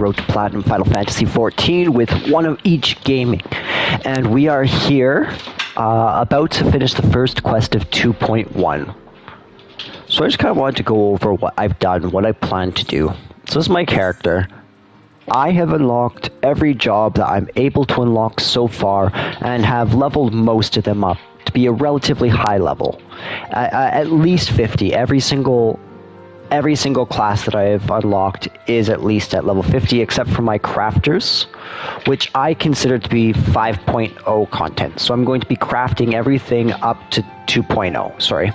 Road to Platinum Final Fantasy XIV with one of each gaming. And we are here about to finish the first quest of 2.1. So I just kind of wanted to go over what I've done, what I plan to do. So this is my character. I have unlocked every job that I'm able to unlock so far and have leveled most of them up to be a relatively high level. At least 50. Every single class that I have unlocked is at least at level 50, except for my crafters, which I consider to be 5.0 content. So I'm going to be crafting everything up to 2.0, sorry.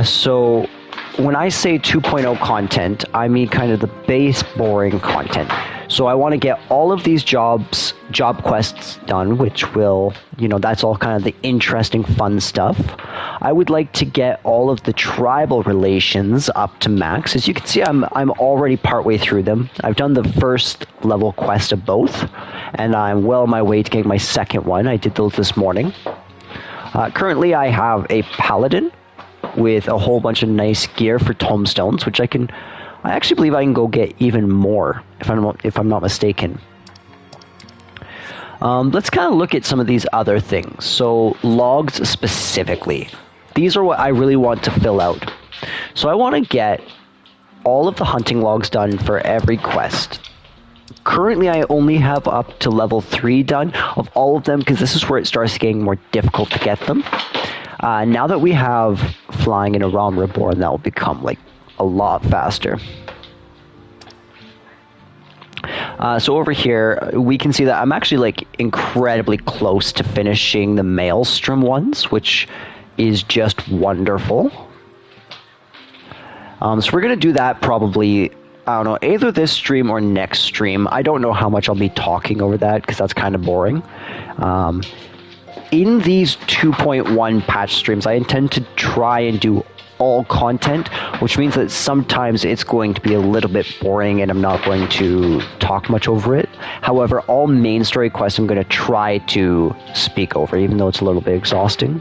So when I say 2.0 content, I mean kind of the base boring content. So I want to get all of these job quests done, which will, that's all kind of the interesting, fun stuff. I would like to get all of the tribal relations up to max. As you can see, I'm already partway through them. I've done the first level quest of both, and I'm well on my way to getting my second one. I did those this morning. Currently, I have a paladin with a whole bunch of nice gear for tomestones, which I actually believe I can go get even more, if I'm not mistaken. Let's kind of look at some of these other things. So logs specifically. These are what I really want to fill out. So I want to get all of the hunting logs done for every quest. Currently, I only have up to level 3 done of all of them, because this is where it starts getting more difficult to get them. Now that we have flying in a Realm Reborn, that will become a lot faster. So over here, we can see that I'm actually incredibly close to finishing the Maelstrom ones, which is just wonderful. So we're going to do that probably, I don't know, either this stream or next stream. I don't know how much I'll be talking over that, because that's kind of boring. In these 2.1 patch streams, I intend to try and do all content, which means that sometimes it's going to be a little bit boring and I'm not going to talk much over it. However, all main story quests I'm going to try to speak over, even though it's a little bit exhausting.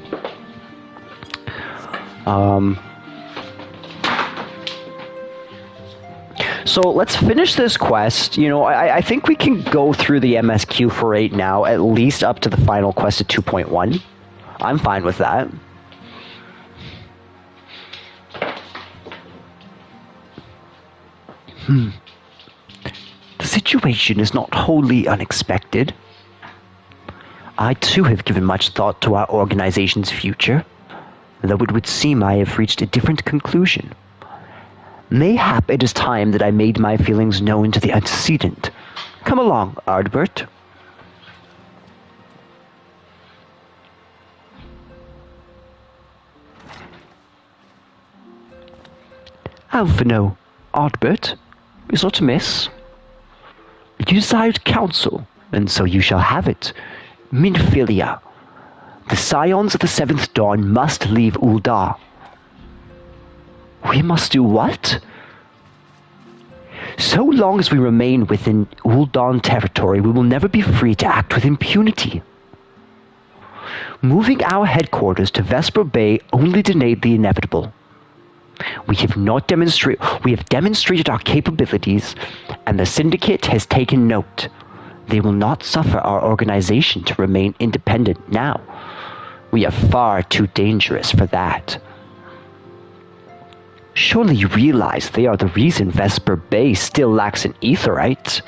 So let's finish this quest. I think we can go through the MSQ for right now, at least up to the final quest of 2.1. I'm fine with that. The situation is not wholly unexpected. I too have given much thought to our organization's future, though it would seem I have reached a different conclusion. Mayhap it is time that I made my feelings known to the antecedent. Come along, Ardbert. Alphino, Ardbert, is not amiss. You desired counsel, and so you shall have it. Minfilia, the scions of the Seventh Dawn must leave Ul'dah. We must do what? So long as we remain within Ul'dah territory, we will never be free to act with impunity. Moving our headquarters to Vesper Bay only delayed the inevitable. We have demonstrated our capabilities, and the Syndicate has taken note. They will not suffer our organization to remain independent now. We are far too dangerous for that. Surely you realize they are the reason Vesper Bay still lacks an aetheryte.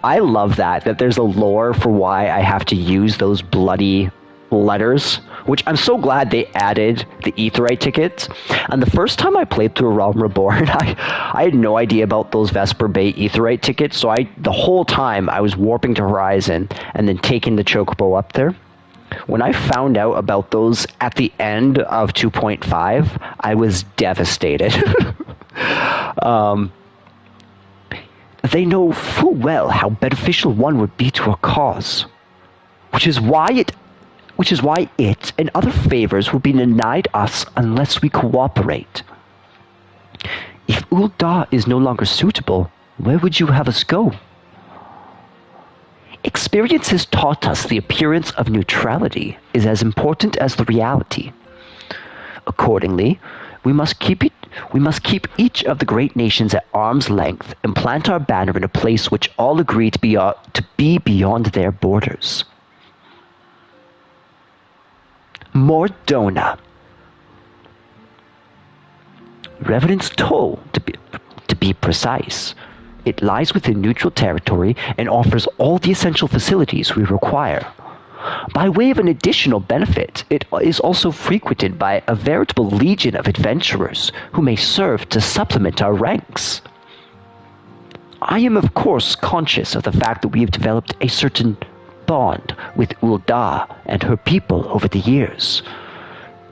I love that there's a lore for why I have to use those bloody letters, which I'm so glad they added the aetheryte tickets. And the first time I played through Realm Reborn, I had no idea about those Vesper Bay aetheryte tickets, so the whole time I was warping to Horizon and then taking the Chocobo up there. When I found out about those at the end of 2.5, I was devastated. They know full well how beneficial one would be to a cause, which is why it and other favors will be denied us unless we cooperate. If Ul'dah is no longer suitable, where would you have us go? Experience has taught us the appearance of neutrality is as important as the reality. Accordingly, We must keep it. We must keep each of the great nations at arm's length and plant our banner in a place which all agree to be beyond their borders. Mordona. Revenant's Toll, to be precise. It lies within neutral territory and offers all the essential facilities we require. By way of an additional benefit, it is also frequented by a veritable legion of adventurers who may serve to supplement our ranks. I am of course conscious of the fact that we have developed a certain bond with Ul'dah and her people over the years,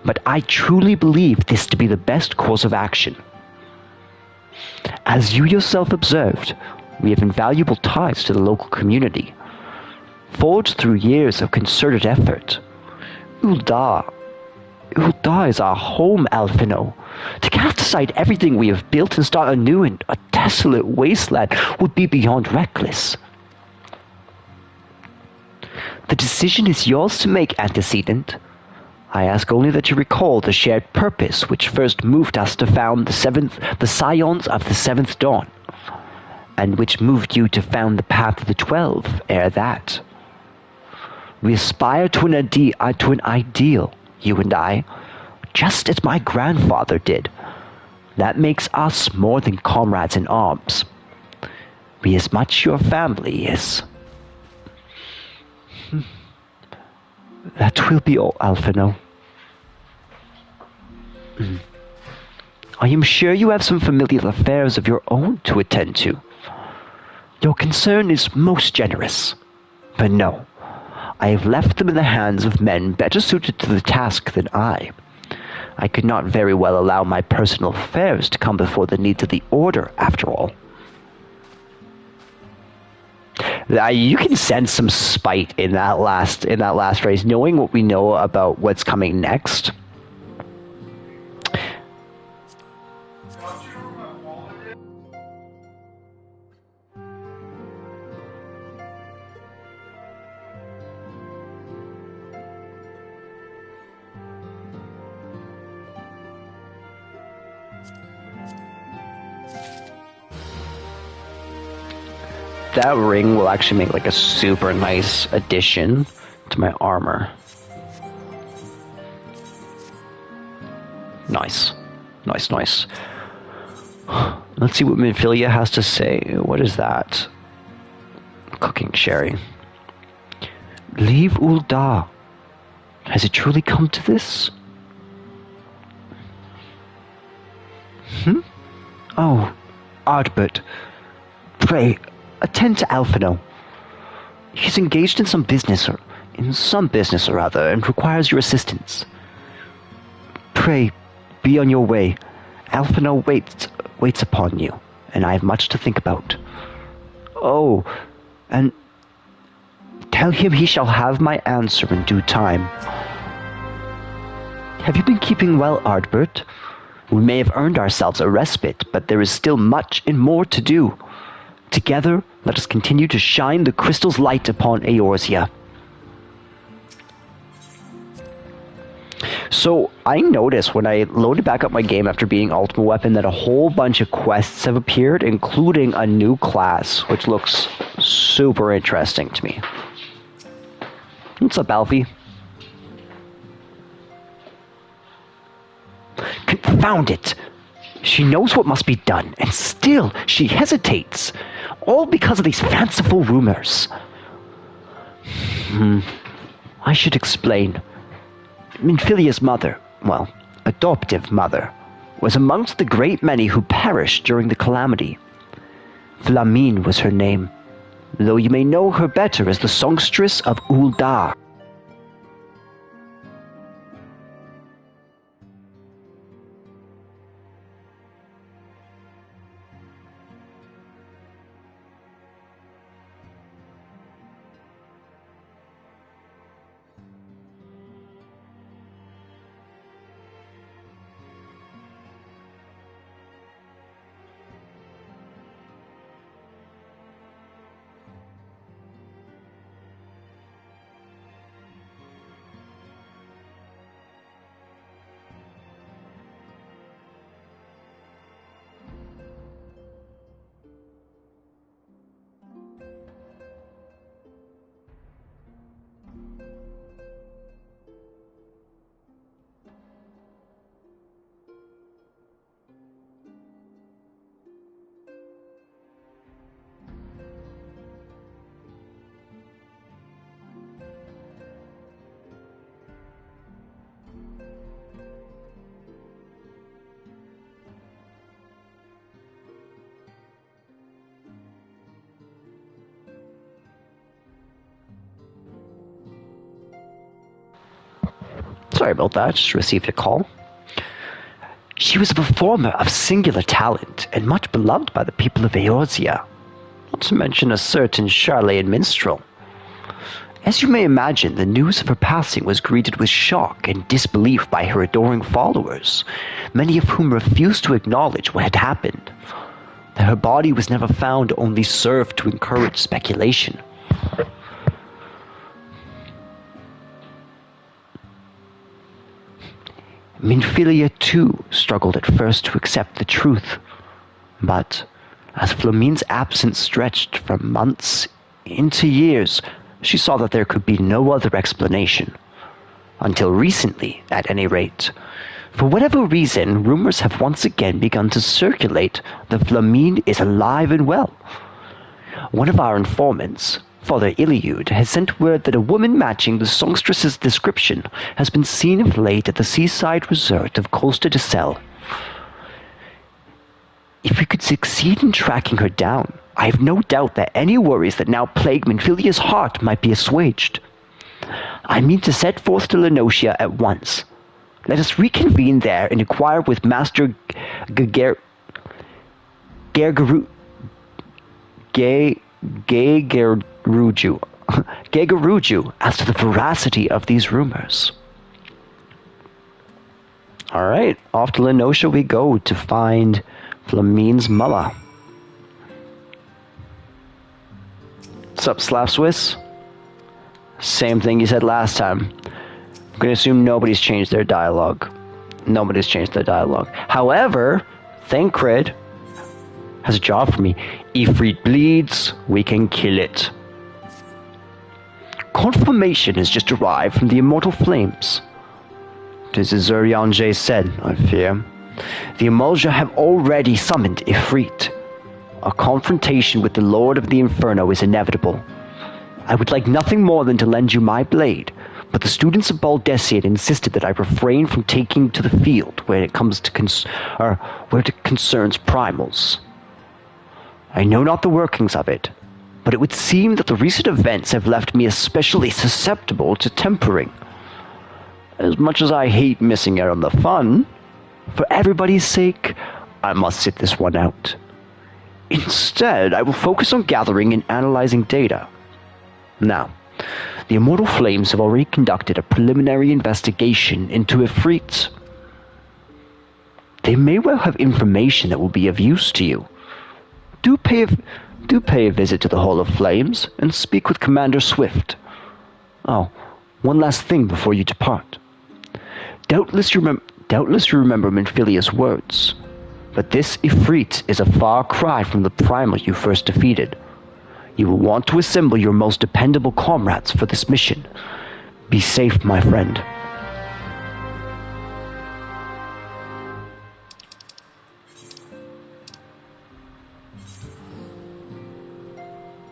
but I truly believe this to be the best course of action. As you yourself observed, we have invaluable ties to the local community, forged through years of concerted effort. Ul'dah is our home, Alphino. To cast aside everything we have built and start anew in a desolate wasteland would be beyond reckless. The decision is yours to make, antecedent. I ask only that you recall the shared purpose which first moved us to found the Scions of the Seventh Dawn, and which moved you to found the Path of the 12 ere that. We aspire to an ideal, you and I, just as my grandfather did. That makes us more than comrades in arms. We as much your family as... That will be all, Alphino. I am sure you have some familial affairs of your own to attend to. Your concern is most generous. But no, I have left them in the hands of men better suited to the task than I. I could not very well allow my personal affairs to come before the needs of the Order, after all. You can sense some spite in that last phrase, knowing what we know about what's coming next. That ring will actually make like a super nice addition to my armor. Nice. Nice, nice. Let's see what Minfilia has to say. What is that? Cooking sherry. Leave Ul'dah. Has it truly come to this? Oh, Ardbert. Pray, attend to Alphino. He's engaged in some business or other, and requires your assistance. Pray, be on your way. Alphino waits upon you, and I have much to think about. Oh, and tell him he shall have my answer in due time. Have you been keeping well, Ardbert? We may have earned ourselves a respite, but there is still much and more to do. Together, let us continue to shine the crystal's light upon Eorzea. So, I noticed when I loaded back up my game after being Ultimate Weapon that a whole bunch of quests have appeared, including a new class, which looks super interesting to me. What's up, Alfie? Confound it! She knows what must be done, and still she hesitates. All because of these fanciful rumors. I should explain. Minfilia's mother, well, adoptive mother, was amongst the great many who perished during the calamity. Flamine was her name, though you may know her better as the songstress of Ul'dah. Sorry about that, just received a call. She was a performer of singular talent and much beloved by the people of Eorzea, not to mention a certain Charlatan minstrel. As you may imagine, the news of her passing was greeted with shock and disbelief by her adoring followers, many of whom refused to acknowledge what had happened. That her body was never found only served to encourage speculation. Minfilia too struggled at first to accept the truth, but as Flamine's absence stretched from months into years, she saw that there could be no other explanation. Until recently, at any rate. For whatever reason, rumors have once again begun to circulate that Flamine is alive and well. One of our informants, Father Iliud, has sent word that a woman matching the songstress's description has been seen of late at the seaside resort of Costa de Sel. If we could succeed in tracking her down, I have no doubt that any worries that now plague Minfilia's heart might be assuaged. I mean to set forth to Lenocia at once. Let us reconvene there and inquire with Master Gegaruju as to the veracity of these rumors. Alright, off to Lenocia we go to find Flamine's Mullah. What's up, Slav Swiss? Same thing you said last time. I'm going to assume nobody's changed their dialogue. Nobody's changed their dialogue. However, Thancred has a job for me. Ifrit bleeds, we can kill it. Confirmation has just arrived from the Immortal Flames. This is Urianger said, I fear. The Emulja have already summoned Ifrit. A confrontation with the Lord of the Inferno is inevitable. I would like nothing more than to lend you my blade, but the students of Baldessian insisted that I refrain from taking to the field when it comes to where it concerns primals. I know not the workings of it, but it would seem that the recent events have left me especially susceptible to tempering. As much as I hate missing out on the fun, for everybody's sake, I must sit this one out. Instead, I will focus on gathering and analyzing data. Now, the Immortal Flames have already conducted a preliminary investigation into Ifrit. They may well have information that will be of use to you. Do pay a visit to the Hall of Flames and speak with Commander Swift. Oh, one last thing before you depart. Doubtless you remember Minfilia's words, but this Ifrit is a far cry from the primal you first defeated. You will want to assemble your most dependable comrades for this mission. Be safe, my friend.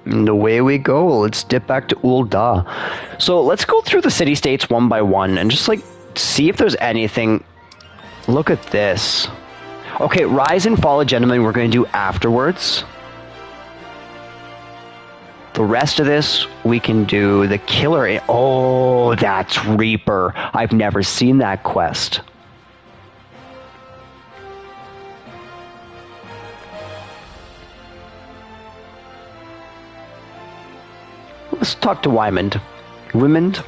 And away we go. Let's dip back to Ul'dah. So let's go through the city-states one by one and just see if there's anything. Look at this. Okay, Rise and Fall of Gentlemen we're going to do afterwards. The rest of this, we can do the Killer. Oh, that's Reaper. I've never seen that quest. Let's talk to Wymond. Wymond?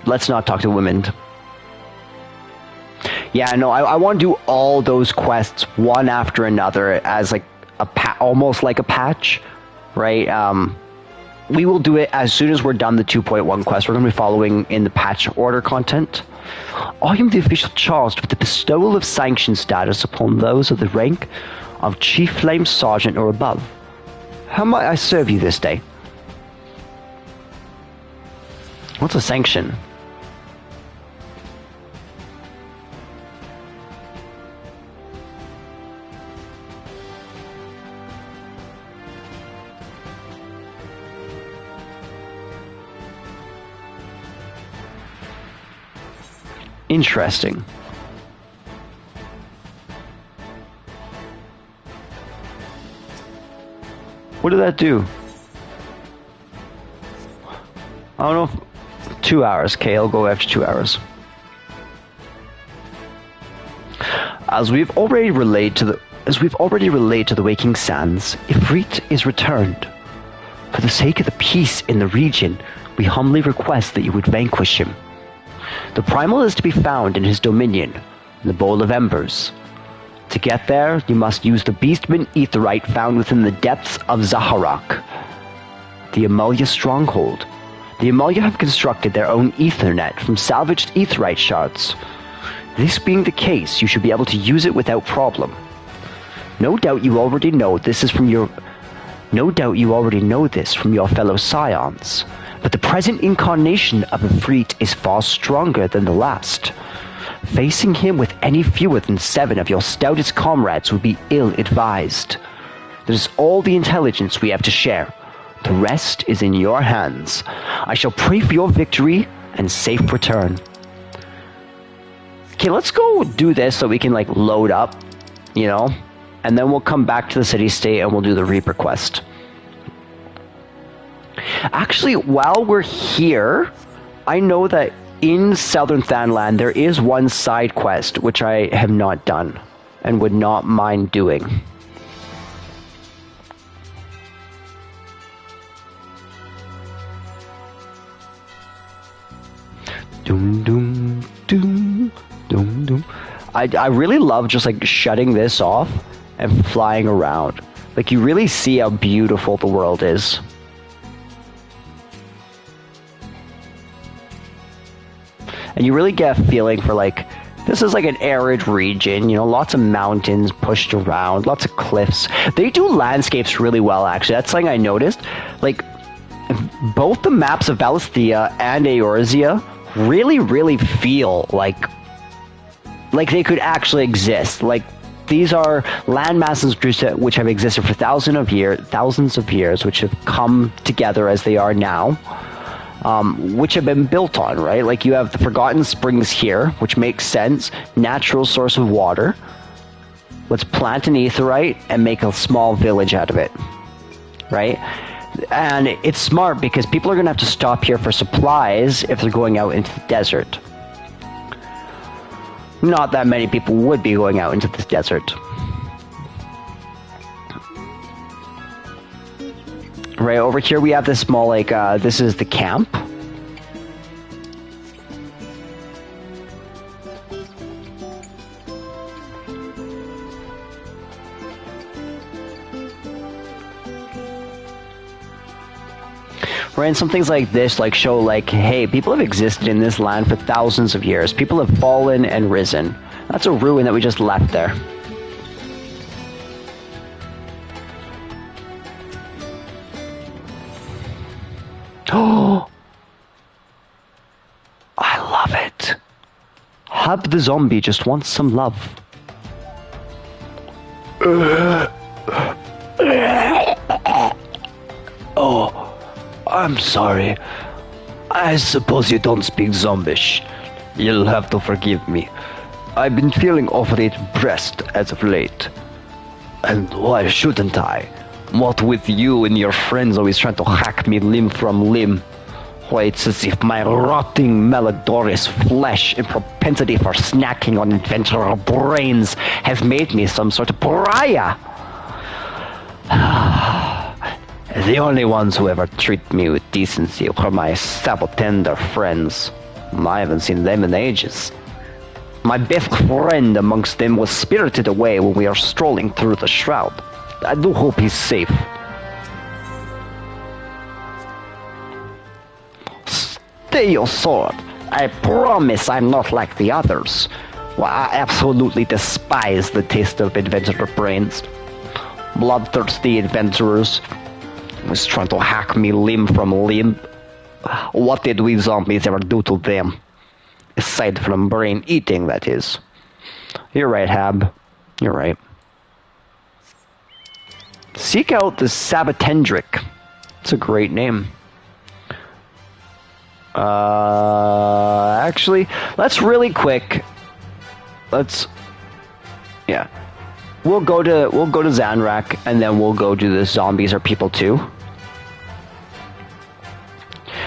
Let's not talk to Wymond. Yeah, no, I want to do all those quests one after another as almost like a patch, right? We will do it as soon as we're done the 2.1 quest. We're going to be following in the patch order content. I am the official charged with the bestowal of sanction status upon those of the rank of Chief Flame Sergeant or above. How might I serve you this day? What's a sanction? Interesting. What did that do? I don't know. 2 hours. Okay, I'll go after 2 hours. As we've already relayed to the Waking Sands, Ifrit is returned. For the sake of the peace in the region, we humbly request that you would vanquish him. The primal is to be found in his dominion, in the Bowl of Embers. To get there, you must use the Beastman Aetheryte found within the depths of Zaharak, the Amalia stronghold. The Amalia have constructed their own Aethernet from salvaged Aetheryte shards. This being the case, you should be able to use it without problem. No doubt you already know this from your fellow Scions, but the present incarnation of Ifrit is far stronger than the last. Facing him with any fewer than 7 of your stoutest comrades would be ill-advised. That is all the intelligence we have to share. The rest is in your hands. I shall pray for your victory and safe return. Okay, let's go do this so we can, like, load up, you know? And then we'll come back to the city-state and we'll do the Reaper quest. Actually, while we're here, I know that in Southern Thanland there is one side quest which I have not done and would not mind doing. Doom doom doom doom doom. I really love just like shutting this off and flying around. Like, you really see how beautiful the world is. And you really get a feeling for, like, this is like an arid region, you know, lots of mountains pushed around, lots of cliffs. They do landscapes really well, actually. That's something I noticed. Like, both the maps of Valisthea and Eorzea really feel like they could actually exist. Like, these are land masses which have existed for thousands of years, which have come together as they are now, which have been built on, right? Like, you have the Forgotten Springs here, which makes sense. Natural source of water. Let's plant an aetherite and make a small village out of it, right? And it's smart because people are going to have to stop here for supplies if they're going out into the desert. Not that many people would be going out into this desert. Right over here we have this small, like, this is the camp. Right, and some things like this, like, show, like, hey, people have existed in this land for thousands of years. People have fallen and risen. That's a ruin that we just left there. Oh, I love it. Hub the zombie just wants some love. Oh. I'm sorry. I suppose you don't speak Zombish. You'll have to forgive me. I've been feeling awfully depressed as of late. And why shouldn't I? What with you and your friends always trying to hack me limb from limb. Why, it's as if my rotting malodorous flesh and propensity for snacking on adventurer brains have made me some sort of pariah. The only ones who ever treat me with decency are my sabotender friends. I haven't seen them in ages. My best friend amongst them was spirited away when we were strolling through the shroud. I do hope he's safe. Stay your sword. I promise I'm not like the others. Well, I absolutely despise the taste of adventurer brains. Bloodthirsty adventurers was trying to hack me limb from limb. What did we zombies ever do to them? Aside from brain eating, that is. You're right, Hab. You're right. Seek out the Sabotendric. It's a great name. Actually, let's really quick. Yeah. We'll go to Zanrak, and then we'll go do the zombies or people too.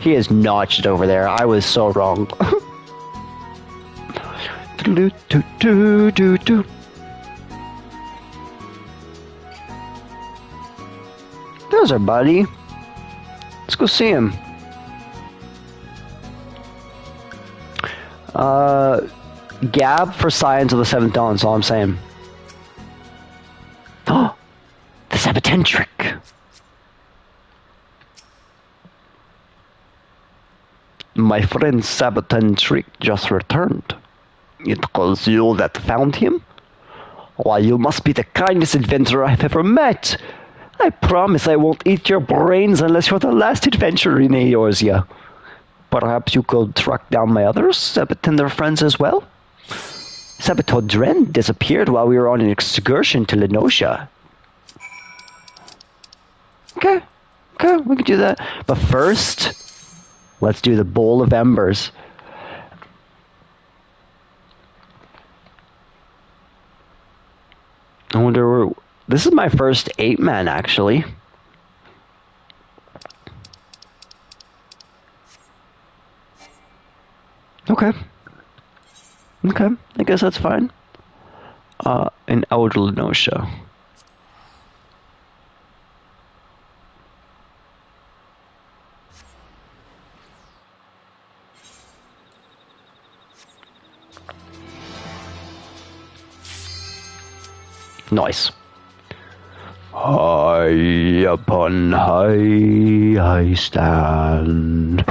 He is notched over there. I was so wrong. There's our buddy. Let's go see him. Gab for Scions of the Seventh Dawn, that's all I'm saying. Oh, the Sabotentric. My friend Sabotentric just returned. It was you that found him? Why, you must be the kindest adventurer I've ever met. I promise I won't eat your brains unless you're the last adventurer in Eorzea. Perhaps you could track down my other Sabotender friends as well? Sabotodren disappeared while we were on an excursion to Lenosha. Okay, we can do that. But first, let's do the Bowl of Embers. I wonder, this is my first 8-man actually. Okay, I guess that's fine. In Outer Lenosha. Nice. High upon high I stand.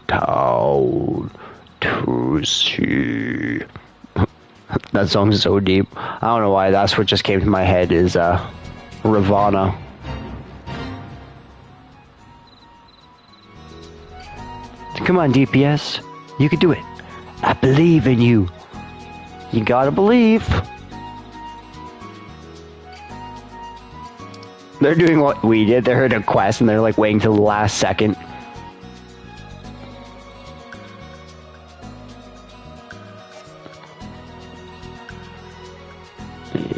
Down to sea. That song's so deep. I don't know why, that's what just came to my head is Ravana. Come on, DPS. You can do it. I believe in you. You gotta believe. They're doing what we did. They heard a quest and they're like waiting till the last second.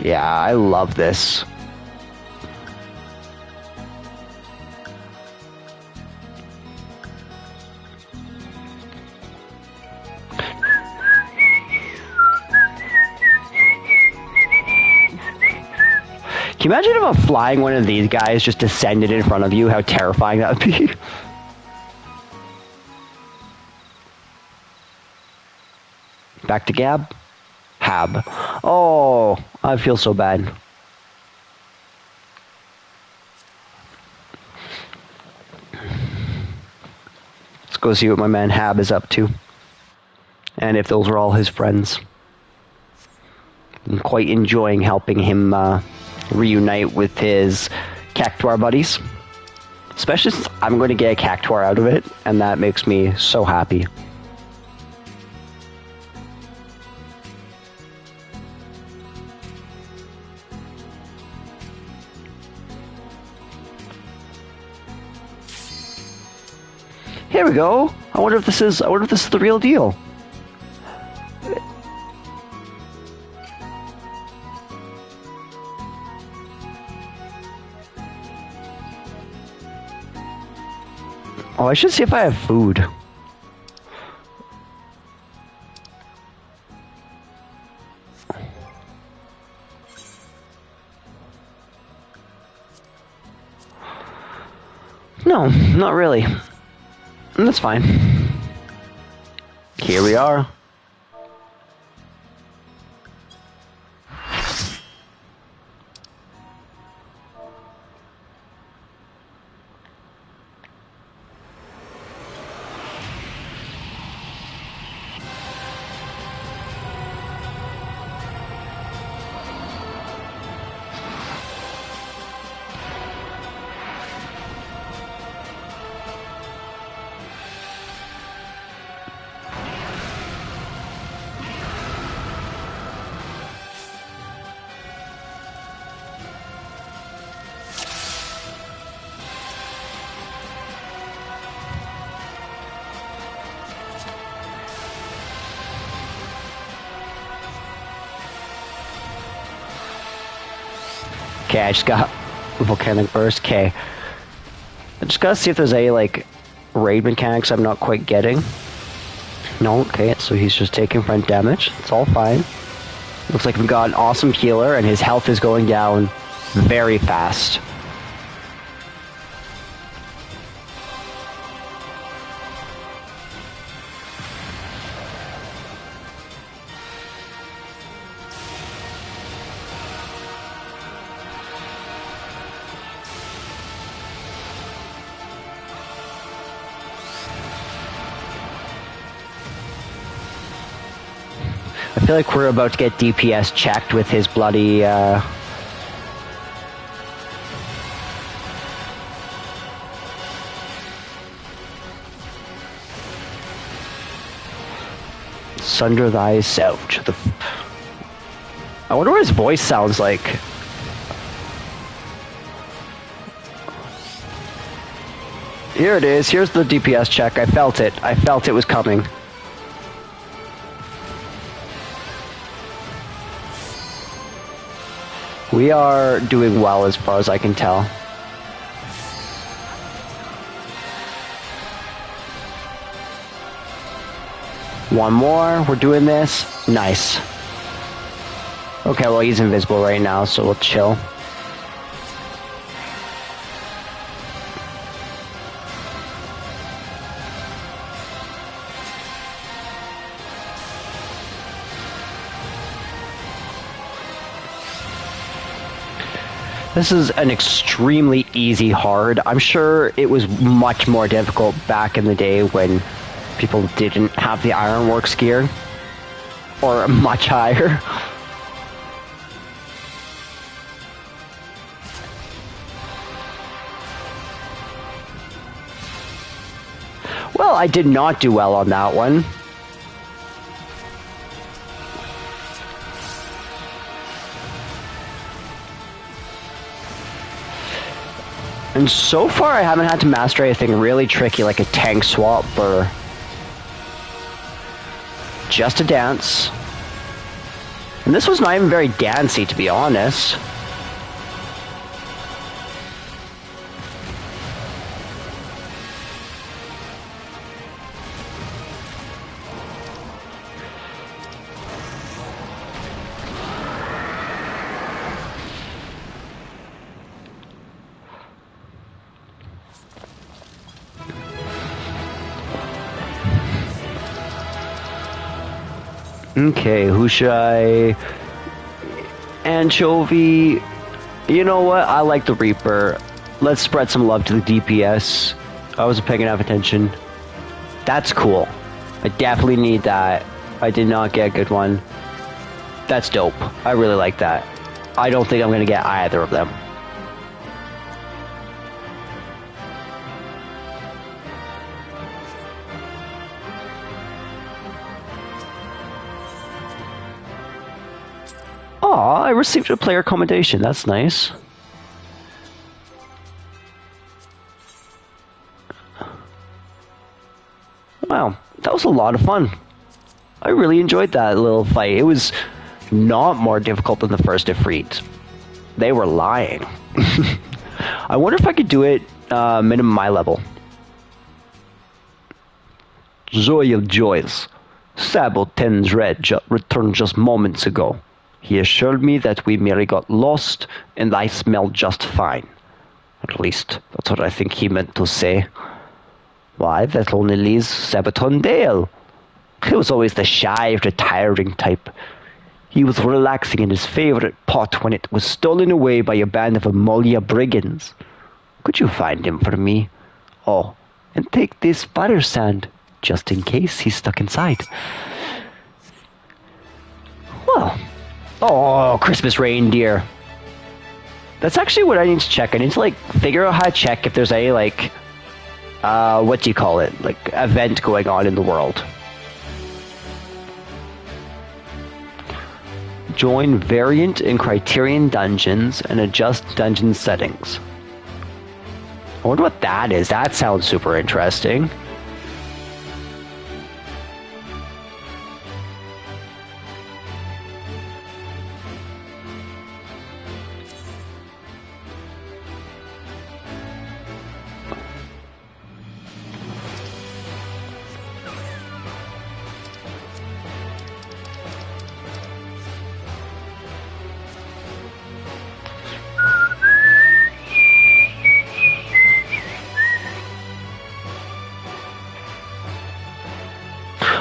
Yeah, I love this. Can you imagine if a flying one of these guys just descended in front of you? How terrifying that would be. Back to Gab. Hab. Oh, I feel so bad. Let's go see what my man Hab is up to. And if those are all his friends. I'm quite enjoying helping him reunite with his Cactuar buddies. Especially since I'm going to get a Cactuar out of it, and that makes me so happy. Here we go. I wonder if this is the real deal. Oh, I should see if I have food. No, not really. That's fine. Here we are. Okay, I just got Volcanic Burst. Okay. I just gotta see if there's any, like, raid mechanics I'm not quite getting. No, okay, so he's just taking front damage. It's all fine. Looks like we've got an awesome healer, and his health is going down very fast. I feel like we're about to get DPS checked with his bloody, Sunder thyself. I wonder what his voice sounds like. Here it is. Here's the DPS check. I felt it. I felt it was coming. We are doing well as far as I can tell. One more. We're doing this. Nice. Okay, well, he's invisible right now, so we'll chill. This is an extremely easy hard. I'm sure it was much more difficult back in the day when people didn't have the Ironworks gear. Or much higher. Well, I did not do well on that one. And so far, I haven't had to master anything really tricky like a tank swap or just a dance. And this was not even very dancey, to be honest. Okay, who should I... Anchovy... You know what? I like the Reaper. Let's spread some love to the DPS. I wasn't paying enough attention. That's cool. I definitely need that. I did not get a good one. That's dope. I really like that. I don't think I'm gonna get either of them. Aw, I received a player commendation. That's nice. Wow, that was a lot of fun. I really enjoyed that little fight. It was not more difficult than the first Ifrit. They were lying. I wonder if I could do it minimum my level. Joy of joys. Sabo Ten's Red returned just moments ago. He assured me that we merely got lost and I smelled just fine. At least, that's what I think he meant to say. Why, that only leaves Sabaton Dale. He was always the shy, retiring type. He was relaxing in his favorite pot when it was stolen away by a band of Amolia brigands. Could you find him for me? Oh, and take this fire sand, just in case he's stuck inside. Well... Oh, Christmas reindeer. That's actually what I need to check. I need to, like, figure out how to check if there's any, like, what do you call it? Like, event going on in the world. Join variant and criterion dungeons and adjust dungeon settings. I wonder what that is. That sounds super interesting.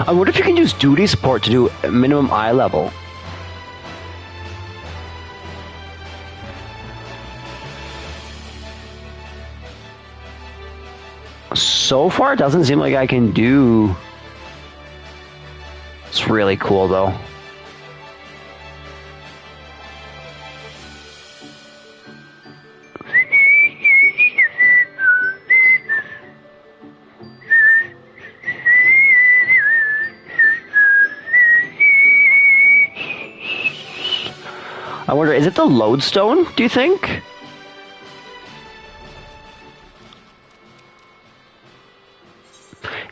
I wonder if you can use duty support to do minimum eye level. So far, it doesn't seem like I can do... It's really cool, though. I wonder, is it the lodestone, do you think?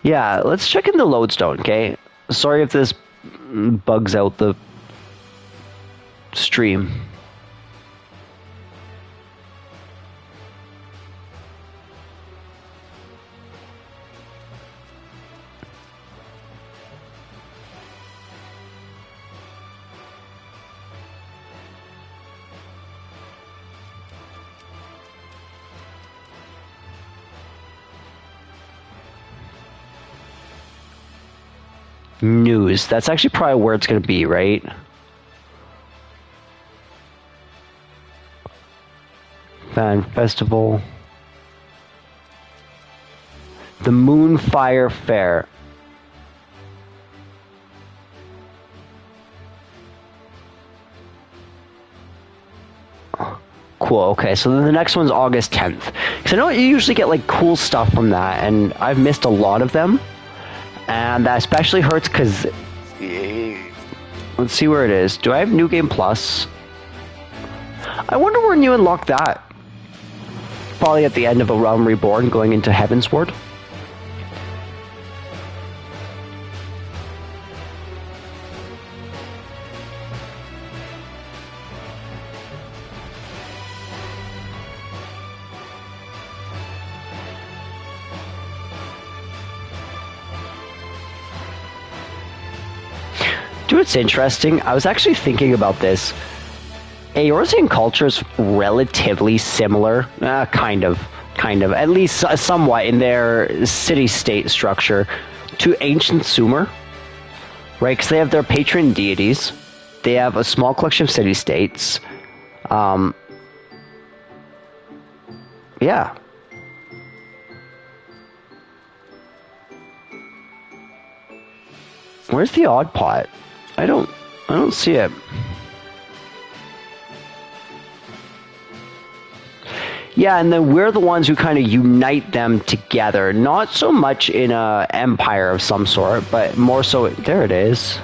Yeah, let's check in the lodestone, okay? Sorry if this bugs out the stream. News. That's actually probably where it's going to be, right? Fan Festival. The Moonfire Fair. Cool, okay, so then the next one's August 10th. Because I know you usually get like cool stuff from that, and I've missed a lot of them. And that especially hurts because... Let's see where it is. Do I have New Game Plus? I wonder when you unlock that. Probably at the end of A Realm Reborn, going into Heavensward. Dude, it's interesting. I was actually thinking about this. Eorzean culture is relatively similar, kind of, at least somewhat in their city-state structure, to ancient Sumer, right? Because they have their patron deities, they have a small collection of city-states, yeah. Where's the odd pot? I don't see it. Yeah, and then we're the ones who kind of unite them together. Not so much in a empire of some sort, but more so... There it is.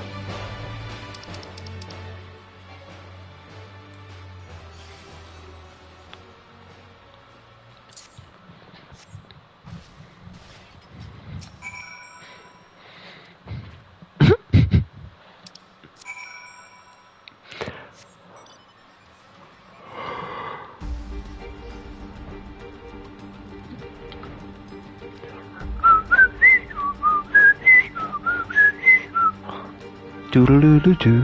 Doo-doo-doo-doo-doo.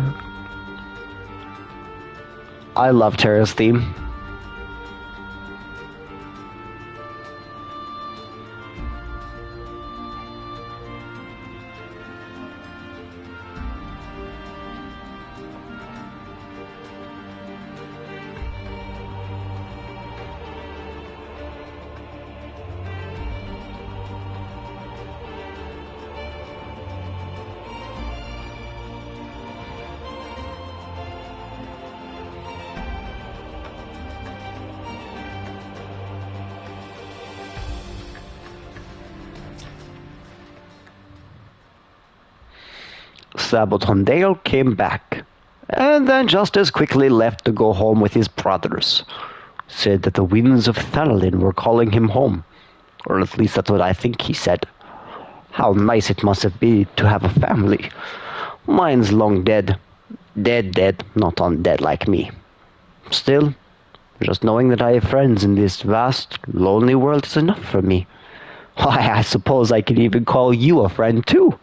I love Terra's theme. Sabotondale came back, and then just as quickly left to go home with his brothers. Said that the winds of Thanalin were calling him home, or at least that's what I think he said. How nice it must have been to have a family. Mine's long dead. Dead, not undead like me. Still, just knowing that I have friends in this vast, lonely world is enough for me. Why, I suppose I can even call you a friend too.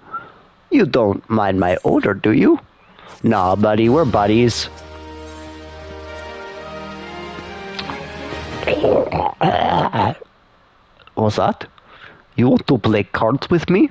You don't mind my odor, do you? Nah, buddy, we're buddies. What's that? You want to play cards with me?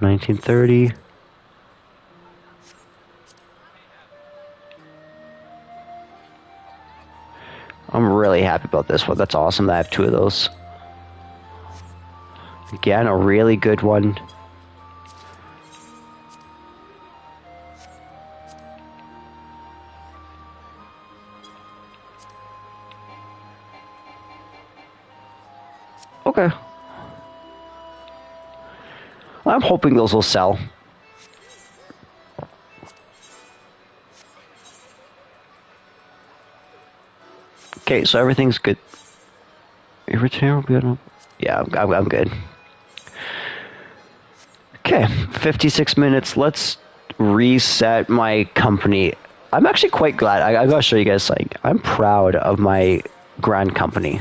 1930. I'm really happy about this one. That's awesome that I have 2 of those. Again, a really good one. Okay. I'm hoping those will sell. Okay, so everything's good. Your channel will be on. Yeah, I'm good. Okay, 56 minutes. Let's reset my company. I'm actually quite glad. I gotta show you guys. Like, I'm proud of my grand company.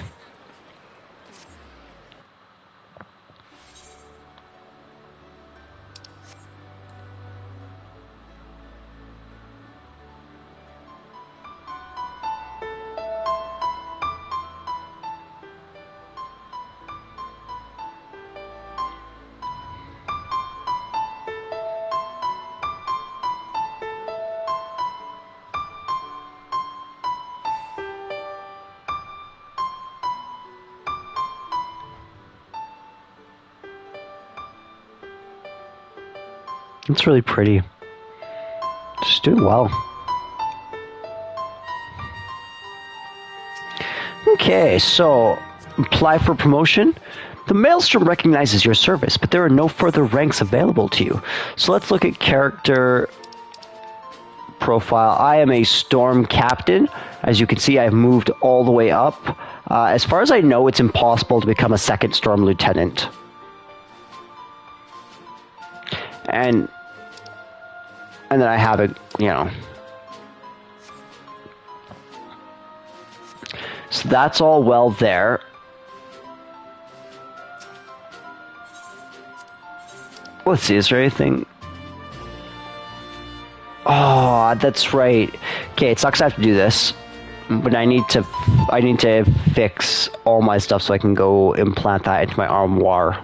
It's really pretty. Just doing well. Okay, so apply for promotion. The Maelstrom recognizes your service, but there are no further ranks available to you. So let's look at character profile. I am a Storm Captain. As you can see, I've moved all the way up. As far as I know, it's impossible to become a second Storm Lieutenant. And then I have it, you know. So that's all well there. Let's see, is there anything? Oh, that's right. Okay, it sucks I have to do this, but I need to fix all my stuff so I can go implant that into my armoire.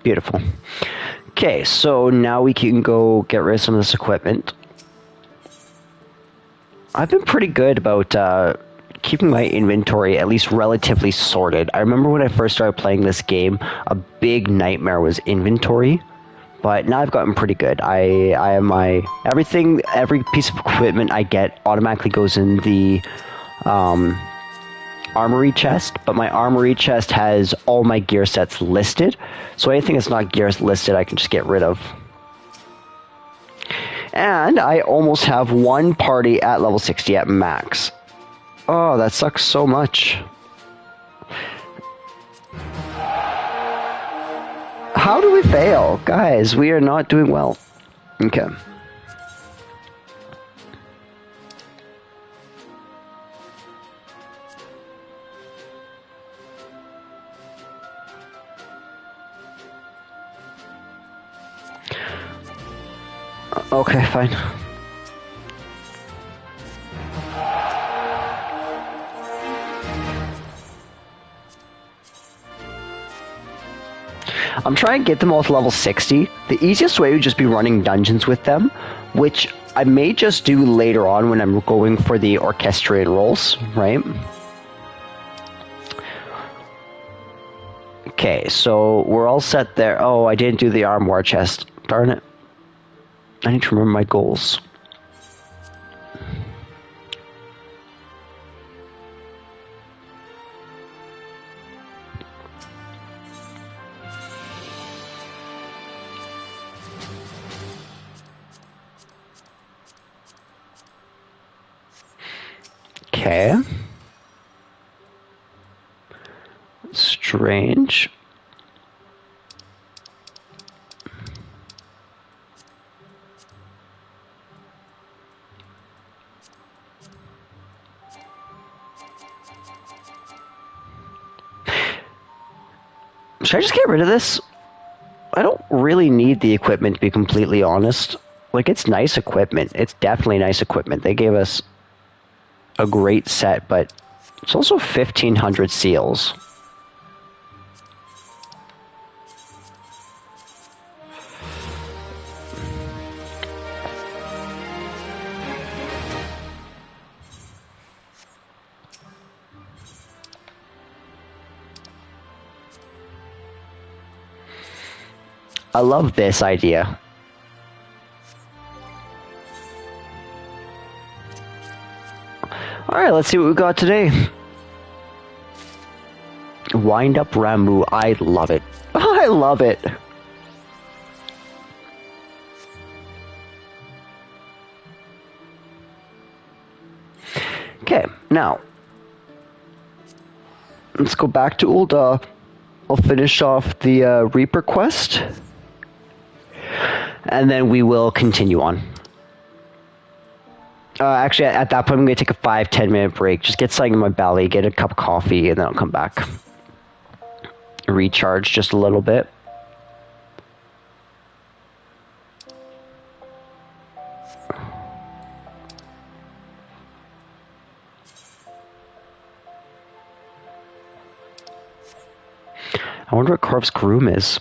Beautiful. Okay, so now we can go get rid of some of this equipment. I've been pretty good about keeping my inventory at least relatively sorted. I remember when I first started playing this game, a big nightmare was inventory, but now I've gotten pretty good. I have my everything, every piece of equipment I get automatically goes in the armory chest, but my armory chest has all my gear sets listed, so anything that's not gear listed I can just get rid of. And I almost have one party at level 60 at max. Oh, that sucks so much. How do we fail? Guys, we are not doing well. Okay. Okay, fine. I'm trying to get them all to level 60. The easiest way would just be running dungeons with them, which I may just do later on when I'm going for the orchestrion roles, right? Okay, so we're all set there. Oh, I didn't do the armoire chest. Darn it. I need to remember my goals. Okay. Strange. Should I just get rid of this? I don't really need the equipment, to be completely honest. Like, it's nice equipment. It's definitely nice equipment. They gave us a great set, but it's also 1,500 seals. I love this idea. Alright, let's see what we got today. Wind up Ramu. I love it. Oh, I love it. Okay, now let's go back to Ul'dah. I'll finish off the Reaper quest, and then we will continue on. Actually, at that point, I'm going to take a 5-10 minute break. Just get something in my belly, get a cup of coffee, and then I'll come back. Recharge just a little bit. I wonder what Corpse Groom is.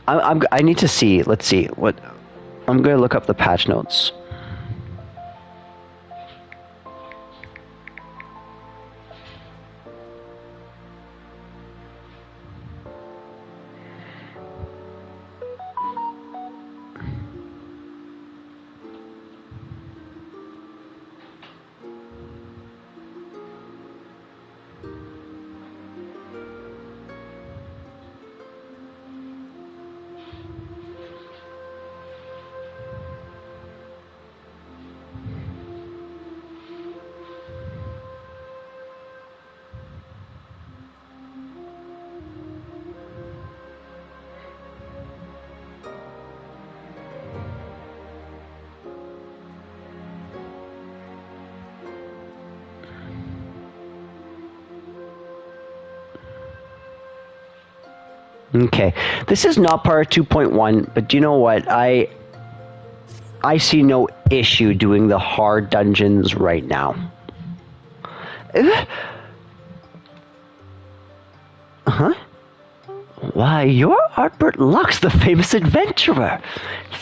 I need to see. Let's see what. I'm going to look up the patch notes. Okay, this is not part of 2.1, but do you know what? I see no issue doing the hard dungeons right now. Huh? Why, you're Artbert Lux, the famous adventurer.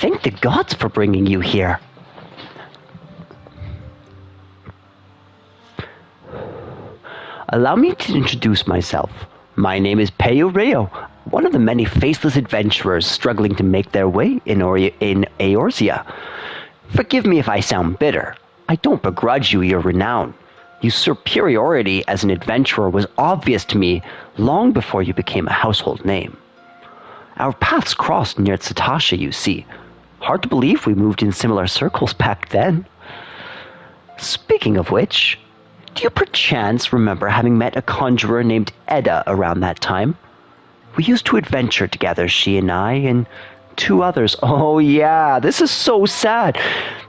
Thank the gods for bringing you here. Allow me to introduce myself. My name is Peyo Reo, one of the many faceless adventurers struggling to make their way in Eorzea. Forgive me if I sound bitter. I don't begrudge you your renown. Your superiority as an adventurer was obvious to me long before you became a household name. Our paths crossed near Satasha, you see. Hard to believe we moved in similar circles back then. Speaking of which, do you perchance remember having met a conjurer named Edda around that time? We used to adventure together, she and I, and 2 others. Oh yeah, this is so sad.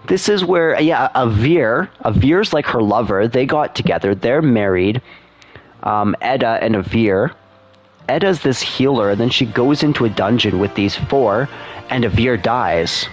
This is where, yeah, Avir's like her lover. They got together. They're married. Edda and Avir. Edda's this healer, and then she goes into a dungeon with these 4, and Avir dies.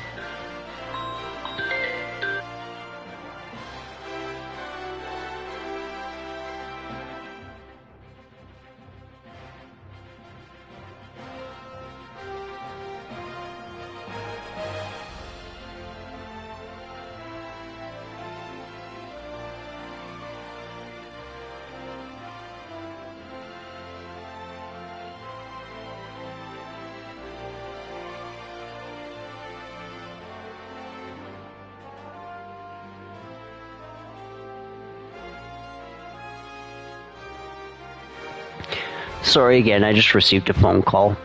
Sorry again, I just received a phone call.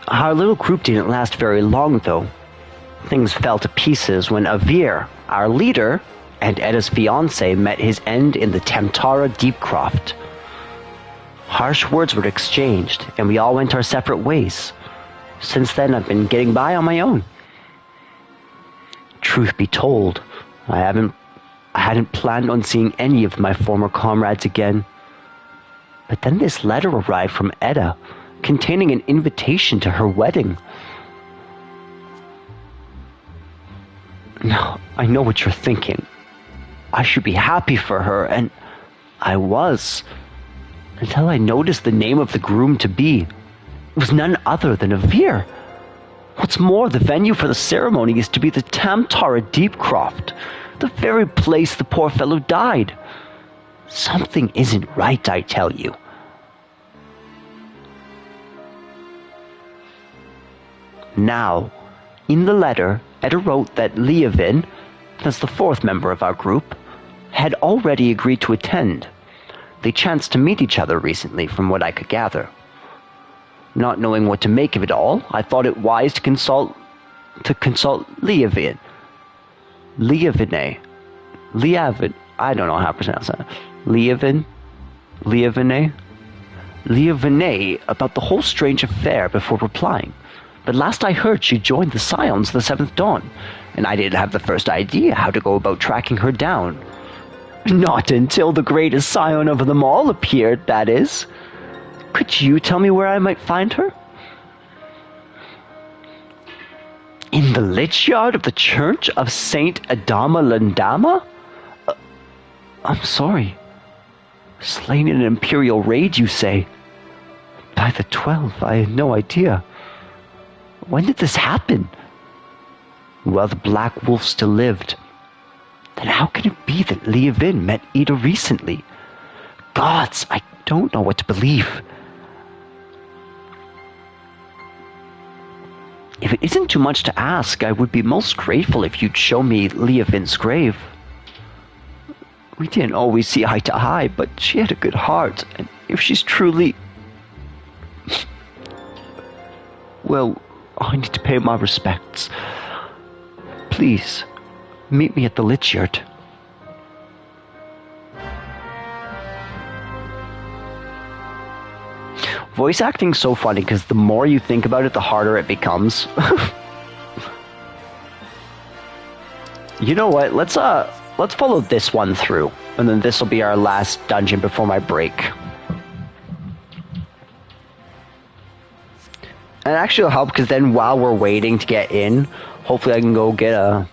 Our little group didn't last very long, though. Things fell to pieces when Avir, our leader, and Edda's fiancé met his end in the Tamtara Deepcroft. Harsh words were exchanged, and we all went our separate ways. Since then, I've been getting by on my own. Truth be told, I hadn't planned on seeing any of my former comrades again. But then this letter arrived from Edda, containing an invitation to her wedding. Now, I know what you're thinking. I should be happy for her, and I was. Until I noticed the name of the groom-to-be. It was none other than Avir. What's more, the venue for the ceremony is to be the Tamtara Deepcroft, the very place the poor fellow died. Something isn't right, I tell you. Now, in the letter, Edda wrote that Leovin, as the fourth member of our group, had already agreed to attend. They chanced to meet each other recently, from what I could gather. Not knowing what to make of it all, I thought it wise to consult Leovin. Leovine. I don't know how to pronounce that. Leovine about the whole strange affair before replying. But last I heard, she joined the Scions of the Seventh Dawn, and I didn't have the first idea how to go about tracking her down. Not until the greatest Scion of them all appeared, that is. Could you tell me where I might find her? In the lich yard of the Church of Saint Adama Landama? I'm sorry. Slain in an imperial raid, you say? By the 12, I had no idea. When did this happen? Well, the Black Wolf still lived. Then how can it be that Leovin met Ida recently? Gods, I don't know what to believe. If it isn't too much to ask, I would be most grateful if you'd show me Leovin's grave. We didn't always see eye to eye, but she had a good heart, and if she's truly... Well, I need to pay my respects. Please, meet me at the lich yard. Voice acting's so funny because the more you think about it, the harder it becomes. You know what? Let's follow this one through, and then this will be our last dungeon before my break. And actually it'll help because then while we're waiting to get in, hopefully I can go get a...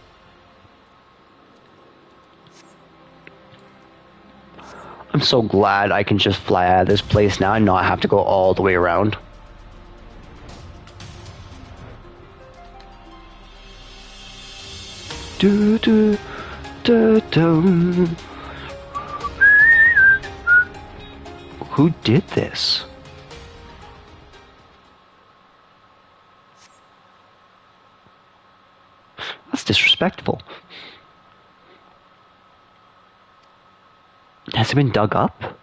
I'm so glad I can just fly out of this place now and not have to go all the way around. Do, do, do, do. Who did this? That's disrespectful. Has it been dug up?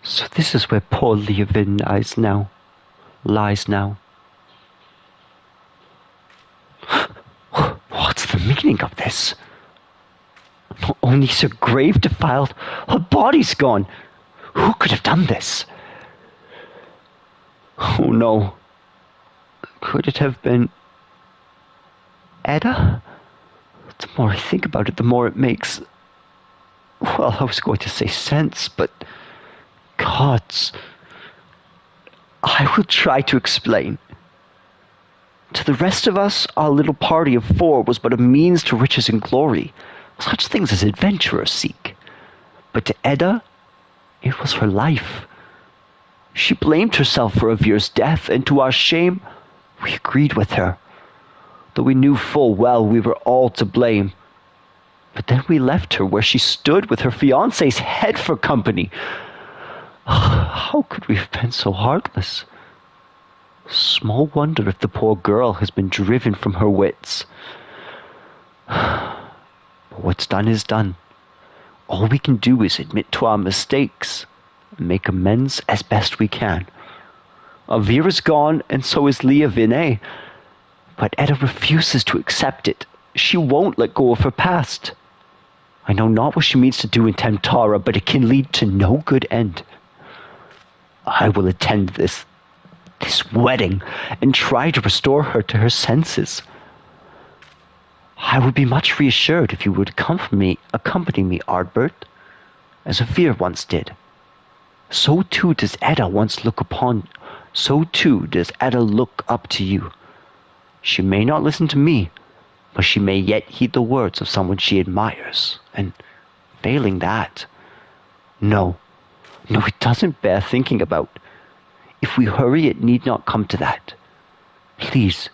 So this is where poor Leovin lies now. What's the meaning of this? Not only is her grave defiled, her body's gone. Who could have done this? Oh no. Could it have been Edda? The more I think about it, the more it makes... Well, I was going to say sense, but... Gods... I will try to explain. To the rest of us, our little party of 4 was but a means to riches and glory, such things as adventurers seek. But to Edda, it was her life. She blamed herself for Avir's death, and to our shame, we agreed with her. Though we knew full well we were all to blame. But then we left her where she stood with her fiancé's head for company. How could we have been so heartless? Small wonder if the poor girl has been driven from her wits. But what's done is done. All we can do is admit to our mistakes and make amends as best we can. Avir is gone, and so is Leovin. But Edda refuses to accept it. She won't let go of her past. I know not what she means to do in Tamtara, but it can lead to no good end. I will attend this wedding and try to restore her to her senses. I would be much reassured if you would accompany me, Ardbert, as Avir once did. So too does Edda look up to you. She may not listen to me, but she may yet heed the words of someone she admires, and failing that, no, it doesn't bear thinking about. If we hurry, it need not come to that. Please,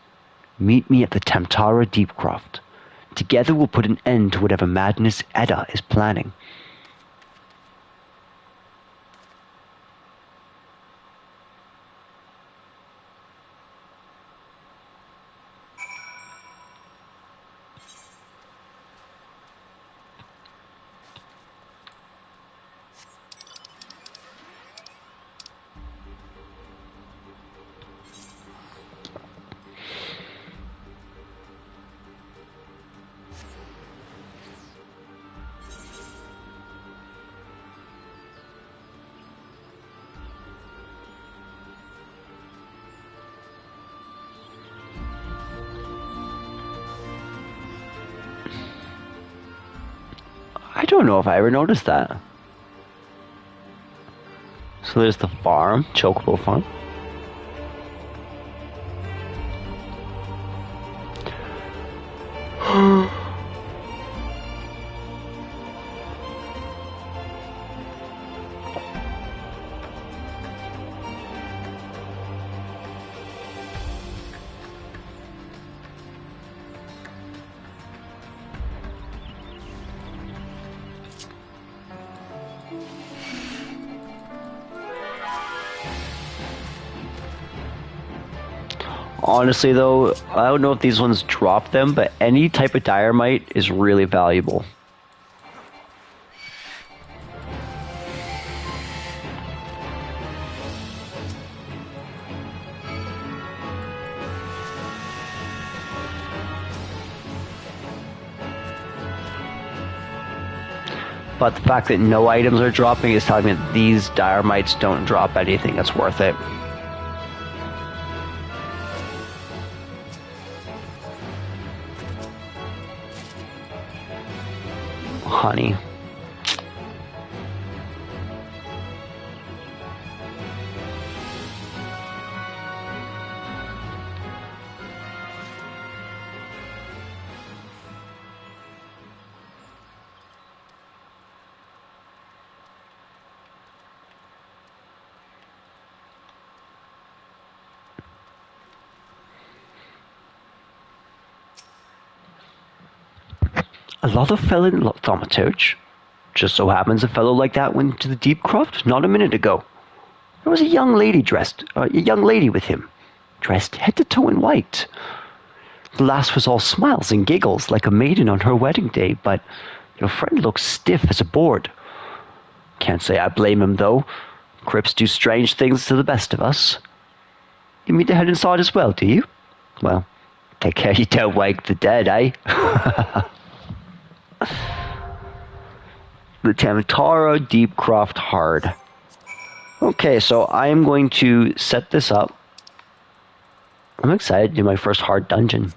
meet me at the Tamtara Deepcroft. Together we'll put an end to whatever madness Edda is planning. I don't know if I ever noticed that. So there's the farm, Chocobo Farm. Honestly, though, I don't know if these ones drop them, but any type of diorite is really valuable. But the fact that no items are dropping is telling me that these diorites don't drop anything that's worth it. Honey. A lot of fellow thaumaturge. Just so happens a fellow like that went to the Deepcroft not a minute ago. There was a young lady with him, dressed head to toe in white. The lass was all smiles and giggles like a maiden on her wedding day, but your friend looks stiff as a board. Can't say I blame him, though. Crips do strange things to the best of us. You mean to head inside as well, do you? Well, take care you don't wake the dead, eh? The Tamtara Deepcroft Hard. Okay, so I am going to set this up. I'm excited to do my first hard dungeon.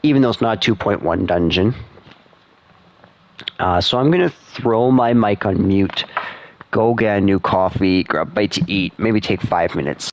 Even though it's not a 2.1 dungeon. So I'm going to throw my mic on mute, go get a new coffee, grab a bite to eat, maybe take 5 minutes.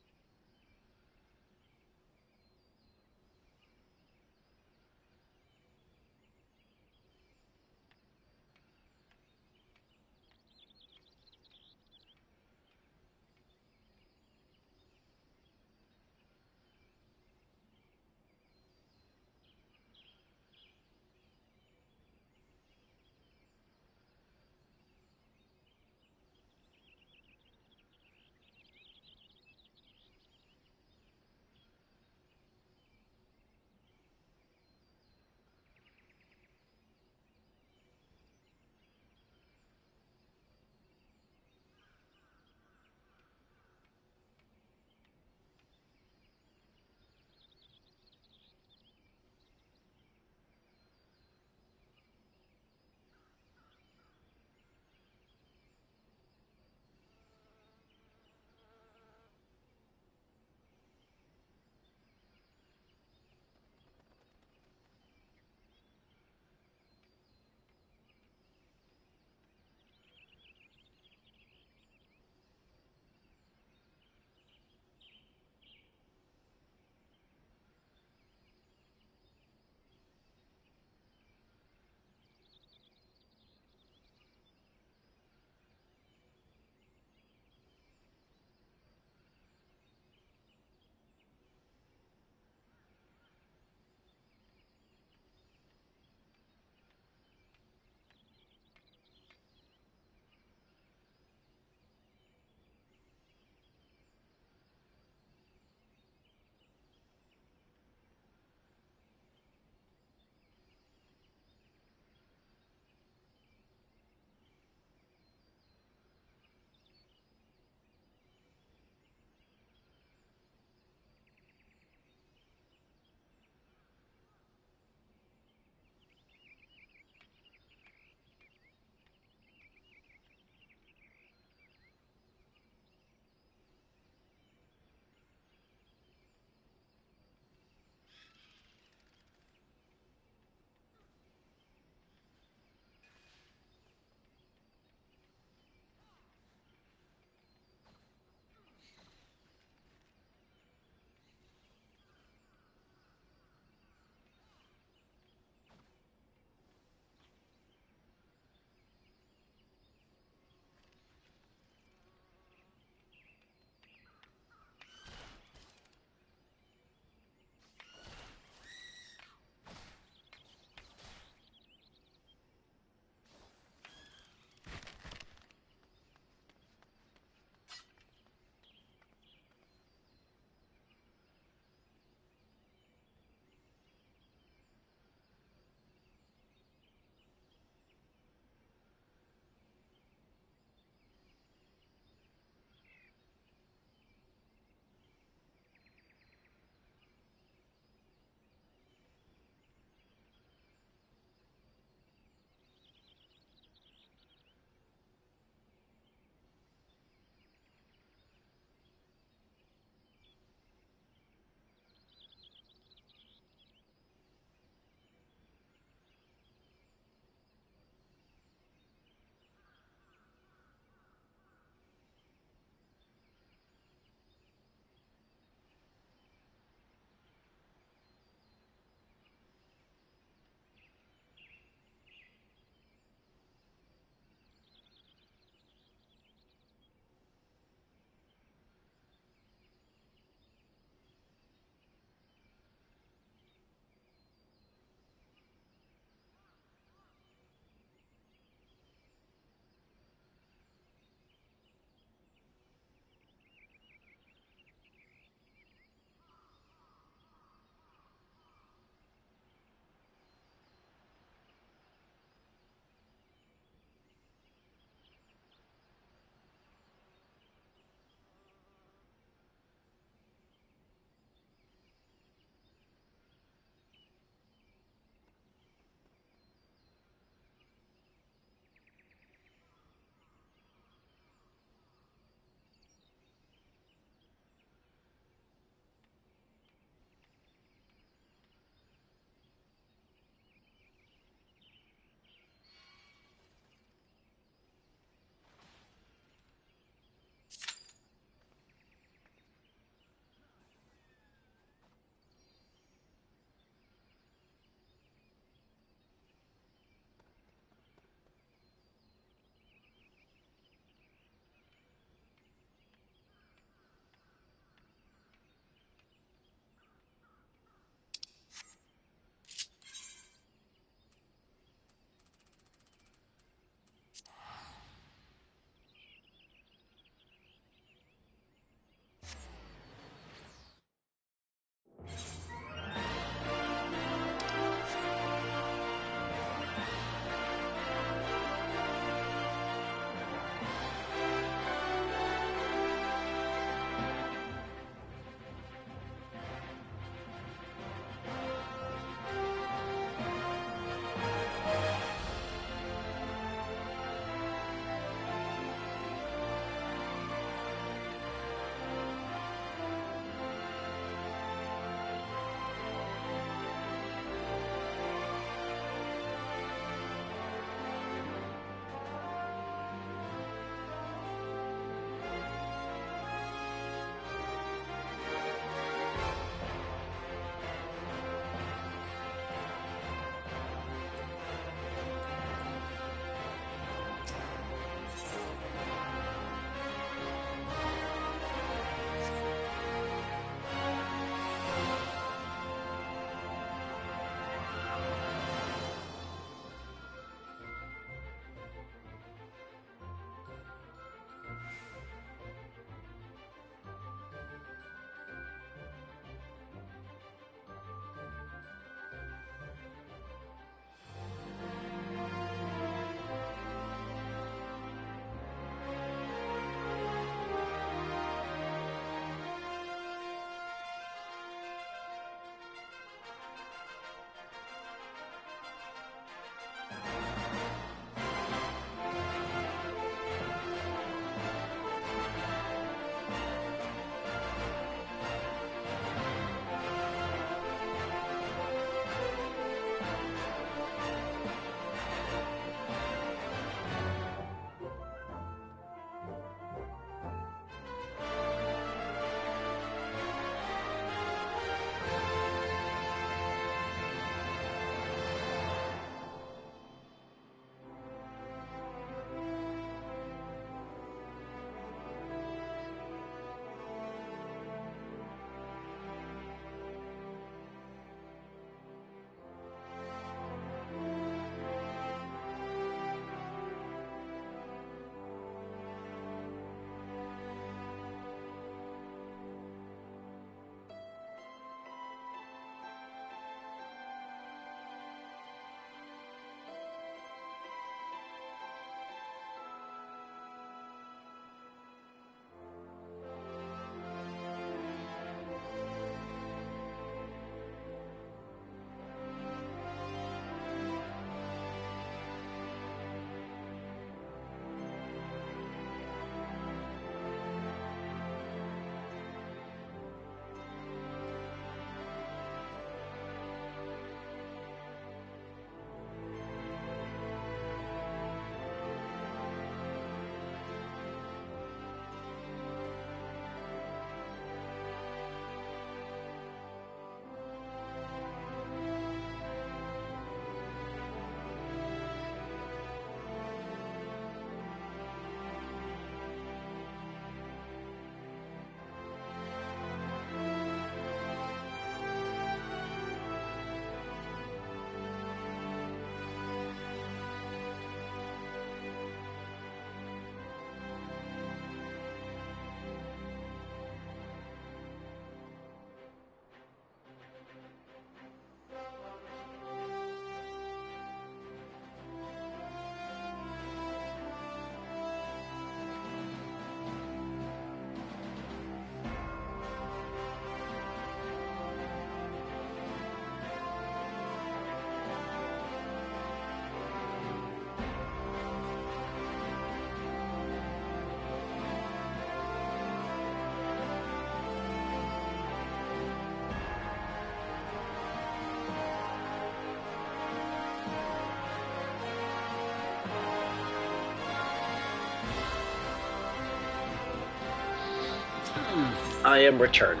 I am returned.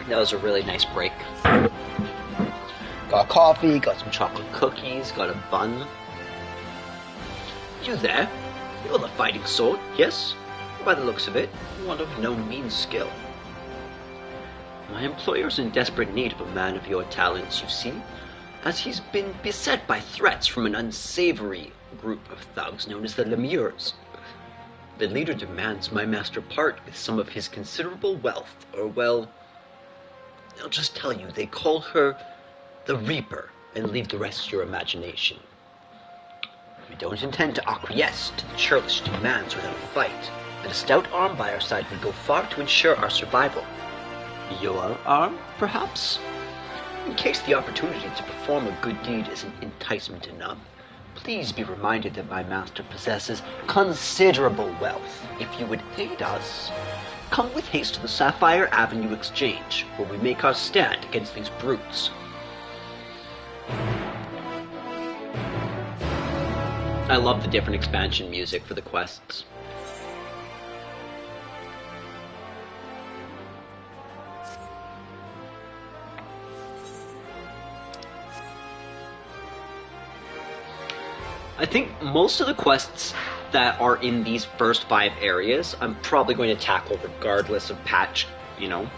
That was a really nice break. Got coffee, got some chocolate cookies, got a bun. You there? You're the fighting sort, yes? By the looks of it, one of no mean skill. My employer's in desperate need of a man of your talents, you see, as he's been beset by threats from an unsavory group of thugs known as the Lemures. The leader demands my master part with some of his considerable wealth, or well, I'll just tell you, they call her the Reaper, and leave the rest to your imagination. We don't intend to acquiesce to the churlish demands without a fight, and a stout arm by our side would go far to ensure our survival. Your arm, perhaps? In case the opportunity to perform a good deed isn't enticement enough, please be reminded that my master possesses considerable wealth. If you would aid us, come with haste to the Sapphire Avenue Exchange, where we make our stand against these brutes. I love the different expansion music for the quests. I think most of the quests that are in these first 5 areas, I'm probably going to tackle regardless of patch, you know.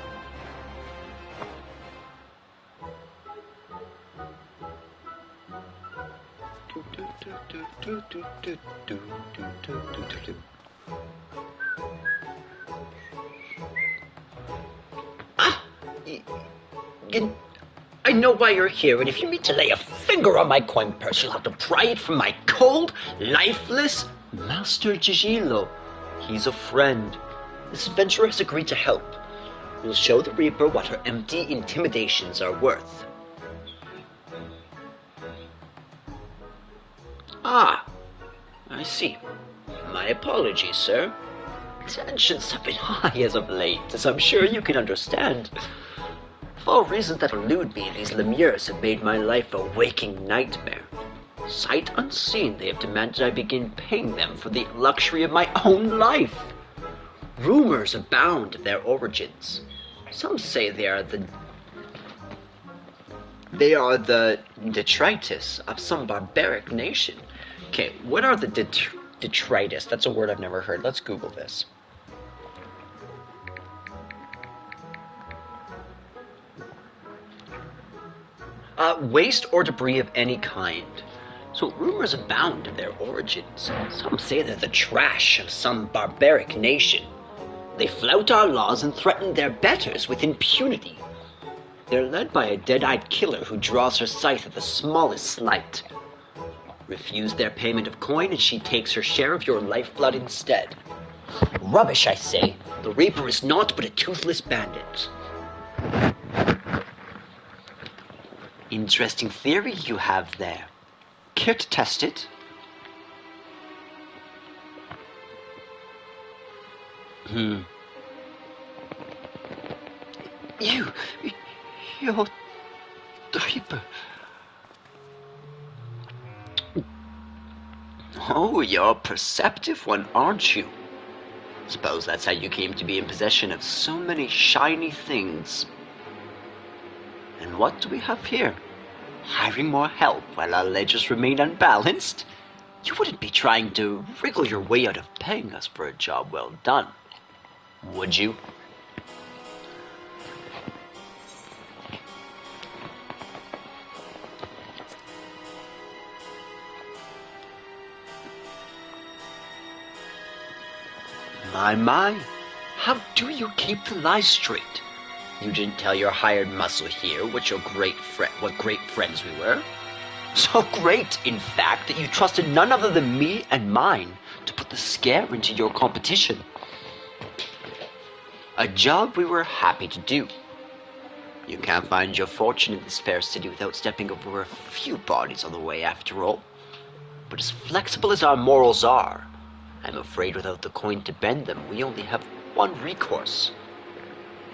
I know why you're here, and if you mean to lay a finger on my coin purse, you'll have to pry it from my cold, lifeless Master Gigilo. He's a friend. This adventurer has agreed to help. We'll show the Reaper what her empty intimidations are worth. Ah, I see. My apologies, sir. Tensions have been high as of late, as I'm sure you can understand. For reasons that elude me, these Lemures have made my life a waking nightmare. Sight unseen, they have demanded I begin paying them for the luxury of my own life. Rumors abound of their origins. Some say they are the detritus of some barbaric nation. Okay, what are the detritus? That's a word I've never heard. Let's Google this. Waste or debris of any kind. So rumors abound of their origins. Some say they're the trash of some barbaric nation. They flout our laws and threaten their betters with impunity. They're led by a dead-eyed killer who draws her scythe at the smallest slight. Refuse their payment of coin and she takes her share of your lifeblood instead. Rubbish, I say. The Reaper is naught but a toothless bandit. Interesting theory you have there. Care to test it? You're the Reaper. Oh, you're a perceptive one, aren't you? Suppose that's how you came to be in possession of so many shiny things. And what do we have here? Hiring more help while our ledgers remain unbalanced? You wouldn't be trying to wriggle your way out of paying us for a job well done, would you? My, how do you keep the lies straight? You didn't tell your hired muscle here what great friends we were. So great, in fact, that you trusted none other than me and mine to put the scare into your competition. A job we were happy to do. You can't find your fortune in this fair city without stepping over a few bodies on the way, after all. But as flexible as our morals are, I'm afraid without the coin to bend them, we only have one recourse.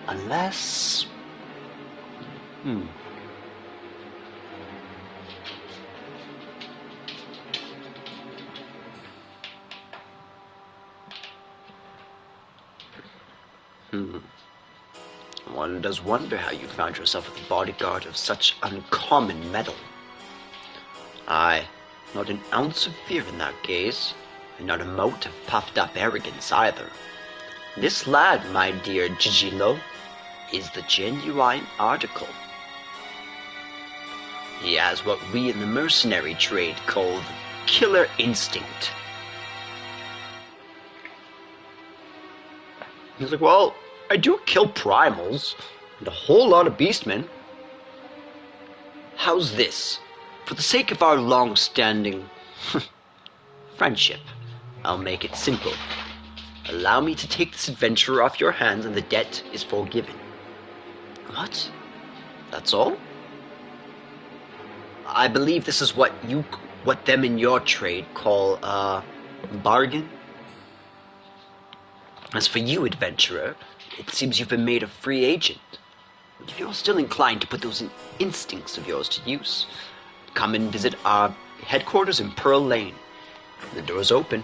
Unless... one does wonder how you found yourself with a bodyguard of such uncommon mettle. Aye, not an ounce of fear in that gaze, and not a mote of puffed-up arrogance either. This lad, my dear Gigilo, is the genuine article. He has what we in the mercenary trade call the killer instinct. He's like, well, I do kill primals, and a whole lot of beastmen. How's this? For the sake of our long-standing friendship, I'll make it simple. Allow me to take this adventure off your hands and the debt is forgiven. What? That's all? I believe this is what them in your trade call a bargain. As for you, adventurer, it seems you've been made a free agent. If you're still inclined to put those instincts of yours to use, come and visit our headquarters in Pearl Lane. The door's open.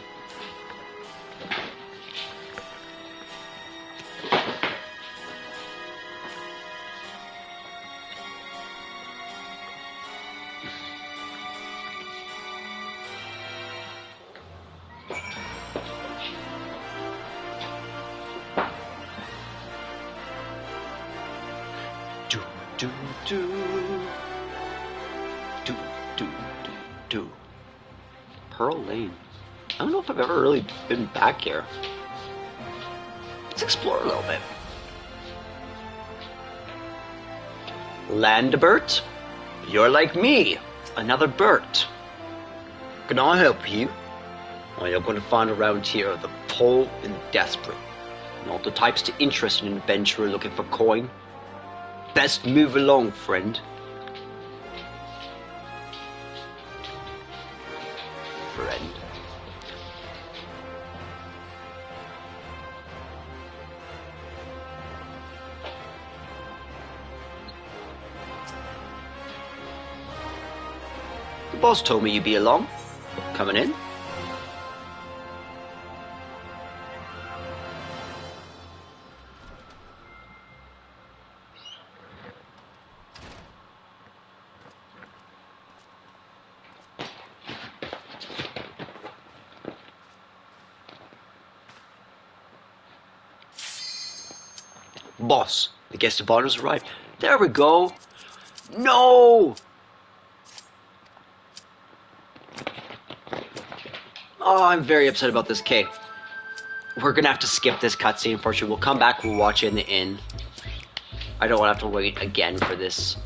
Pearl Lane. I don't know if I've ever really been back here. Let's explore a little bit. Landbert, you're like me, another Bert. Can I help you? Well, you're going to find around here the poor and desperate, not the types to interest in an adventurer looking for coin. Best move along, friend. Friend. The boss told me you'd be along. Coming in? Boss, the guest of honor's arrived. There we go. No! Oh, I'm very upset about this. Okay. We're gonna have to skip this cutscene, unfortunately. We'll come back, we'll watch it in the inn. I don't want to have to wait again for this.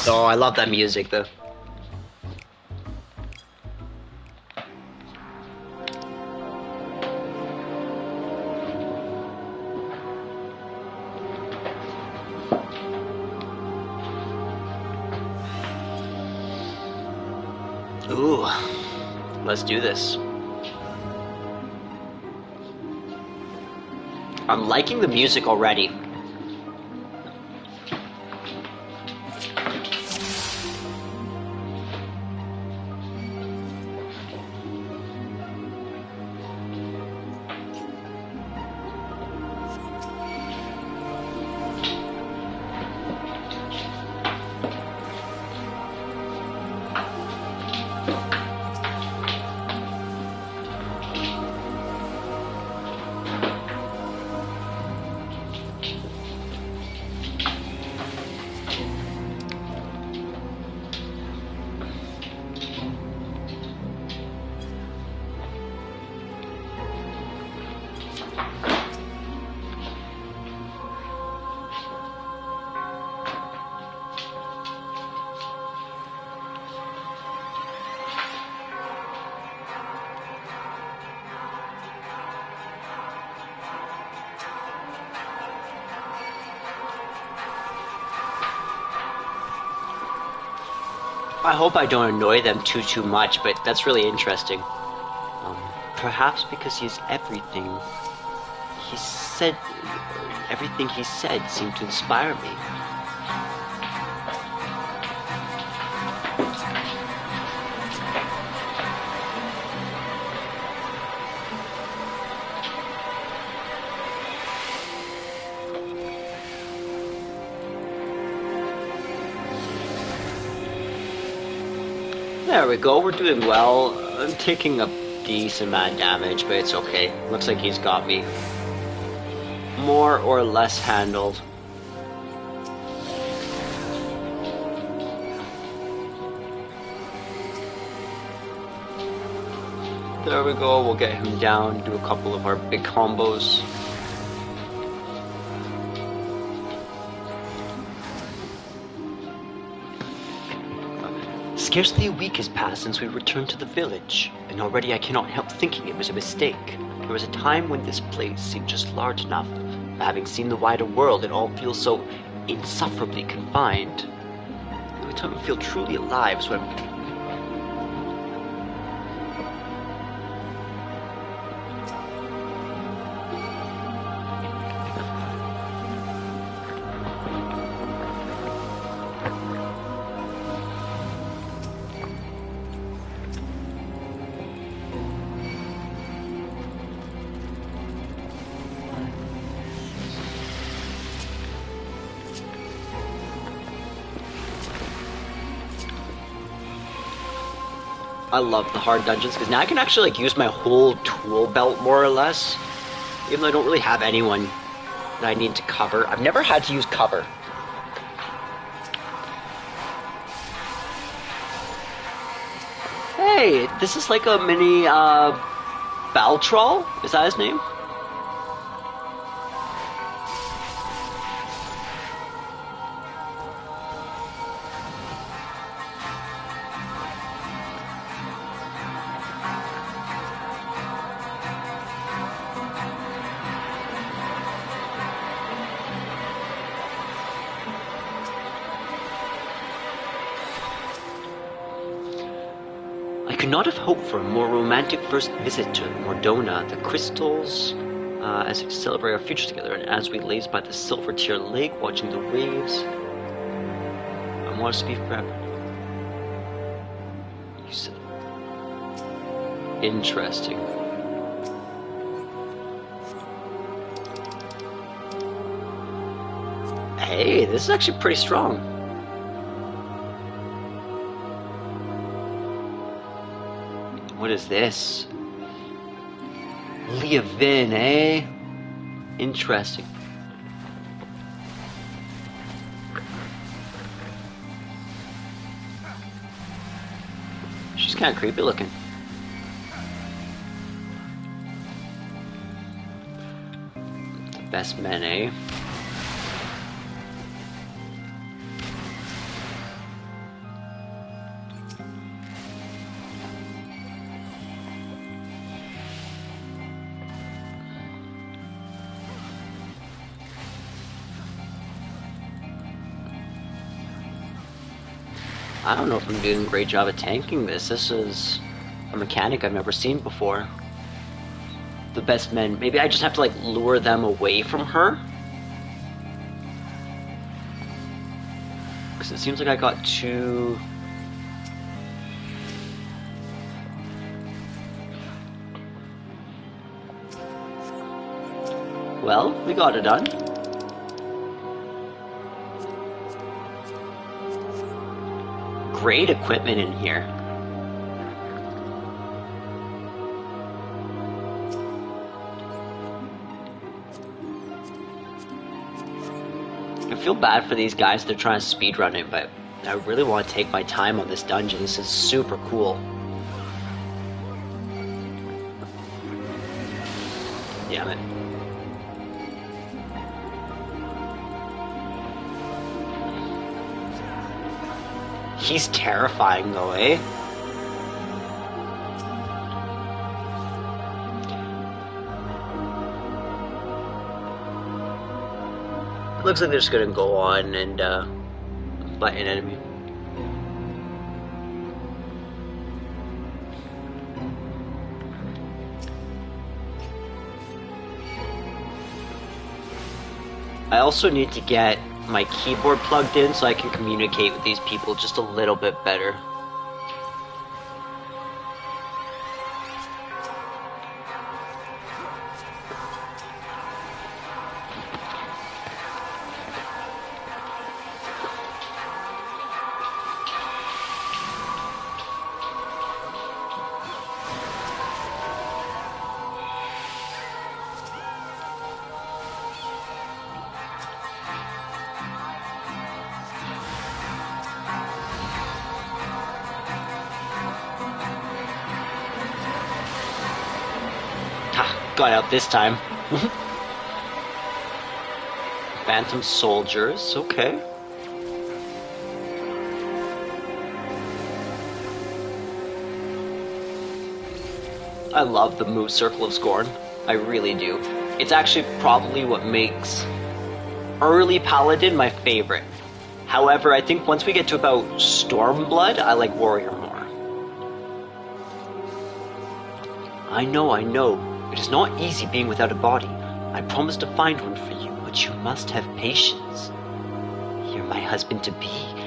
Oh, I love that music, though. Ooh, let's do this. I'm liking the music already. I hope I don't annoy them too much, but that's really interesting. Perhaps because he's everything. Everything he said seemed to inspire me. There we go, we're doing well. I'm taking a decent amount of damage, but it's okay. Looks like he's got me more or less handled. There we go, we'll get him down, do a couple of our big combos. Scarcely a week has passed since we returned to the village, and already I cannot help thinking it was a mistake. There was a time when this place seemed just large enough, but having seen the wider world, it all feels so insufferably confined. The only time I feel truly alive is when I love the hard dungeons, because now I can actually like use my whole tool belt more or less, even though I don't really have anyone that I need to cover. I've never had to use cover. Hey, this is like a mini Baltrol? Is that his name? I could not have hoped for a more romantic first visit to Mordona. The crystals, as we celebrate our future together, and as we laze by the Silver Tear Lake, watching the waves. I want to be forever. You said. Interesting. Hey, this is actually pretty strong. What is this? Leavin, eh? Interesting. She's kind of creepy looking. The best men, eh? I don't know if I'm doing a great job at tanking this. This is a mechanic I've never seen before. The best men. Maybe I just have to like lure them away from her. Because it seems like I got too... Well, we got it done. Great equipment in here. I feel bad for these guys. They're trying to speedrun it, but I really want to take my time on this dungeon. This is super cool. Damn it. He's terrifying though, eh? Looks like they're just gonna go on and fight an enemy. I also need to get my keyboard plugged in so I can communicate with these people just a little bit better. Got out this time. Phantom soldiers, okay. I love the move Circle of Scorn. I really do. It's actually probably what makes early Paladin my favorite. However, I think once we get to about Stormblood, I like Warrior more. I know. It is not easy being without a body. I promise to find one for you, but you must have patience. You're my husband-to-be,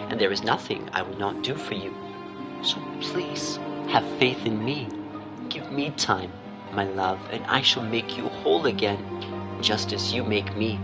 and there is nothing I would not do for you. So please, have faith in me. Give me time, my love, and I shall make you whole again, just as you make me.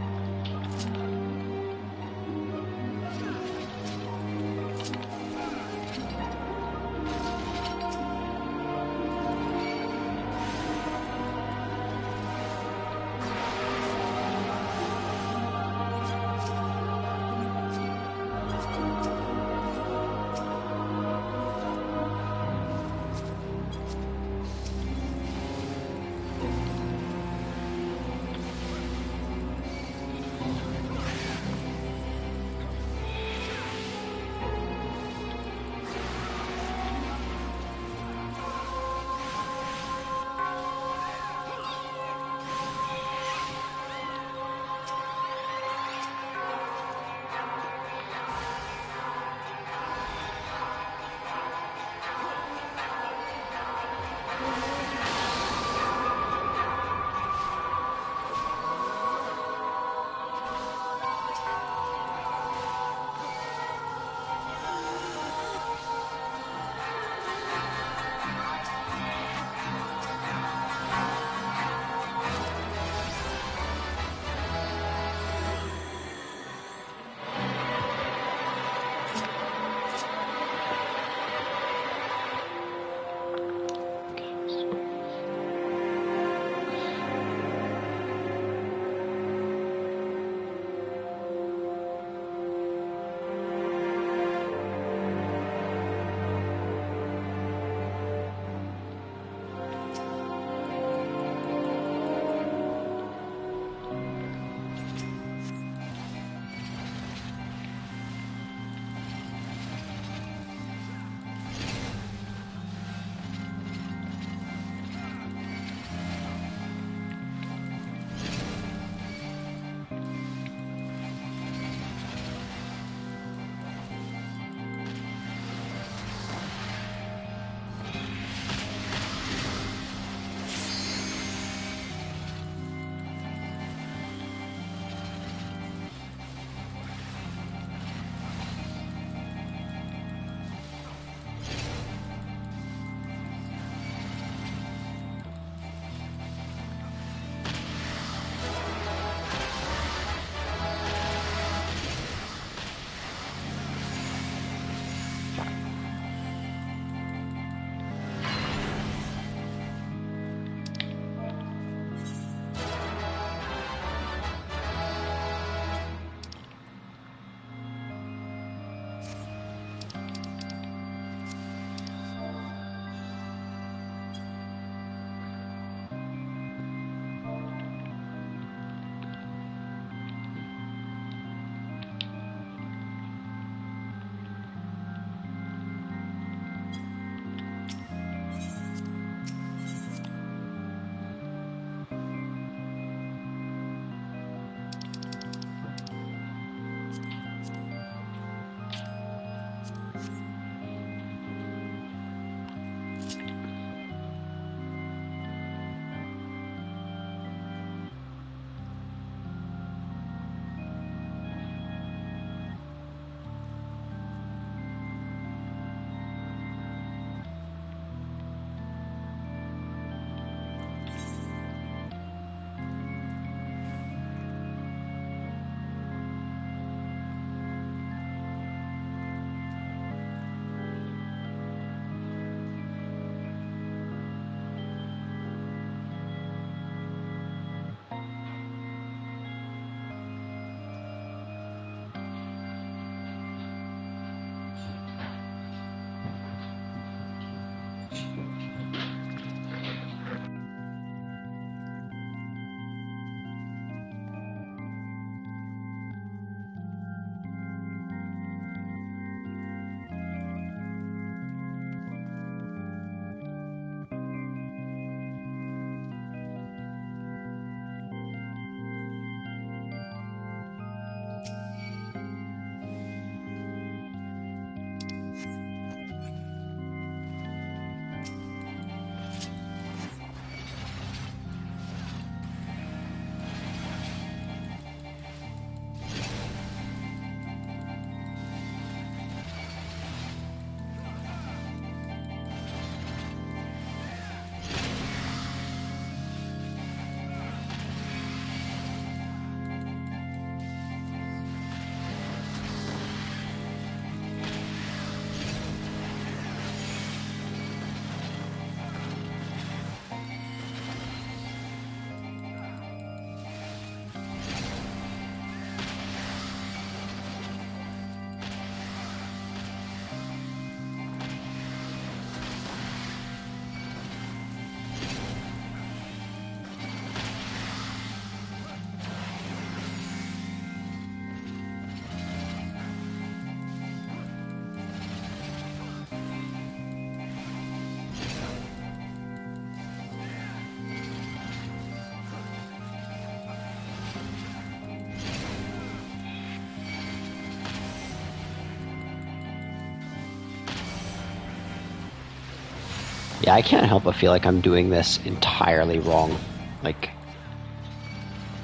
Yeah, I can't help but feel like I'm doing this entirely wrong. Like,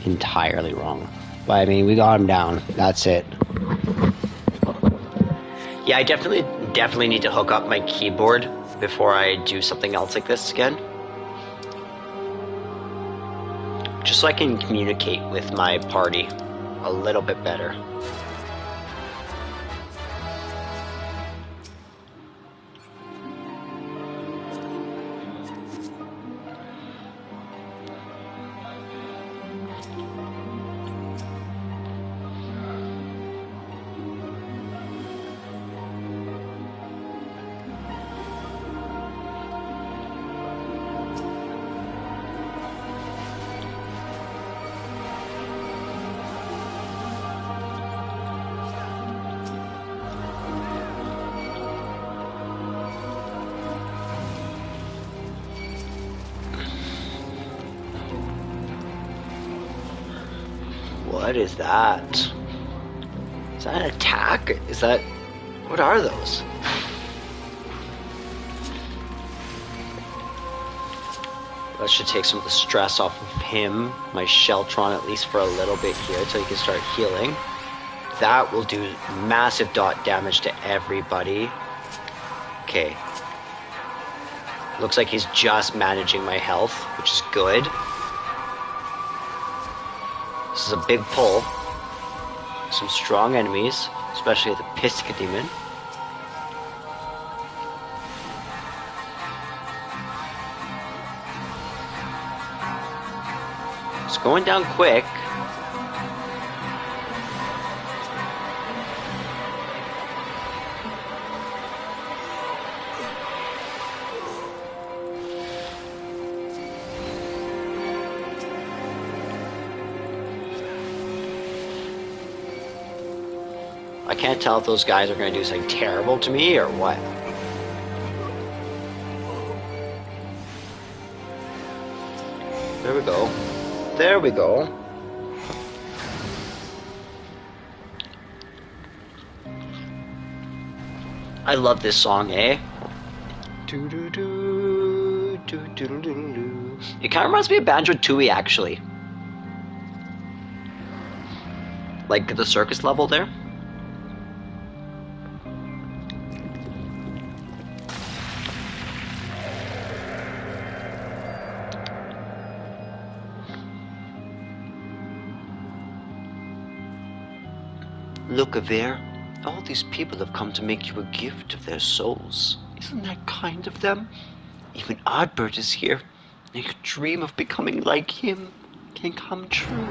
entirely wrong. But I mean, we got him down. That's it. Yeah, I definitely need to hook up my keyboard before I do something else like this again. Just so I can communicate with my party a little bit better. What is that? Is that an attack? Is that... What are those? That should take some of the stress off of him, my Sheltron, at least for a little bit here, until he can start healing. That will do massive dot damage to everybody. Okay. Looks like he's just managing my health, which is good. This is a big pull. Some strong enemies, especially the Pisca Demon. It's going down quick. I can't tell if those guys are going to do something terrible to me or what. There we go. There we go. I love this song, eh? It kind of reminds me of Banjo-Tooie, actually. Like the circus level there. Look, Avere, all these people have come to make you a gift of their souls. Isn't that kind of them? Even Oddbird is here, and your dream of becoming like him can come true.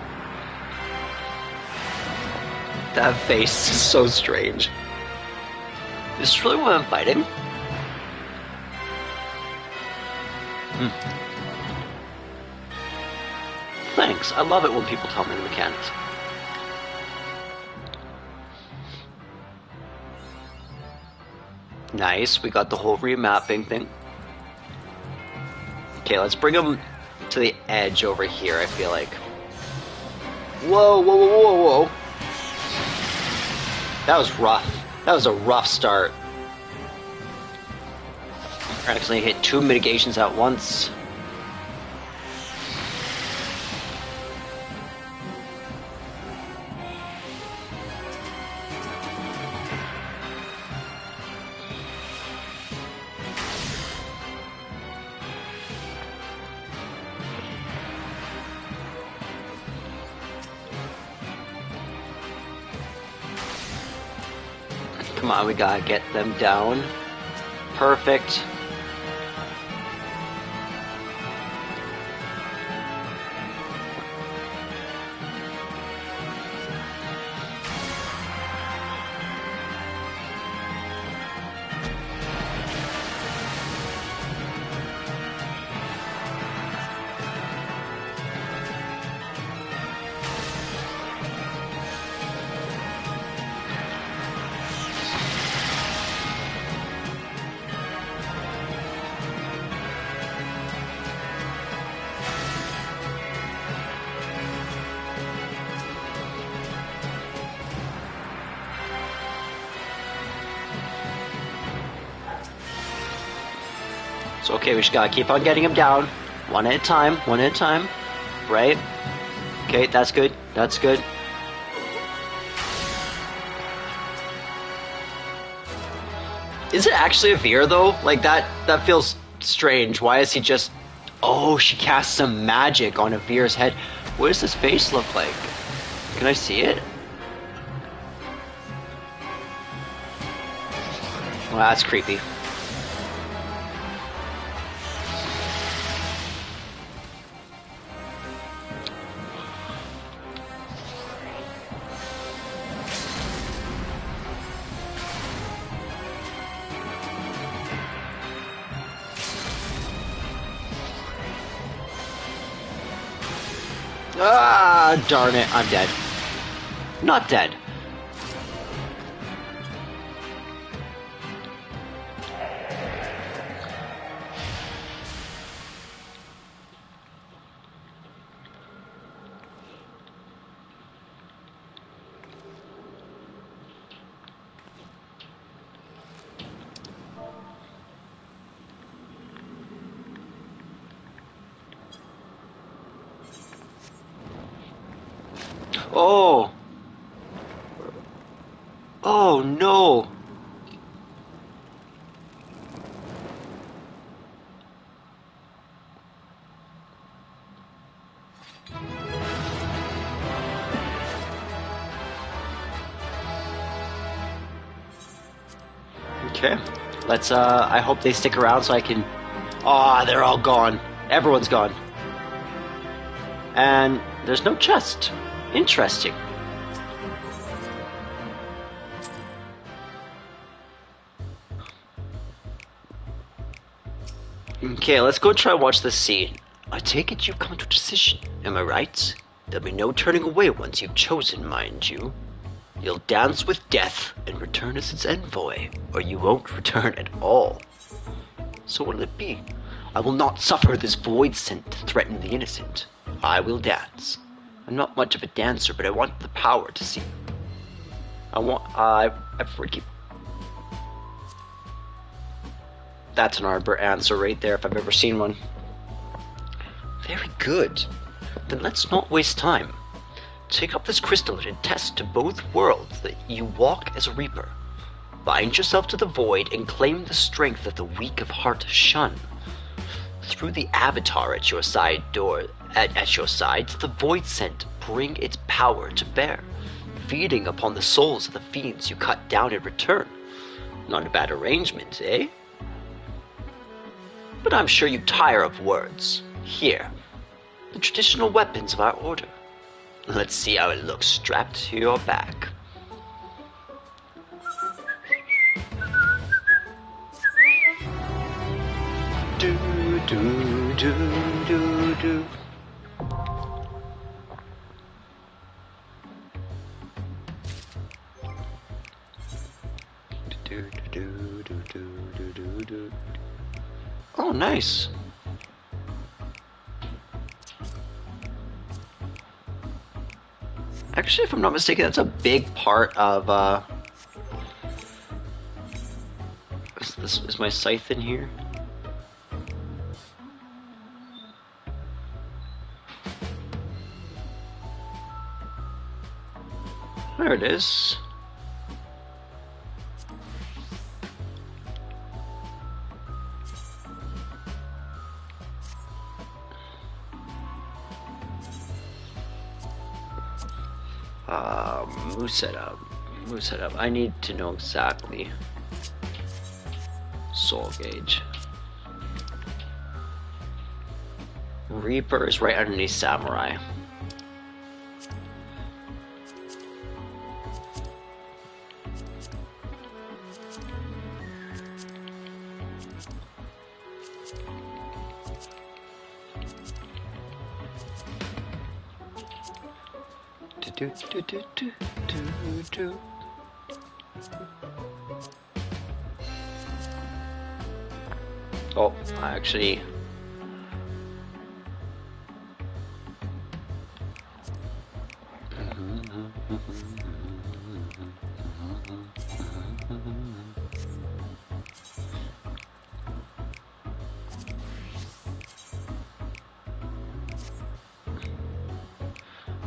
That face is so strange. Is this really what I'm fighting? Thanks, I love it when people tell me the mechanics. Nice, we got the whole remapping thing. Okay, let's bring him to the edge over here, I feel like. Whoa, whoa, whoa, whoa, whoa. That was rough. That was a rough start. I accidentally hit 2 mitigations at once. Come on, we gotta get them down. Perfect. It's okay, we just gotta keep on getting him down. One at a time, one at a time. Right? Okay, that's good. That's good. Is it actually a Veer though? Like that feels strange. Why is he just... Oh, she cast some magic on a Veer's head. What does his face look like? Can I see it? Well, that's creepy. Ah, darn it, I'm dead. Not dead. Oh. Oh no. Okay. Let's I hope they stick around so I can... Ah, they're all gone. Everyone's gone. And there's no chest. Interesting. Okay, let's go try and watch this scene. I take it you've come to a decision, am I right? There'll be no turning away once you've chosen, mind you. You'll dance with death and return as its envoy, or you won't return at all. So what'll it be? I will not suffer this void scent to threaten the innocent. I will dance. I'm not much of a dancer, but I want the power to see. I forgive. That's an Arbor answer right there if I've ever seen one. Very good. Then let's not waste time. Take up this crystal and attest to both worlds that you walk as a reaper. Bind yourself to the void and claim the strength that the weak of heart shun. Through the avatar at your side at your sides, the void scent bring its power to bear, feeding upon the souls of the fiends you cut down in return. Not a bad arrangement, eh? But I'm sure you tire of words. Here, the traditional weapons of our order. Let's see how it looks strapped to your back. Do do do do do. Do do do do do do. Oh, nice. Actually, if I'm not mistaken, that's a big part of, is my scythe in here? There it is. Move setup. I need to know exactly. Soul gauge. Reaper is right underneath Samurai. Do, do, do, do, do, do. Oh, actually...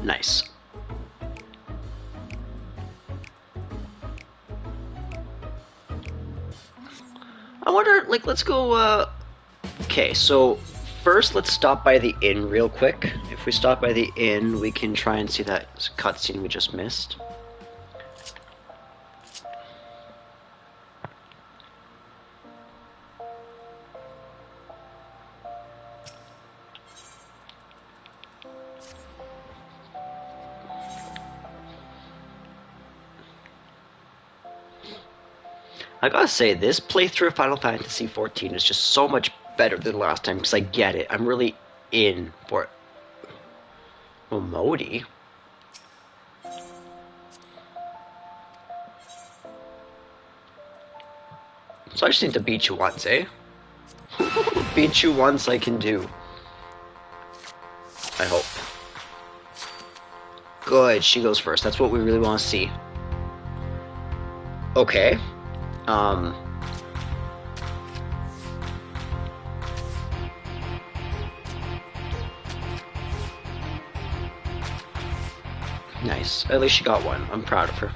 Nice. I wonder, like, let's go, okay, so first let's stop by the inn real quick. If we stop by the inn, we can try and see that cutscene we just missed. I gotta say, this playthrough of Final Fantasy XIV is just so much better than last time because I get it. I'm really in for it. Oh, Modi. So I just need to beat you once, eh? Beat you once I can do. I hope. Good, she goes first. That's what we really want to see. Okay. Nice. At least she got one. I'm proud of her.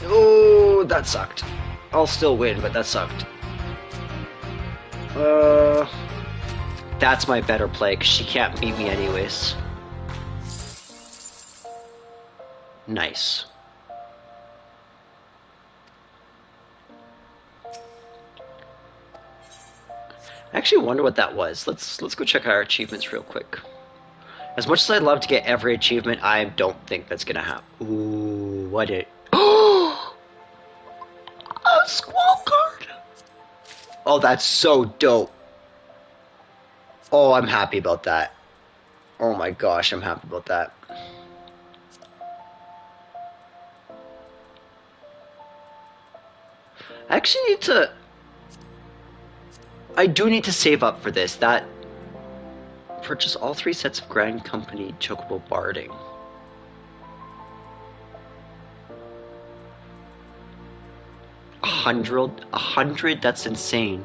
Oh, that sucked. I'll still win, but that sucked. That's my better play, because she can't beat me anyways. Nice. I actually wonder what that was. Let's go check our achievements real quick. As much as I'd love to get every achievement, I don't think that's gonna happen. Ooh, what it? Oh, a squall card. Oh, that's so dope. Oh, I'm happy about that. Oh my gosh, I'm happy about that. I actually need to... I do need to save up for this. That... Purchase all 3 sets of Grand Company Chocobo Barding. A hundred? That's insane.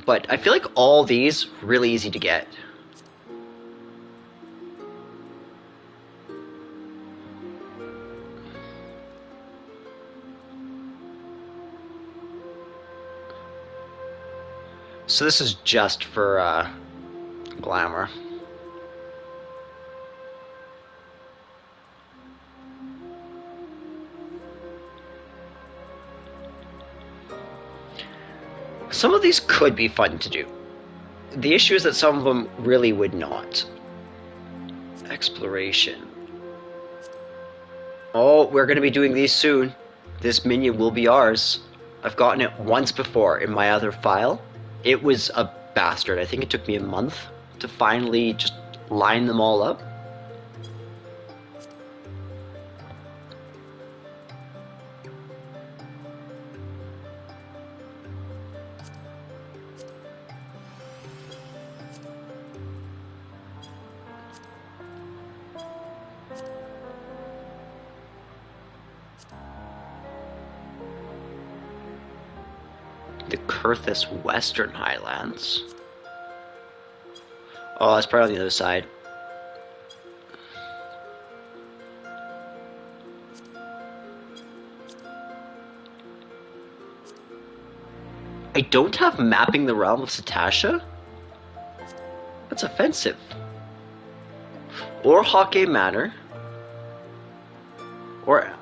But I feel like all these really easy to get. So this is just for glamour. Some of these could be fun to do. The issue is that some of them really would not. Exploration. Oh, we're going to be doing these soon. This minion will be ours. I've gotten it once before in my other file. It was a bastard. I think it took me a month to finally just line them all up. The Kurthus Western Highlands. Oh, that's probably on the other side. I don't have Mapping the Realm of Satasha? That's offensive. Or Hokke Manor. Or...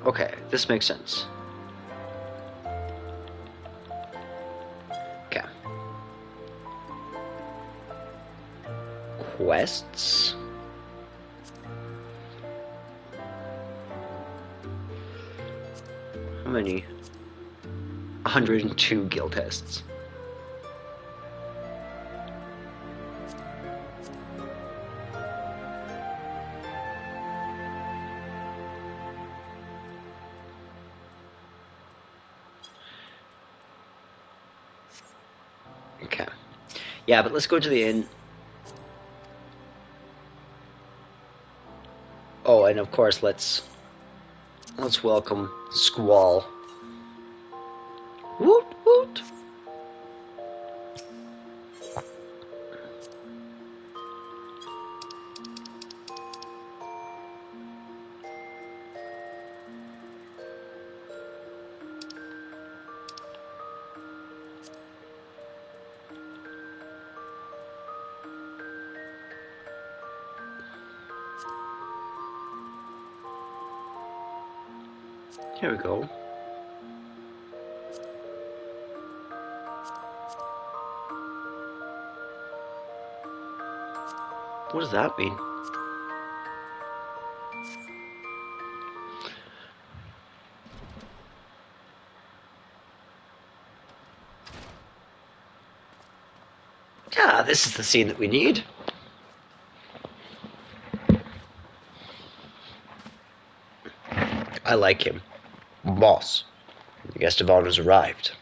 Okay, this makes sense. Okay. Quests. How many? 102 guild tests. Okay. Yeah, but let's go to the inn. Oh, and of course, let's welcome Squall. Woot woot. Here we go. What does that mean? Yeah, this is the scene that we need. I like him. Boss, the guest of honor's arrived.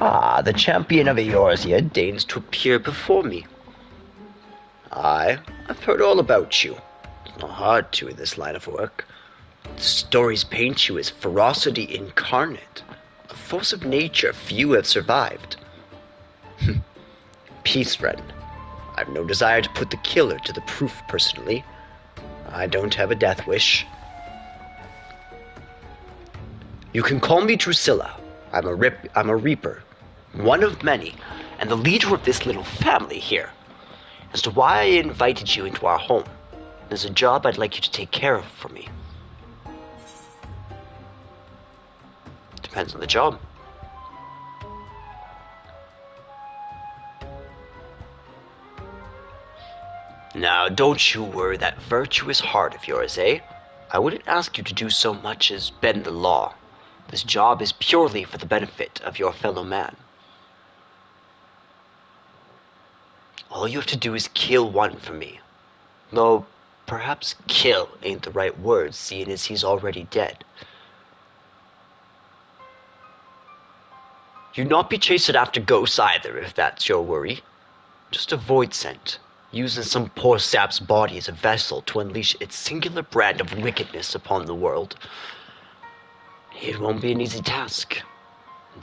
Ah, the champion of Eorzea deigns to appear before me. I've heard all about you. It's not hard to in this line of work. The stories paint you as ferocity incarnate, a force of nature few have survived. Peace, friend. I've no desire to put the killer to the proof personally. I don't have a death wish. You can call me Drusilla. I'm a reaper, one of many, and the leader of this little family here. As to why I invited you into our home, there's a job I'd like you to take care of for me. Depends on the job. Now, don't you worry that virtuous heart of yours, eh? I wouldn't ask you to do so much as bend the law. This job is purely for the benefit of your fellow man. All you have to do is kill one for me. Though, perhaps kill ain't the right word, seeing as he's already dead. You'd not be chasing after ghosts either, if that's your worry. Just a void scent, using some poor sap's body as a vessel to unleash its singular brand of wickedness upon the world. It won't be an easy task.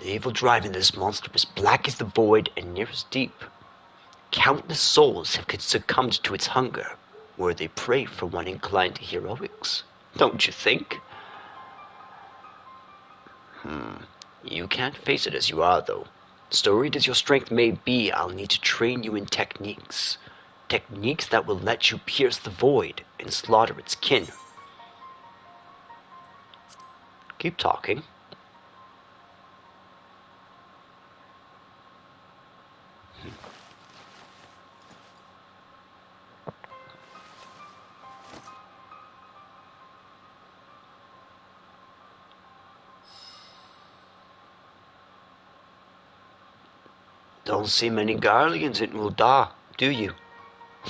The evil driving this monster is black as the void and near as deep. Countless souls have succumbed to its hunger, were they prey for one inclined to heroics, don't you think? You can't face it as you are, though. Storied as your strength may be, I'll need to train you in techniques. Techniques that will let you pierce the void and slaughter its kin. Keep talking. Don't see many Garleans in Ul'dah, do you?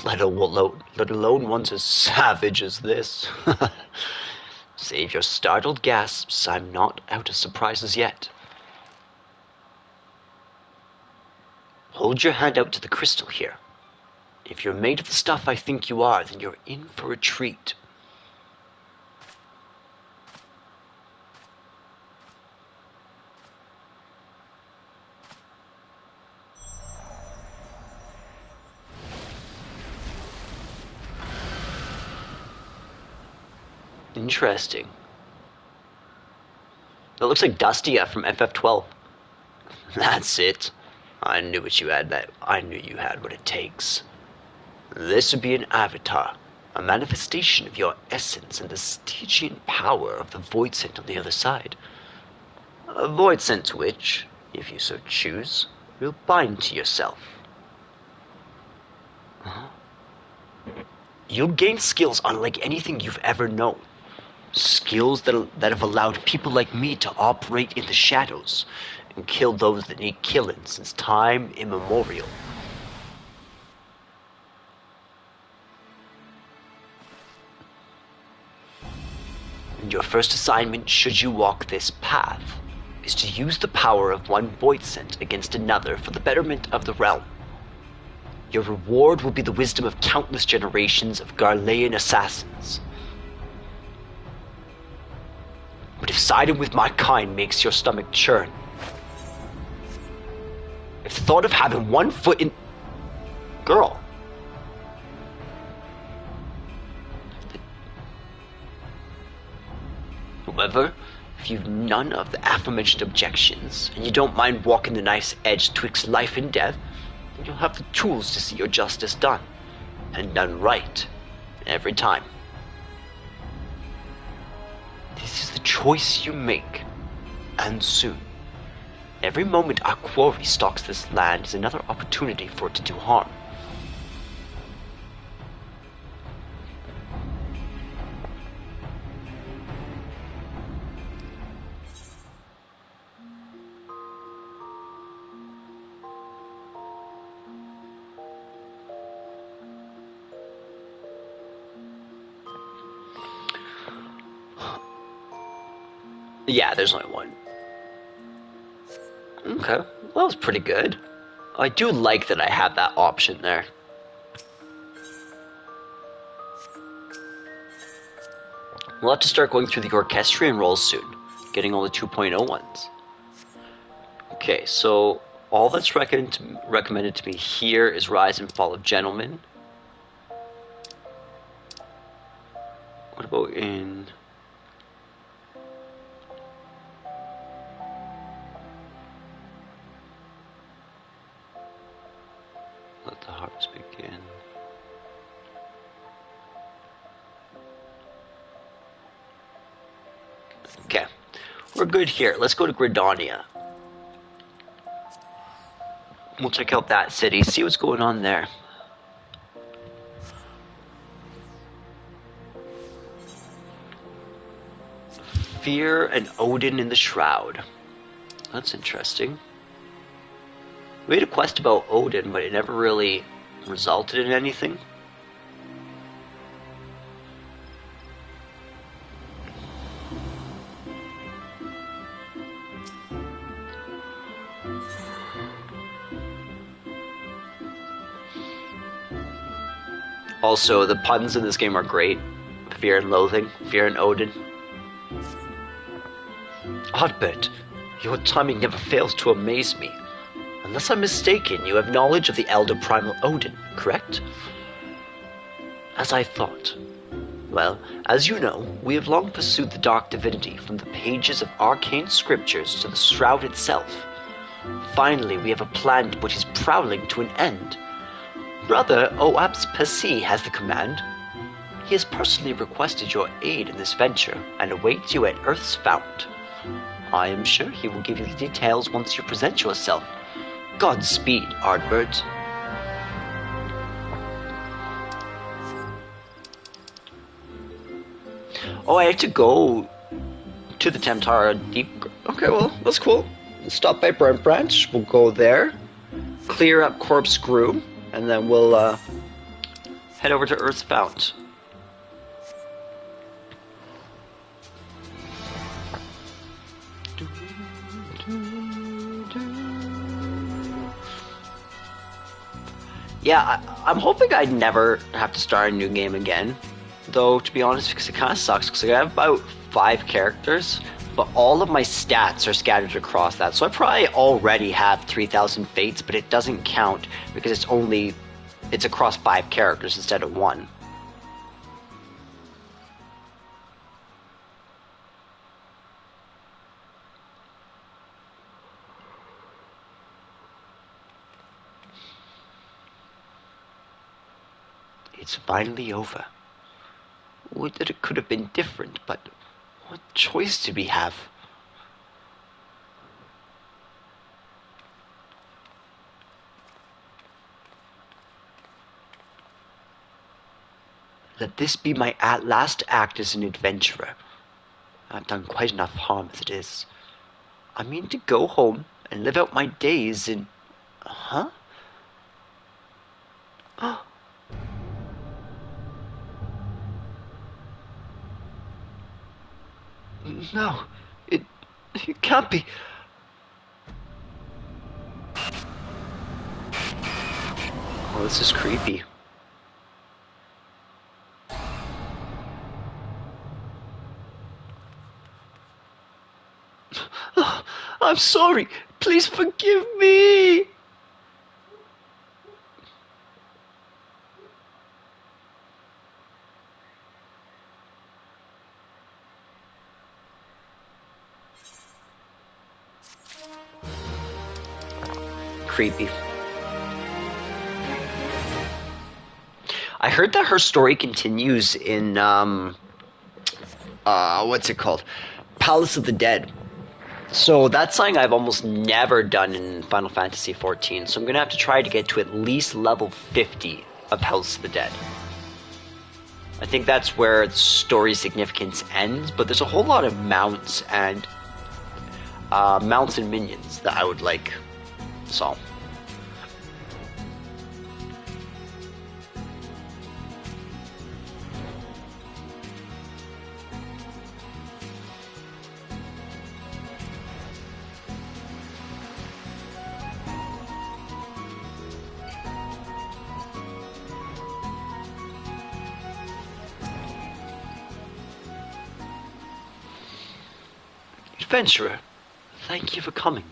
Let alone ones as savage as this. Save your startled gasps, I'm not out of surprises yet. Hold your hand out to the crystal here. If you're made of the stuff I think you are, then you're in for a treat. Interesting. That looks like Dusty from FF12. That's it. I knew what you had. I knew you had what it takes. This would be an avatar, a manifestation of your essence and the Stygian power of the void scent on the other side. A void scent which, if you so choose, will bind to yourself. You'll gain skills unlike anything you've ever known. Skills that have allowed people like me to operate in the shadows and kill those that need killing since time immemorial. And your first assignment, should you walk this path, is to use the power of one void scent against another for the betterment of the realm. Your reward will be the wisdom of countless generations of Garlean assassins. But if siding with my kind makes your stomach churn, if the thought of having one foot in... Girl. However, if you've none of the aforementioned objections, and you don't mind walking the nice edge twixt life and death, then you'll have the tools to see your justice done, and done right, every time. This is the choice you make, and soon. Every moment our quarry stalks this land is another opportunity for it to do harm. Yeah, there's only one. Okay, well, that was pretty good. I do like that I have that option there. We'll have to start going through the orchestrion roles soon, getting all the 2.0 ones. Okay, so all that's recommended to me here is Rise and Fall of Gentlemen. What about in... Let the harvest begin. Okay, we're good here. Let's go to Gridania. We'll check out that city, see what's going on there. Fear and Odin in the Shroud. That's interesting. We had a quest about Odin, but it never really resulted in anything. Also, the puns in this game are great. Fear and Loathing, Fear and Odin. Oddbert, your timing never fails to amaze me. Unless I'm mistaken, you have knowledge of the Elder Primal Odin, correct? As I thought. Well, as you know, we have long pursued the dark divinity from the pages of arcane scriptures to the shroud itself. Finally, we have a plan to put his prowling to an end. Brother Oaps Pesi has the command. He has personally requested your aid in this venture and awaits you at Earth's Fount. I am sure he will give you the details once you present yourself. Godspeed, Ardbert. Oh, I have to go to the Temtara Deep... Okay, well, that's cool. Stop by Brent Branch. We'll go there. Clear up Corpse Grew. And then we'll head over to Earth's Fount. Yeah, I'm hoping I'd never have to start a new game again. Though, to be honest, because it kind of sucks, because I have about 5 characters, but all of my stats are scattered across that. So I probably already have 3,000 fates, but it doesn't count because it's across 5 characters instead of 1. It's finally over. Would that it could have been different, but what choice did we have? Let this be my last act as an adventurer. I've done quite enough harm as it is. I mean to go home and live out my days in... Huh? No, it can't be. Oh, this is creepy. Oh, I'm sorry. Please forgive me. creepy. I heard that her story continues in, what's it called? Palace of the Dead. So that's something I've almost never done in Final Fantasy XIV. So I'm going to have to try to get to at least level 50 of Palace of the Dead. I think that's where the story significance ends, but there's a whole lot of mounts and minions that I would like to solve. Adventurer, thank you for coming.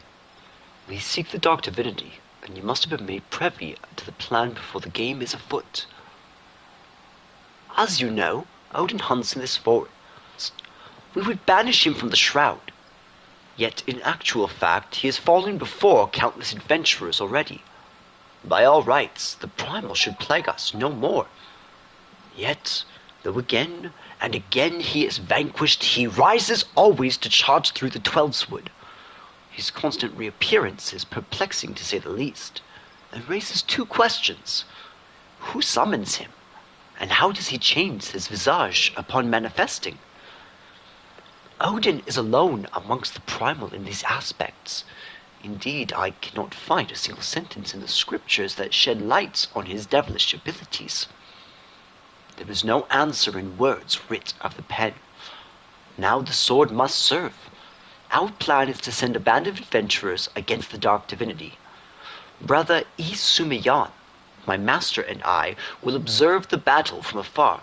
We seek the Dark Divinity, and you must have been made privy to the plan before the game is afoot. As you know, Odin hunts in this forest. We would banish him from the Shroud. Yet, in actual fact, he has fallen before countless adventurers already. By all rights, the Primal should plague us no more. Yet, though again and again he is vanquished, he rises always to charge through the Twelveswood. His constant reappearance is perplexing to say the least, and raises two questions. Who summons him, and how does he change his visage upon manifesting? Odin is alone amongst the Primal in these aspects. Indeed, I cannot find a single sentence in the scriptures that shed light on his devilish abilities. There is no answer in words writ of the pen. Now the sword must serve. Our plan is to send a band of adventurers against the Dark Divinity. Brother Isumiyan, my master, and I will observe the battle from afar.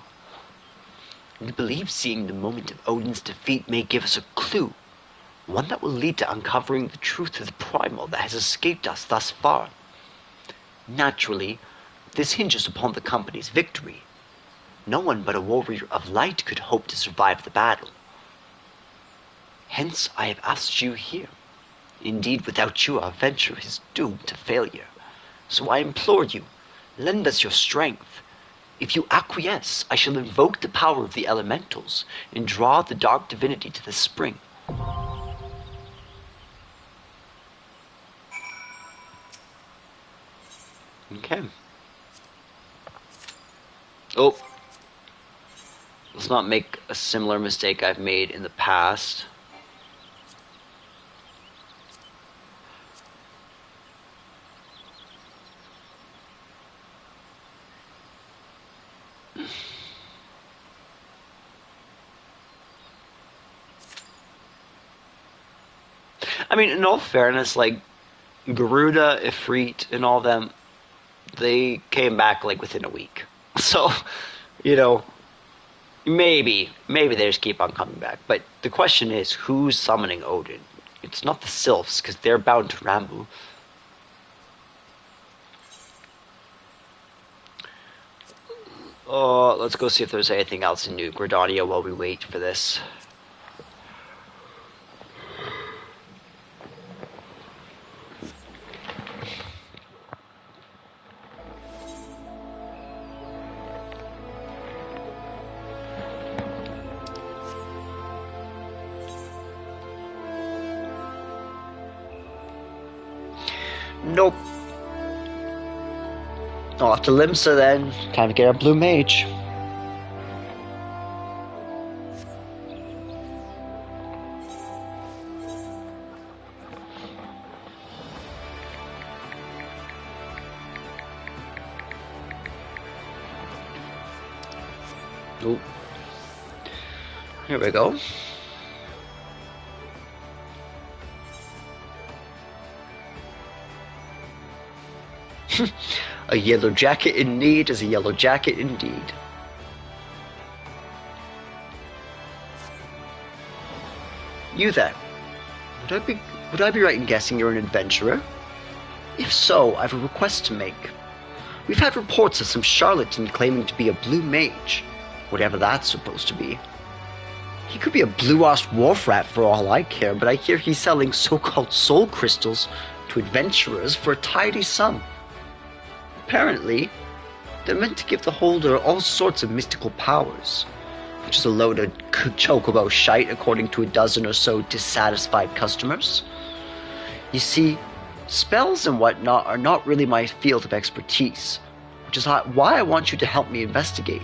We believe seeing the moment of Odin's defeat may give us a clue, one that will lead to uncovering the truth of the Primal that has escaped us thus far. Naturally, this hinges upon the company's victory. No one but a warrior of light could hope to survive the battle. Hence I have asked you here. Indeed, without you our venture is doomed to failure. So I implore you, lend us your strength. If you acquiesce, I shall invoke the power of the elementals and draw the Dark Divinity to the spring. Okay. Oh. Let's not make a similar mistake I've made in the past. I mean, in all fairness, like, Garuda, Ifrit, and all them, they came back, like, within a week. So, you know, maybe they just keep on coming back. But the question is, who's summoning Odin? It's not the Sylphs, because they're bound to Rambu. Let's go see if there's anything else in New Gridania while we wait for this. Nope. Off to Limsa then. Time to get our blue mage. Oop. Here we go. A yellow jacket in need is a yellow jacket indeed. You then, would I be right in guessing you're an adventurer? If so, I have a request to make. We've had reports of some charlatan claiming to be a blue mage, whatever that's supposed to be. He could be a blue-ass wharf rat for all I care, but I hear he's selling so-called soul crystals to adventurers for a tidy sum. Apparently, they're meant to give the holder all sorts of mystical powers, which is a load of chocobo shite according to a dozen or so dissatisfied customers. You see, spells and whatnot are not really my field of expertise, which is why I want you to help me investigate.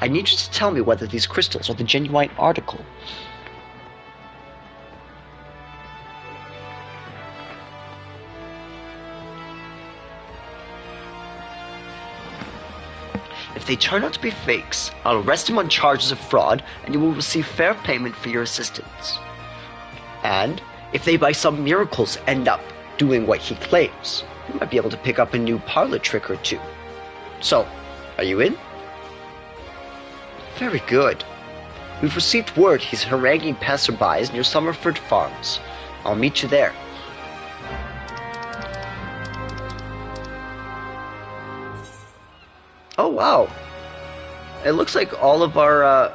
I need you to tell me whether these crystals are the genuine article. If they turn out to be fakes, I'll arrest him on charges of fraud, and you will receive fair payment for your assistance. And if they by some miracles end up doing what he claims, you might be able to pick up a new parlor trick or two. So, are you in? Very good. We've received word he's haranguing passerbys near Summerford Farms. I'll meet you there. Oh wow. It looks like all of our,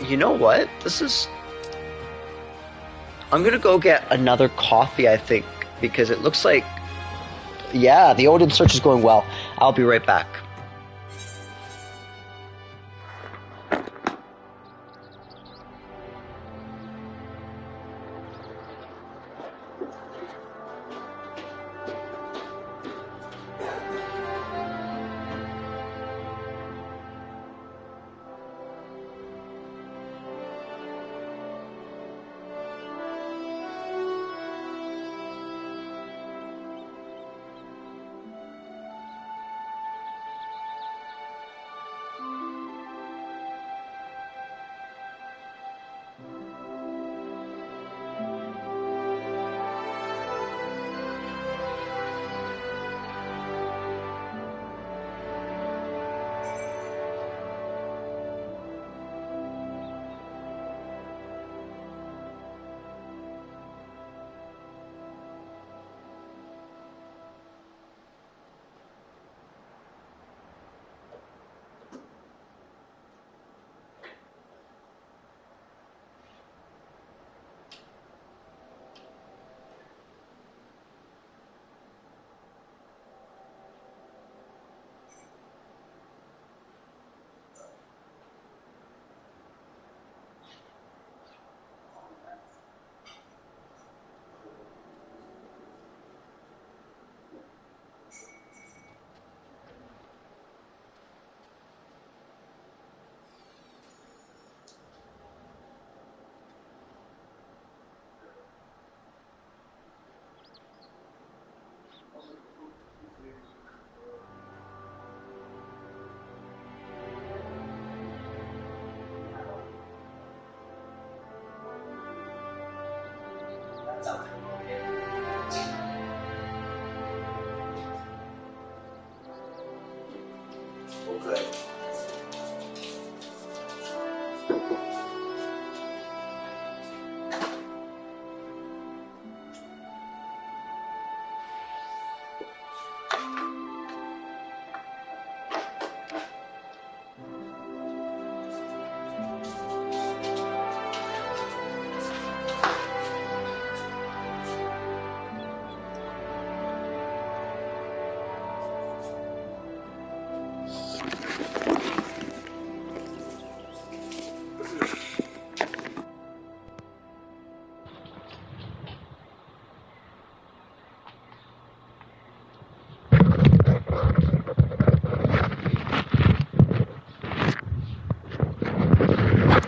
you know what? I'm gonna go get another coffee, I think, because it looks like, yeah, the Odin search is going well. I'll be right back.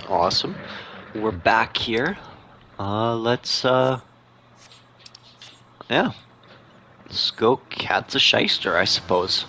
Awesome. We're back here. Let's go catch a shyster, I suppose.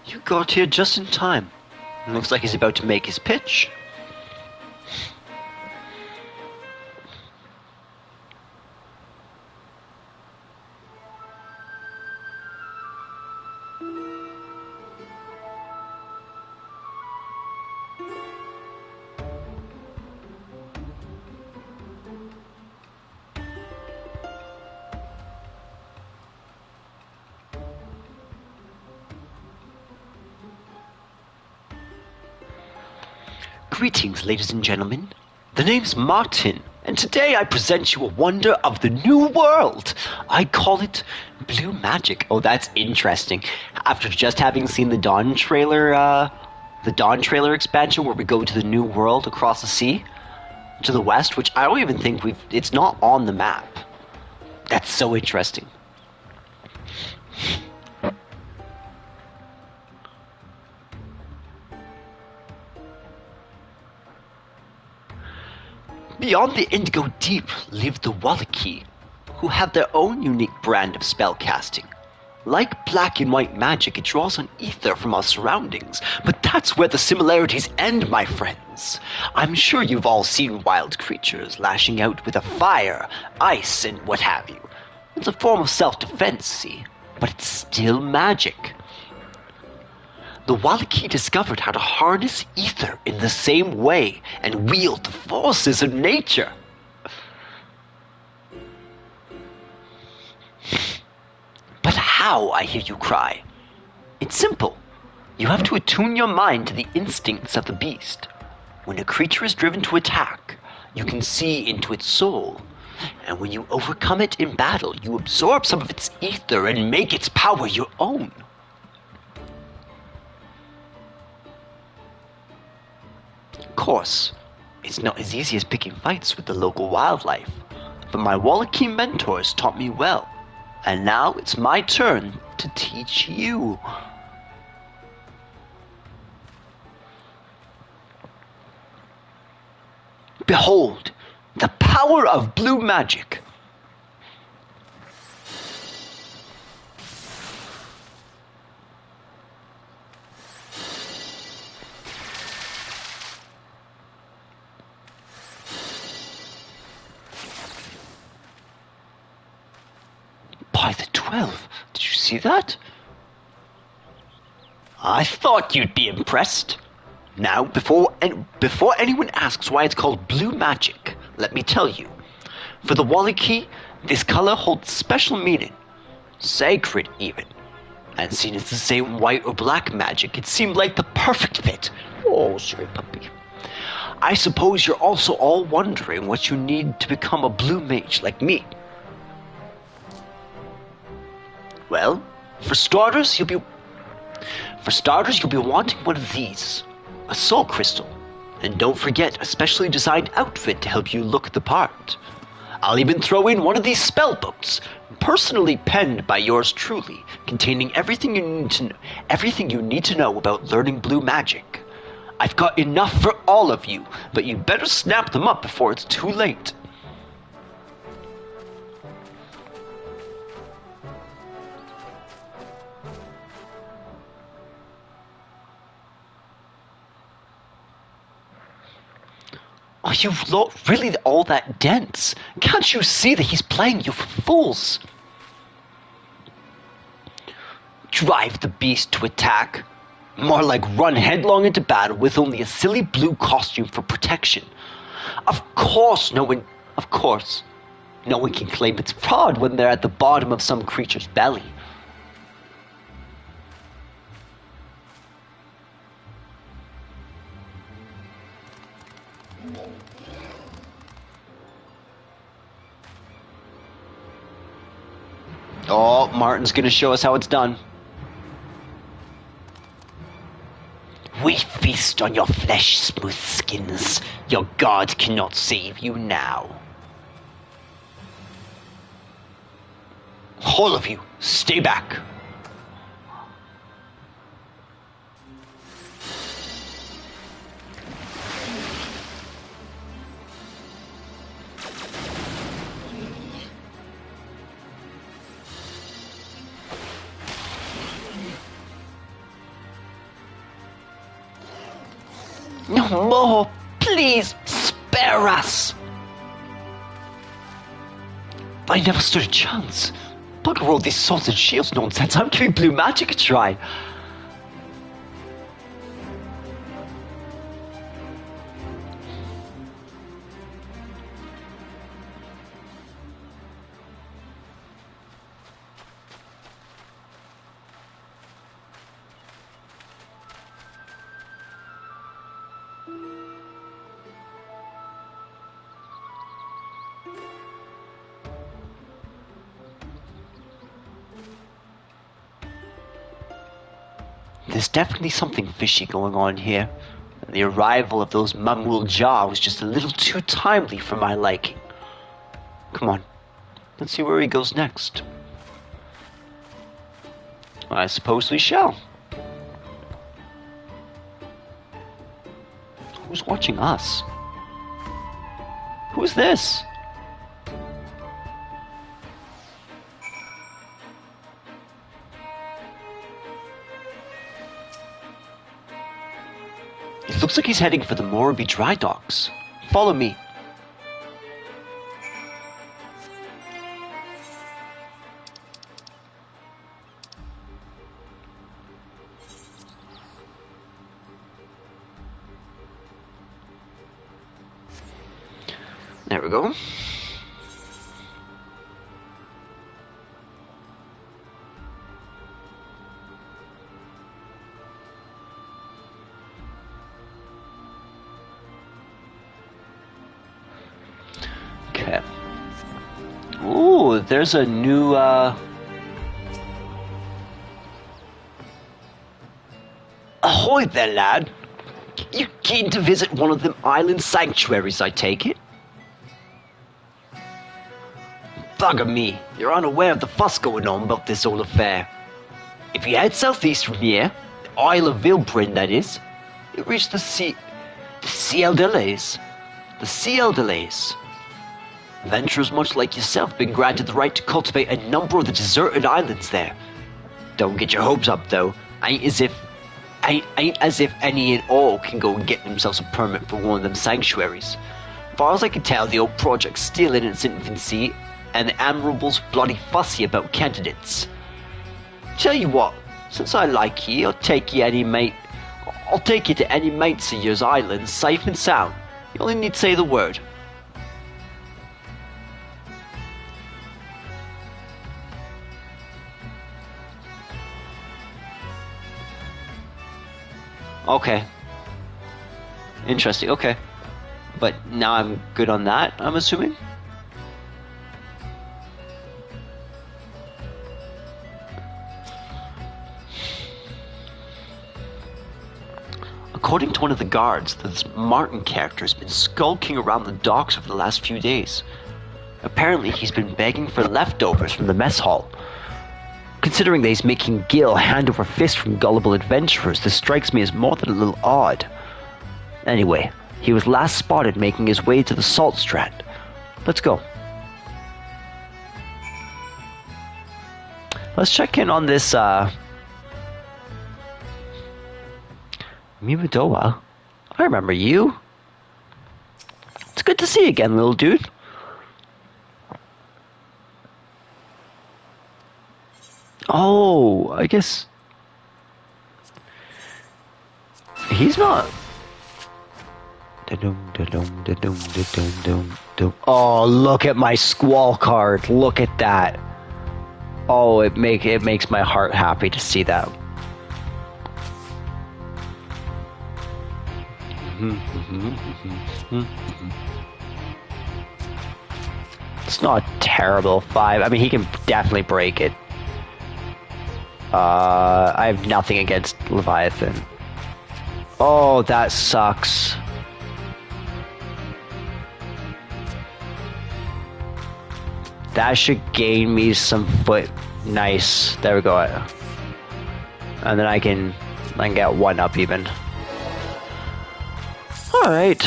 You got here just in time. Looks like he's about to make his pitch. Greetings, ladies and gentlemen. The name's Martin, and today I present you a wonder of the new world. I call it Blue Magic. Oh, that's interesting. After just having seen the Dawn trailer expansion where we go to the new world across the sea to the west, which I don't even think it's not on the map. That's so interesting. Beyond the Indigo Deep live the Wallachie, who have their own unique brand of spellcasting. Like black and white magic, it draws on ether from our surroundings, but that's where the similarities end, my friends. I'm sure you've all seen wild creatures lashing out with a fire, ice, and what have you. It's a form of self-defense, see, but it's still magic. The Wallachie discovered how to harness ether in the same way and wield the forces of nature. But how, I hear you cry? It's simple. You have to attune your mind to the instincts of the beast. When a creature is driven to attack, you can see into its soul. And when you overcome it in battle, you absorb some of its ether and make its power your own. Of course, it's not as easy as picking fights with the local wildlife, but my Wallachie mentors taught me well, and now it's my turn to teach you. Behold, the power of blue magic. By the 12, did you see that? I thought you'd be impressed. Now, before anyone asks why it's called blue magic, let me tell you. For the Wallachie, this color holds special meaning, sacred even. And seen as the same white or black magic, it seemed like the perfect fit. Oh, sorry, puppy. I suppose you're also all wondering what you need to become a blue mage like me. Well, for starters, you'll be wanting one of these, a soul crystal, and don't forget a specially designed outfit to help you look the part. I'll even throw in one of these spell books, personally penned by yours truly, containing everything you need to know about learning blue magic. I've got enough for all of you, but you better snap them up before it's too late. Are you really all that dense? Can't you see that he's playing you for fools? Drive the beast to attack? More like run headlong into battle with only a silly blue costume for protection. Of course no one can claim it's fraud when they're at the bottom of some creature's belly. Oh, Martin's gonna show us how it's done. We feast on your flesh, smooth skins. Your god cannot save you now. All of you, stay back. No more! Please, spare us! I never stood a chance. Bugger all this swords and shields nonsense. I'm giving blue magic a try. there's definitely something fishy going on here. And the arrival of those Mamul Jah was just a little too timely for my liking. Come on, let's see where he goes next. I suppose we shall. Who's watching us? Who's this? It looks like he's heading for the Moraby dry docks. Follow me. There we go. Okay. Ooh, there's a new, Ahoy there, lad. You keen to visit one of them island sanctuaries, I take it? Bugger me, you're unaware of the fuss going on about this whole affair. If you head southeast from here, the Isle of Vilbrin, that is, you'll reach the Ciel Delays. The Ciel Delays. Adventurers much like yourself have been granted the right to cultivate a number of the deserted islands there. Don't get your hopes up, though. Ain't as if any and all can go and get themselves a permit for one of them sanctuaries. As far as I can tell, the old project's still in its infancy, and the Admirable's bloody fussy about candidates. Tell you what, since I like ye, I'll take you to any mates of yours islands, safe and sound. You only need to say the word. Okay. Interesting, okay. But now I'm good on that, I'm assuming? According to one of the guards, this Martin character has been skulking around the docks over the last few days. Apparently he's been begging for leftovers from the mess hall. Considering that he's making Gil hand over fist from gullible adventurers, this strikes me as more than a little odd. Anyway, he was last spotted making his way to the Salt Strand. Let's go. Let's check in on this, Mimadoa. I remember you. It's good to see you again, little dude. Oh, I guess he's not. Oh, look at my squall card. Look at that. Oh, it makes my heart happy to see that. It's not a terrible 5. I mean, he can definitely break it. I have nothing against Leviathan. Oh, that sucks. That should gain me some foot. Nice. There we go. And then I can get 1 up even. Alright.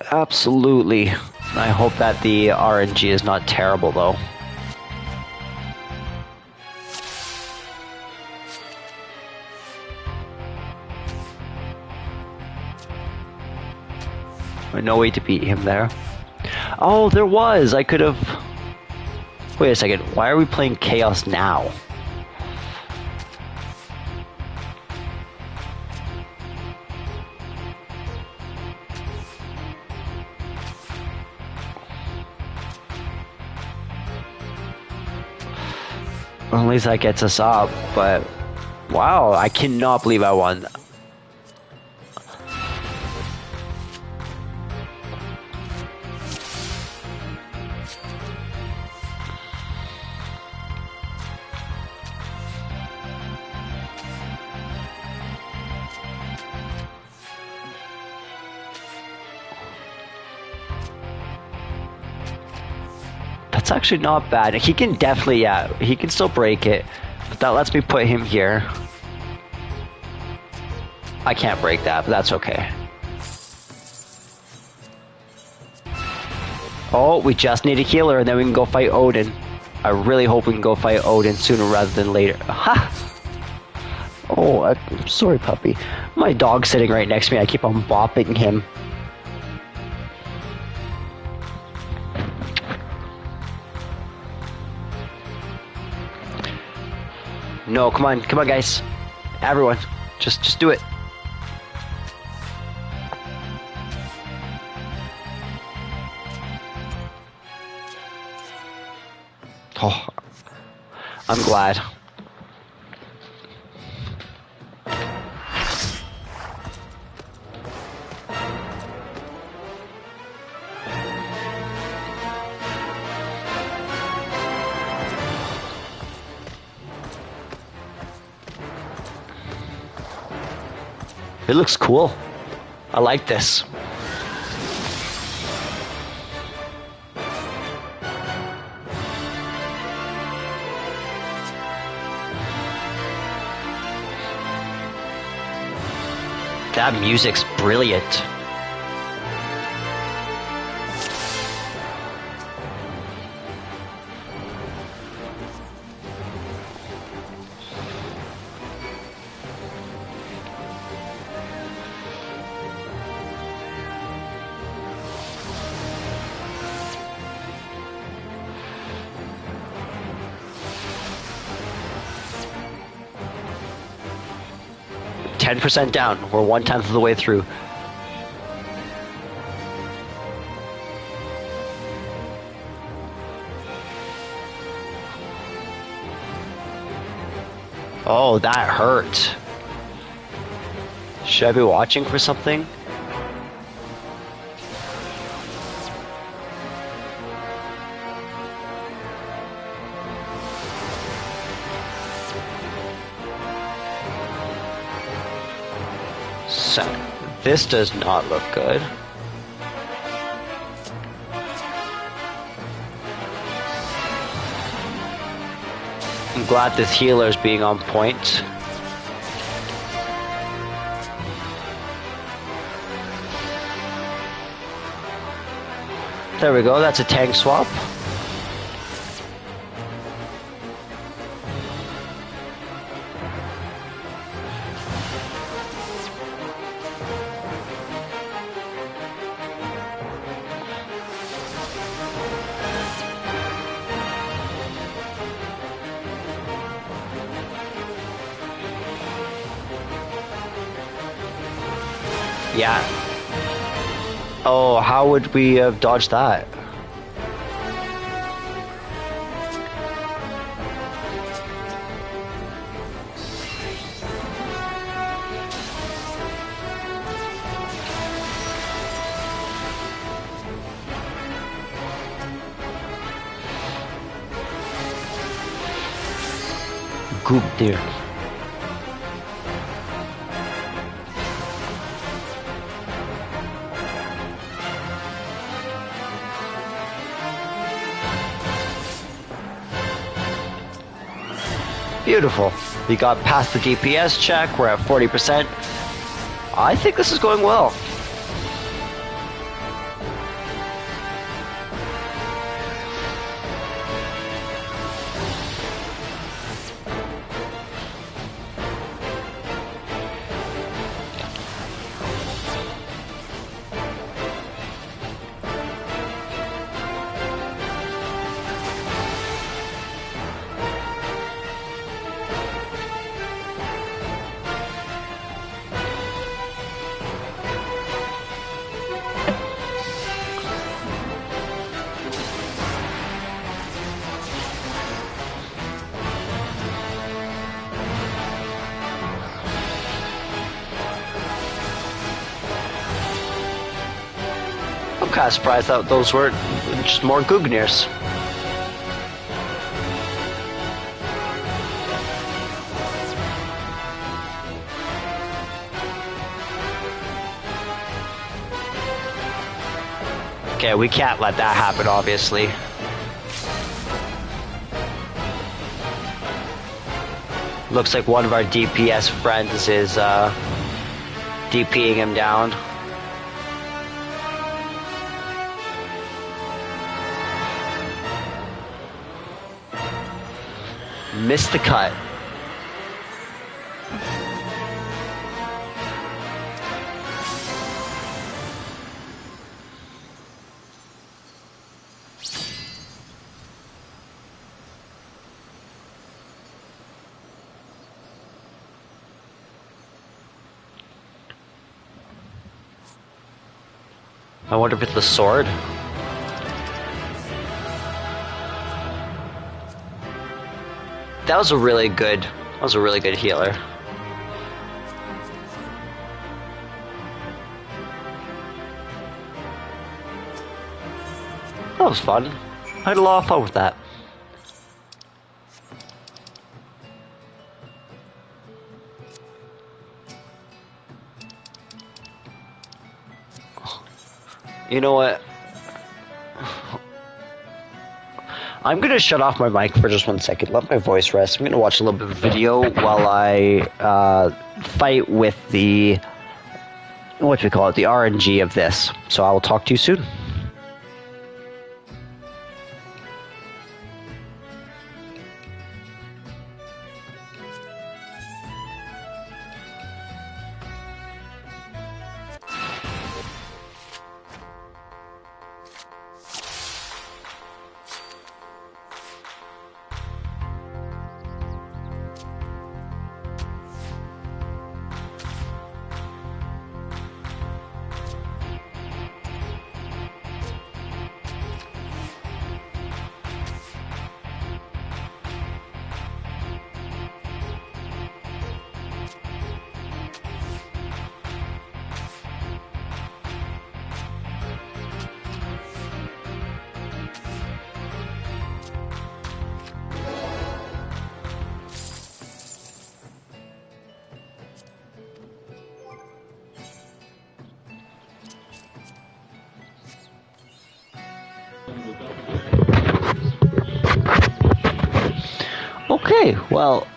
Absolutely. I hope that the RNG is not terrible though. No way to beat him there. Oh, there was! I could have... Wait a second, why are we playing Chaos now? Well, at least that gets us up, but... Wow, I cannot believe I won. That's actually not bad. He can definitely, yeah, he can still break it. But that lets me put him here. I can't break that, but that's okay. Oh, we just need a healer, and then we can go fight Odin. I really hope we can go fight Odin sooner rather than later. Ha! Oh, I'm sorry, puppy. My dog's sitting right next to me. I keep on bopping him. No, come on, guys. Everyone, just do it. Oh, I'm glad. It looks cool. I like this. That music's brilliant. %10 down. We're 1/10 of the way through. Oh, that hurt. Should I be watching for something? So, this does not look good. I'm glad this healer is being on point. There we go, that's a tank swap. Yeah. Oh, how would we have dodged that? Goop there. Beautiful. We got past the DPS check. We're at 40%. I think this is going well. I'm kind of surprised that those were just more Gugnirs. Okay, we can't let that happen, obviously. Looks like one of our DPS friends is DPing him down. Missed the cut. I wonder if it's the sword. That was a really good healer. That was fun. I had a lot of fun with that. You know what? I'm gonna shut off my mic for just 1 second. Let my voice rest. I'm gonna watch a little bit of video while I fight with the the RNG of this. So I will talk to you soon. Okay, well,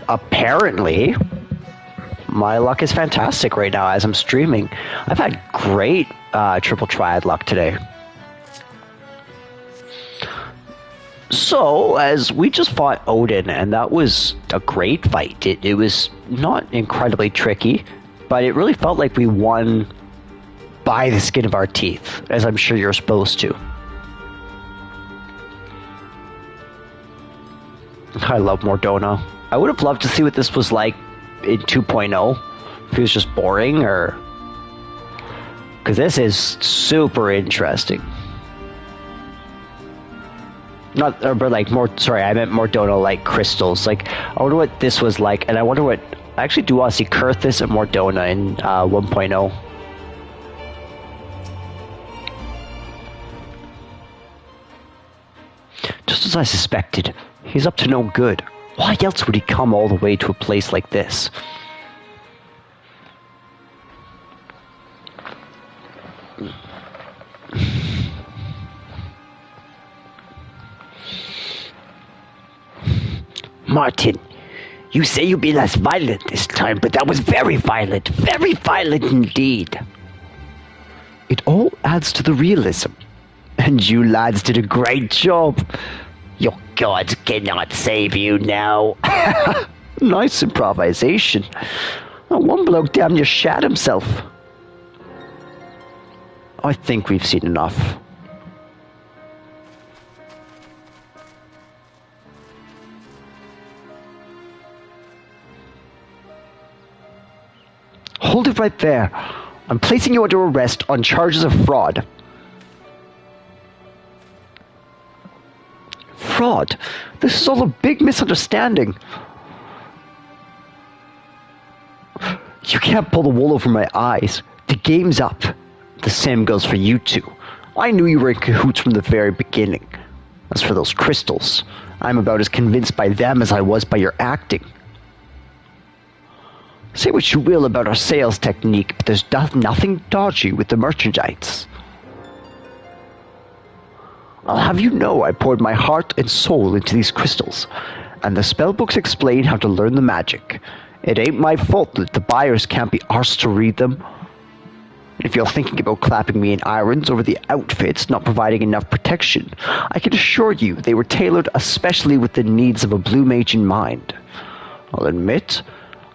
apparently my luck is fantastic right now as I'm streaming. I've had great triple triad luck today. So, as we just fought Odin, and that was a great fight. It was not incredibly tricky, but it really felt like we won by the skin of our teeth, as I'm sure you're supposed to. I love Mordona. I would have loved to see what this was like in 2.0. If it was just boring, or... because this is super interesting. Not, but like more, sorry, I meant Mordona like crystals. Like, I wonder what this was like, and I wonder what... I actually do want to see Kurthus and Mordona in 1.0. Just as I suspected, he's up to no good. Why else would he come all the way to a place like this? Martin, you say you'll be less violent this time, but that was very violent indeed. It all adds to the realism. And you lads did a great job. Your gods cannot save you now. Nice improvisation. One bloke damn near shat himself. I think we've seen enough. Hold it right there. I'm placing you under arrest on charges of fraud. Fraud? This is all a big misunderstanding. You can't pull the wool over my eyes. The game's up. The same goes for you two. I knew you were in cahoots from the very beginning. As for those crystals, I'm about as convinced by them as I was by your acting. Say what you will about our sales technique, but there's nothing dodgy with the merchandise. I'll have you know I poured my heart and soul into these crystals, and the spellbooks explain how to learn the magic. It ain't my fault that the buyers can't be arsed to read them. If you're thinking about clapping me in irons over the outfits not providing enough protection, I can assure you they were tailored especially with the needs of a blue mage in mind. I'll admit,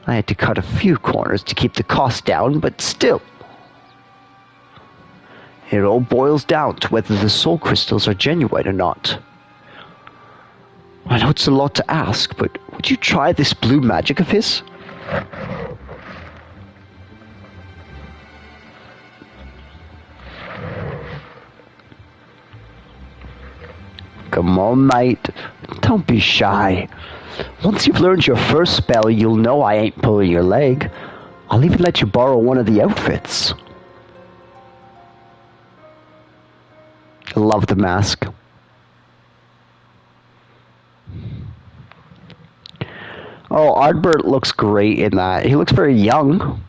I had to cut a few corners to keep the cost down, but still. It all boils down to whether the soul crystals are genuine or not. I know it's a lot to ask, but would you try this blue magic of his? Come on, mate. Don't be shy. Once you've learned your first spell, you'll know I ain't pulling your leg. I'll even let you borrow one of the outfits. I love the mask. Oh, Ardbert looks great in that. He looks very young.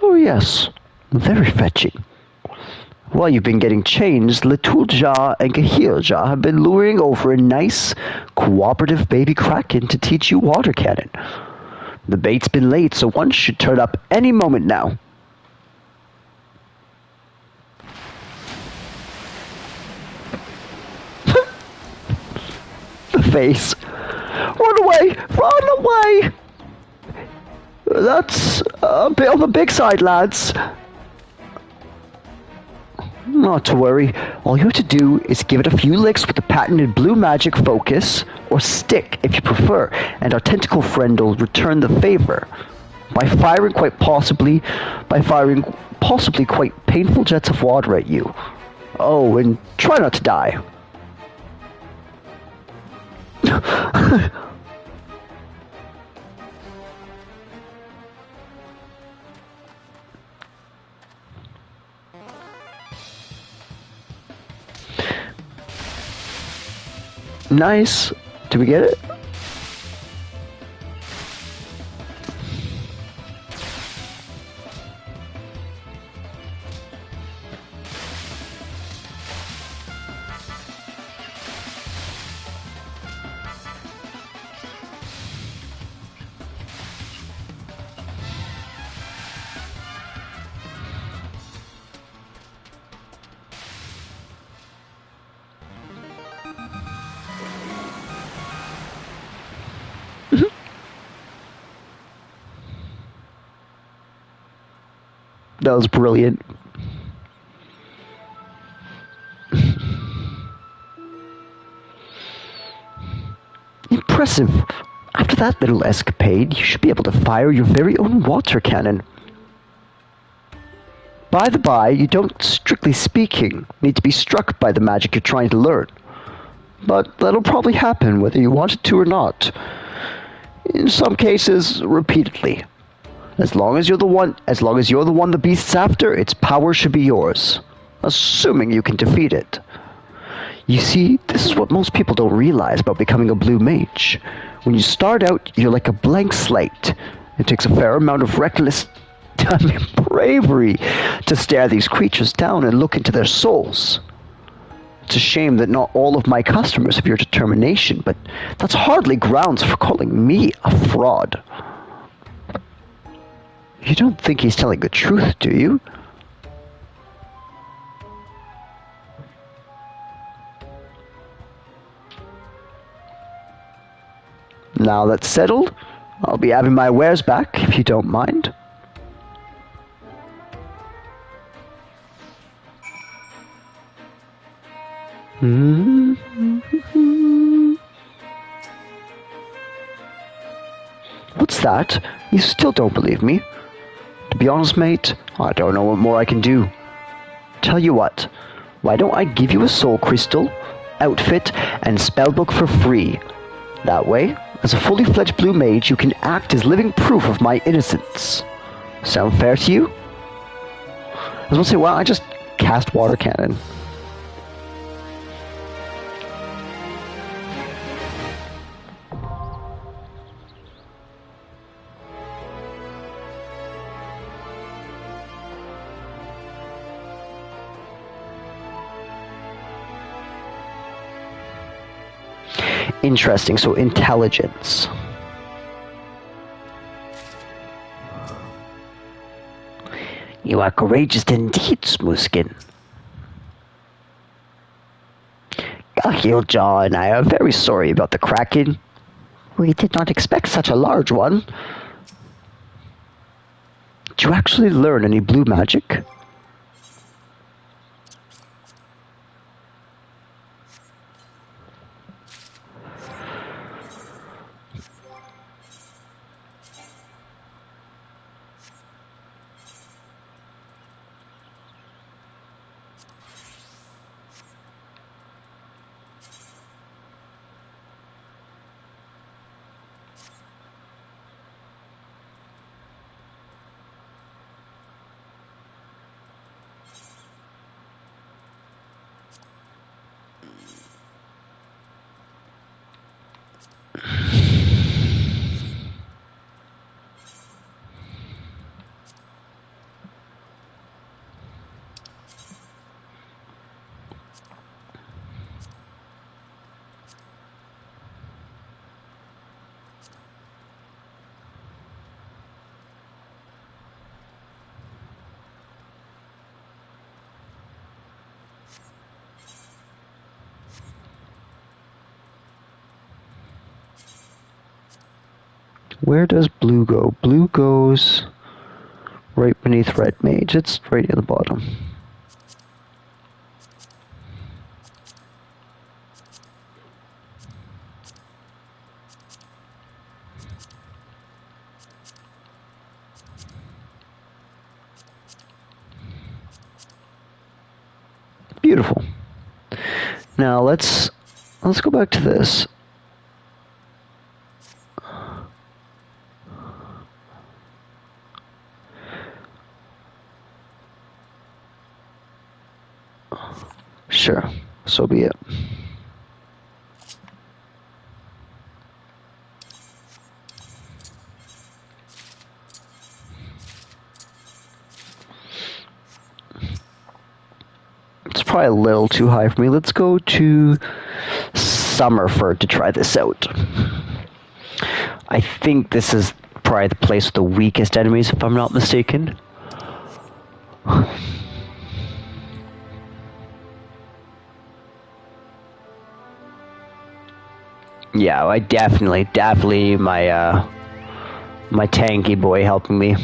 Oh yes, very fetching. While you've been getting changed, Litulja and Kahilja have been luring over a nice, cooperative baby kraken to teach you water cannon. The bait's been laid, so one should turn up any moment now. The face. Run away! Run away! That's a bit on the big side, lads. Not to worry. All you have to do is give it a few licks with the patented blue magic focus, or stick if you prefer, and our tentacle friend will return the favor by firing possibly quite painful jets of water at you. Oh, and try not to die. Nice. Did we get it? That was brilliant. Impressive. After that little escapade, you should be able to fire your very own water cannon. By the by, you don't, strictly speaking, need to be struck by the magic you're trying to learn. But that'll probably happen whether you want it to or not. In some cases, repeatedly. As long as you're the one the beast's after, its power should be yours. Assuming you can defeat it. You see, this is what most people don't realize about becoming a blue mage. When you start out, you're like a blank slate. It takes a fair amount of bravery to stare these creatures down and look into their souls. It's a shame that not all of my customers have your determination, but that's hardly grounds for calling me a fraud. You don't think he's telling the truth, do you? Now that's settled, I'll be having my wares back, if you don't mind. What's that? You still don't believe me? To be honest, mate, I don't know what more I can do. Tell you what, why don't I give you a soul crystal, outfit, and spellbook for free? That way, as a fully fledged blue mage, you can act as living proof of my innocence. Sound fair to you? I was gonna say, well, I just cast water cannon. Interesting. So intelligence. You are courageous indeed, Smooskin. Heeljaw and I are very sorry about the Kraken. We did not expect such a large one. Did you actually learn any blue magic? Where does blue go? Blue goes right beneath red mage. It's right at the bottom. Beautiful. Now let's go back to this. Sure, so be it. It's probably a little too high for me. Let's go to Summerford to try this out. I think this is probably the place with the weakest enemies, if I'm not mistaken. Yeah, I definitely my my tanky boy helping me.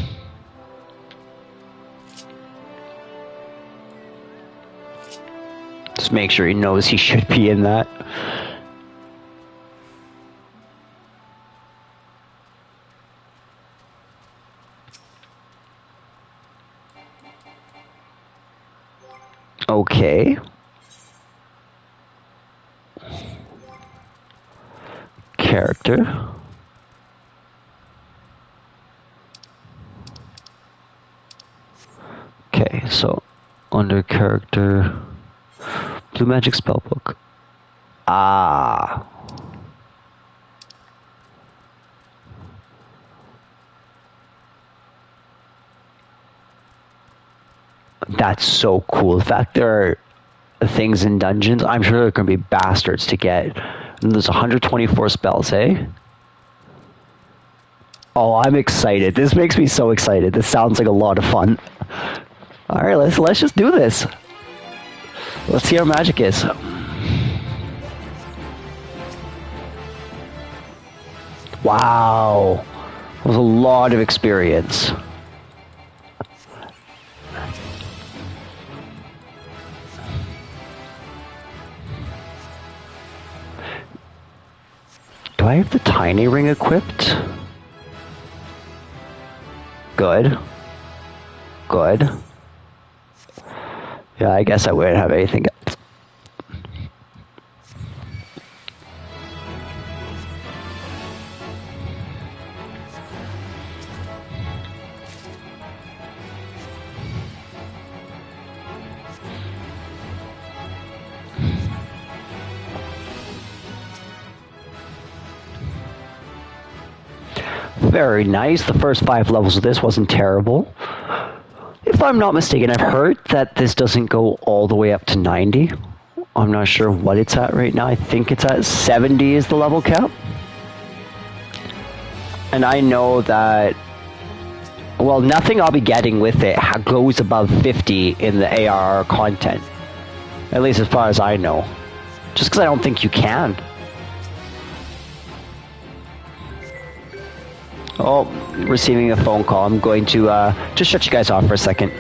Just make sure he knows he should be in that. Okay. Character. Okay, so under character, blue magic spellbook. Ah. That's so cool. The fact there are things in dungeons, I'm sure there can be bastards to get. And there's 124 spells, eh? Oh, I'm excited. This makes me so excited. This sounds like a lot of fun. All right, let's just do this. Let's see how magic is. Wow, that was a lot of experience. Do I have the tiny ring equipped? Good. Good. Yeah, I guess I wouldn't have anything else. Very nice. The first 5 levels of this wasn't terrible. If I'm not mistaken, I've heard that this doesn't go all the way up to 90. I'm not sure what it's at right now. I think it's at 70 is the level cap. And I know that, well, nothing I'll be getting with it goes above 50 in the ARR content. At least as far as I know. Just because I don't think you can. Oh, receiving a phone call. I'm going to just shut you guys off for a second.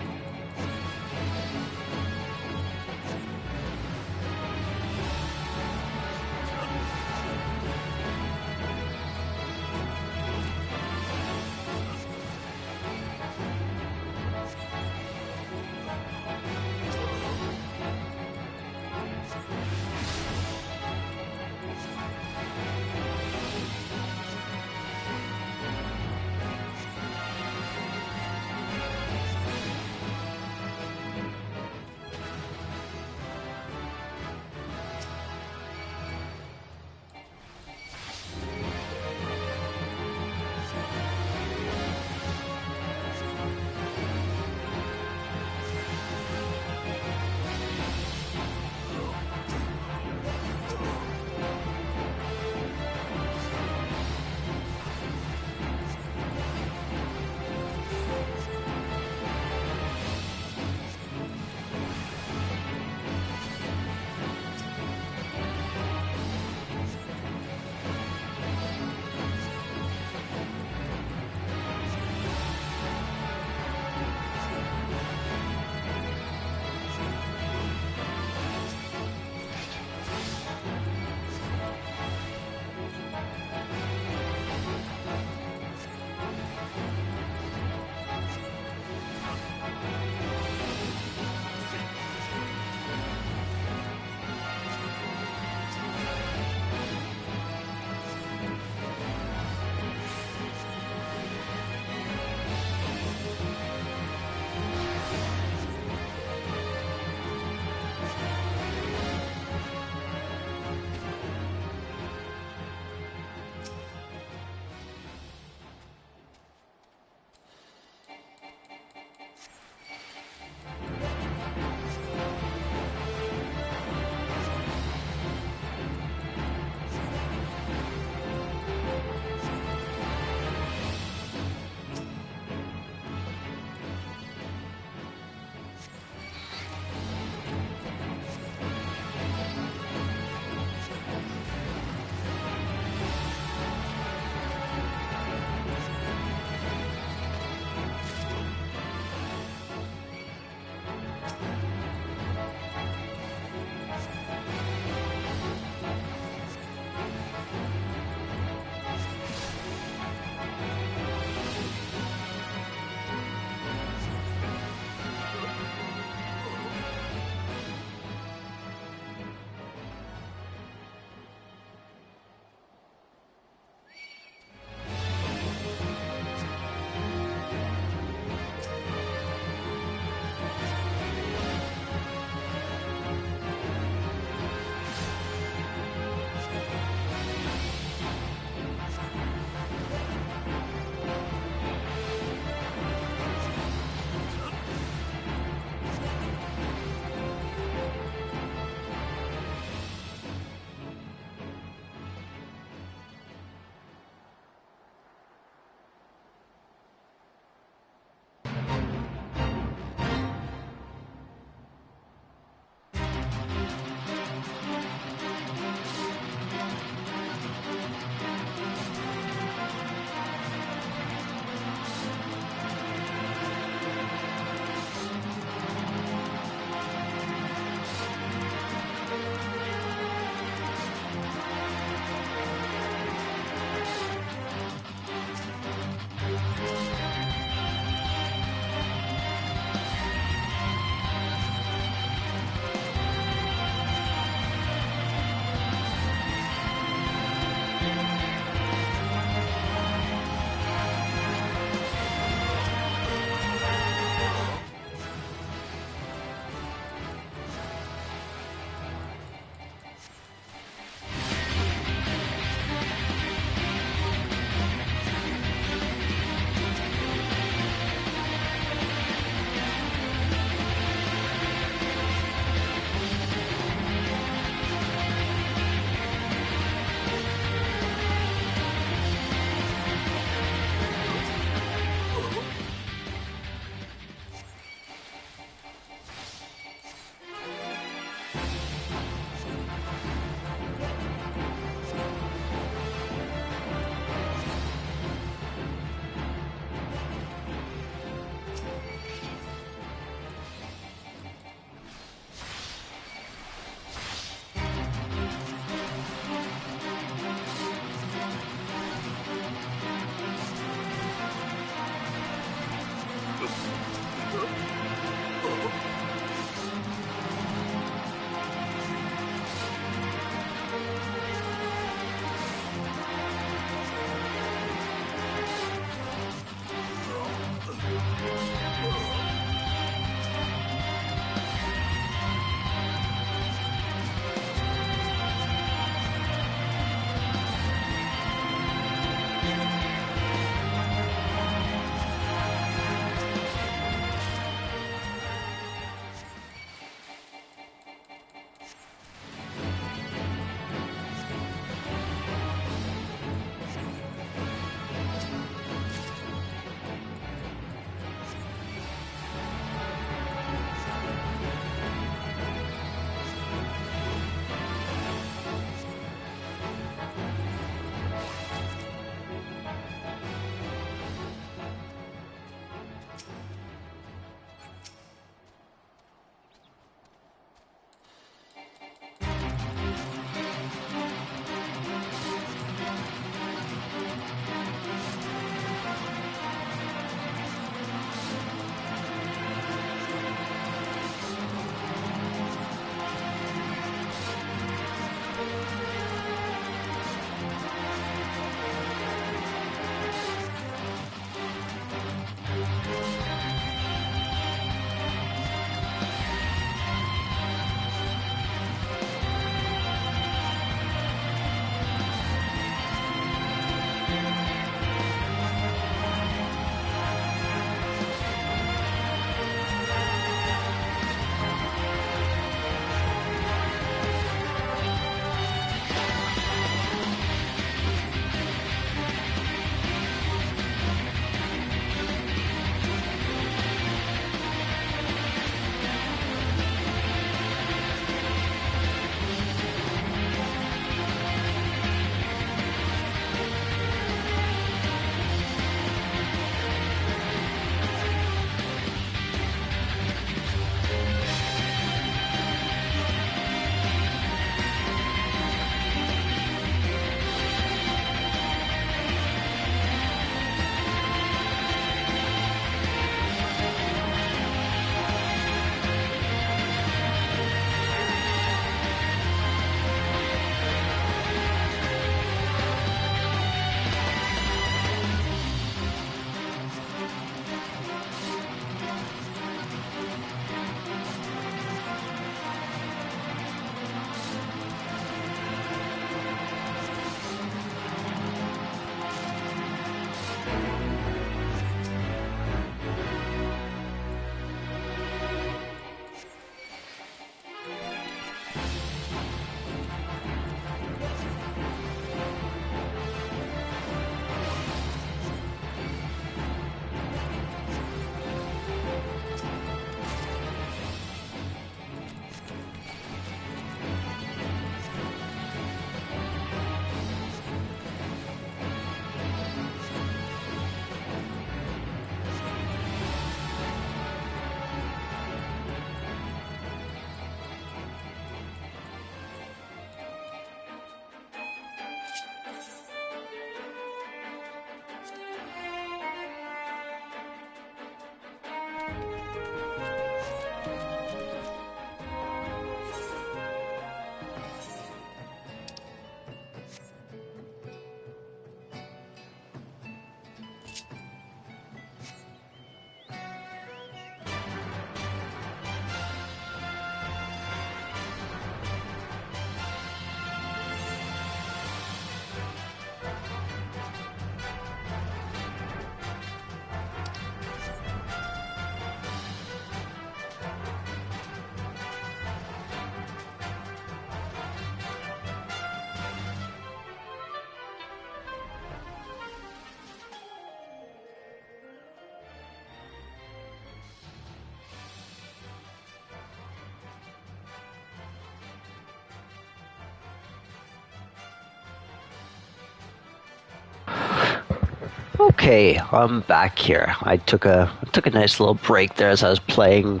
Okay, I'm back here. I took a nice little break there as I was playing,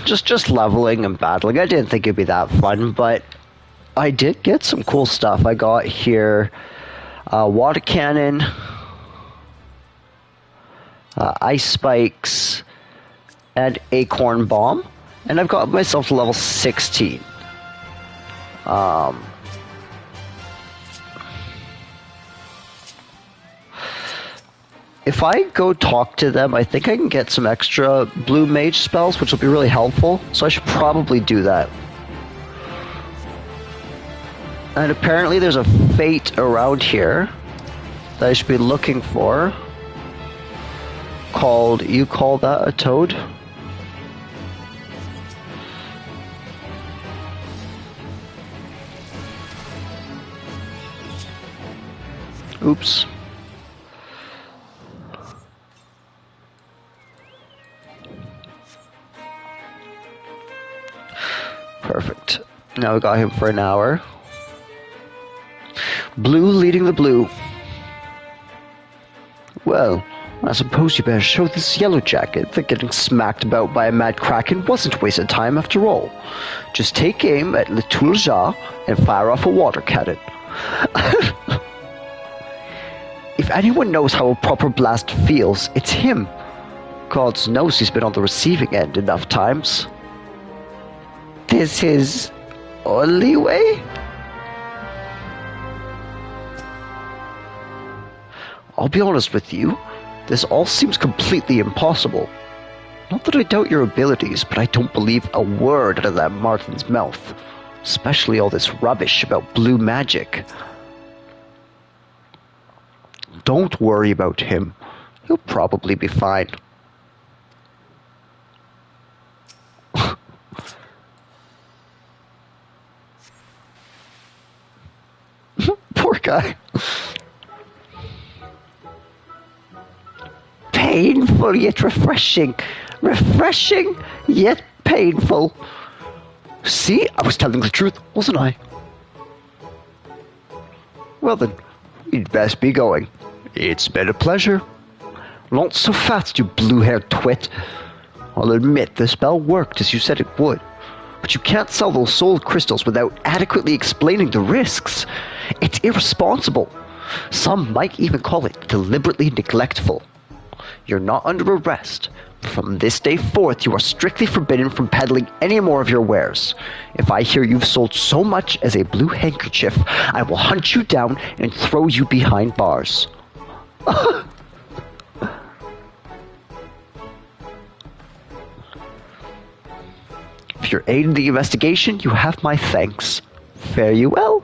just leveling and battling. I didn't think it'd be that fun, but I did get some cool stuff. I got here water cannon, ice spikes, and acorn bomb, and I've got myself to level 16. If I go talk to them, I think I can get some extra blue mage spells, which will be really helpful, so I should probably do that. And apparently there's a fate around here that I should be looking for, called, you call that a toad? Oops. Perfect. Now we got him for an hour. Blue leading the blue. Well, I suppose you better show this yellow jacket that getting smacked about by a mad kraken wasn't wasted time after all. Just take aim at Le Tourja and fire off a water cannon. If anyone knows how a proper blast feels, it's him. God knows he's been on the receiving end enough times. This his only way? I'll be honest with you, this all seems completely impossible. Not that I doubt your abilities, but I don't believe a word out of that Martin's mouth. Especially all this rubbish about blue magic. Don't worry about him. He'll probably be fine. Poor guy. Painful yet refreshing. Refreshing yet painful. See, I was telling the truth, wasn't I? Well then, you'd best be going. It's been a pleasure. Not so fast, you blue-haired twit. I'll admit the spell worked as you said it would. But you can't sell those soul crystals without adequately explaining the risks. It's irresponsible. Some might even call it deliberately neglectful. You're not under arrest. From this day forth, you are strictly forbidden from peddling any more of your wares. If I hear you've sold so much as a blue handkerchief, I will hunt you down and throw you behind bars. For your aid in the investigation, you have my thanks. Fare you well.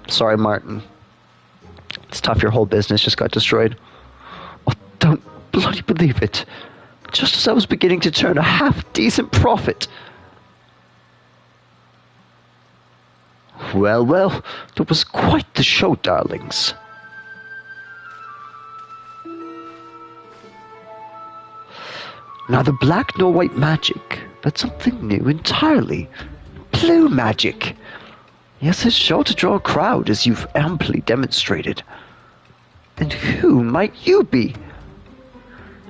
Sorry, Martin. It's tough, your whole business just got destroyed. Oh, don't bloody believe it. Just as I was beginning to turn a half-decent profit. Well, well, that was quite the show, darlings. Neither black nor white magic, but something new entirely. Blue magic. Yes, it's sure to draw a crowd, as you've amply demonstrated. And who might you be?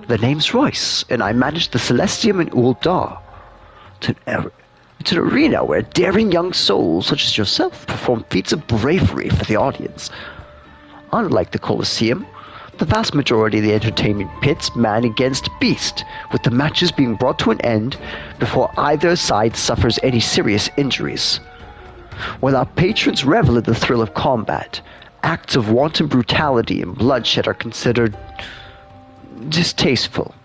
The name's Royce, and I manage the Celestium in Uldar. It's an arena where daring young souls such as yourself perform feats of bravery for the audience. Unlike the Colosseum, the vast majority of the entertainment pits man against beast, with the matches being brought to an end before either side suffers any serious injuries. While our patrons revel in the thrill of combat, acts of wanton brutality and bloodshed are considered distasteful.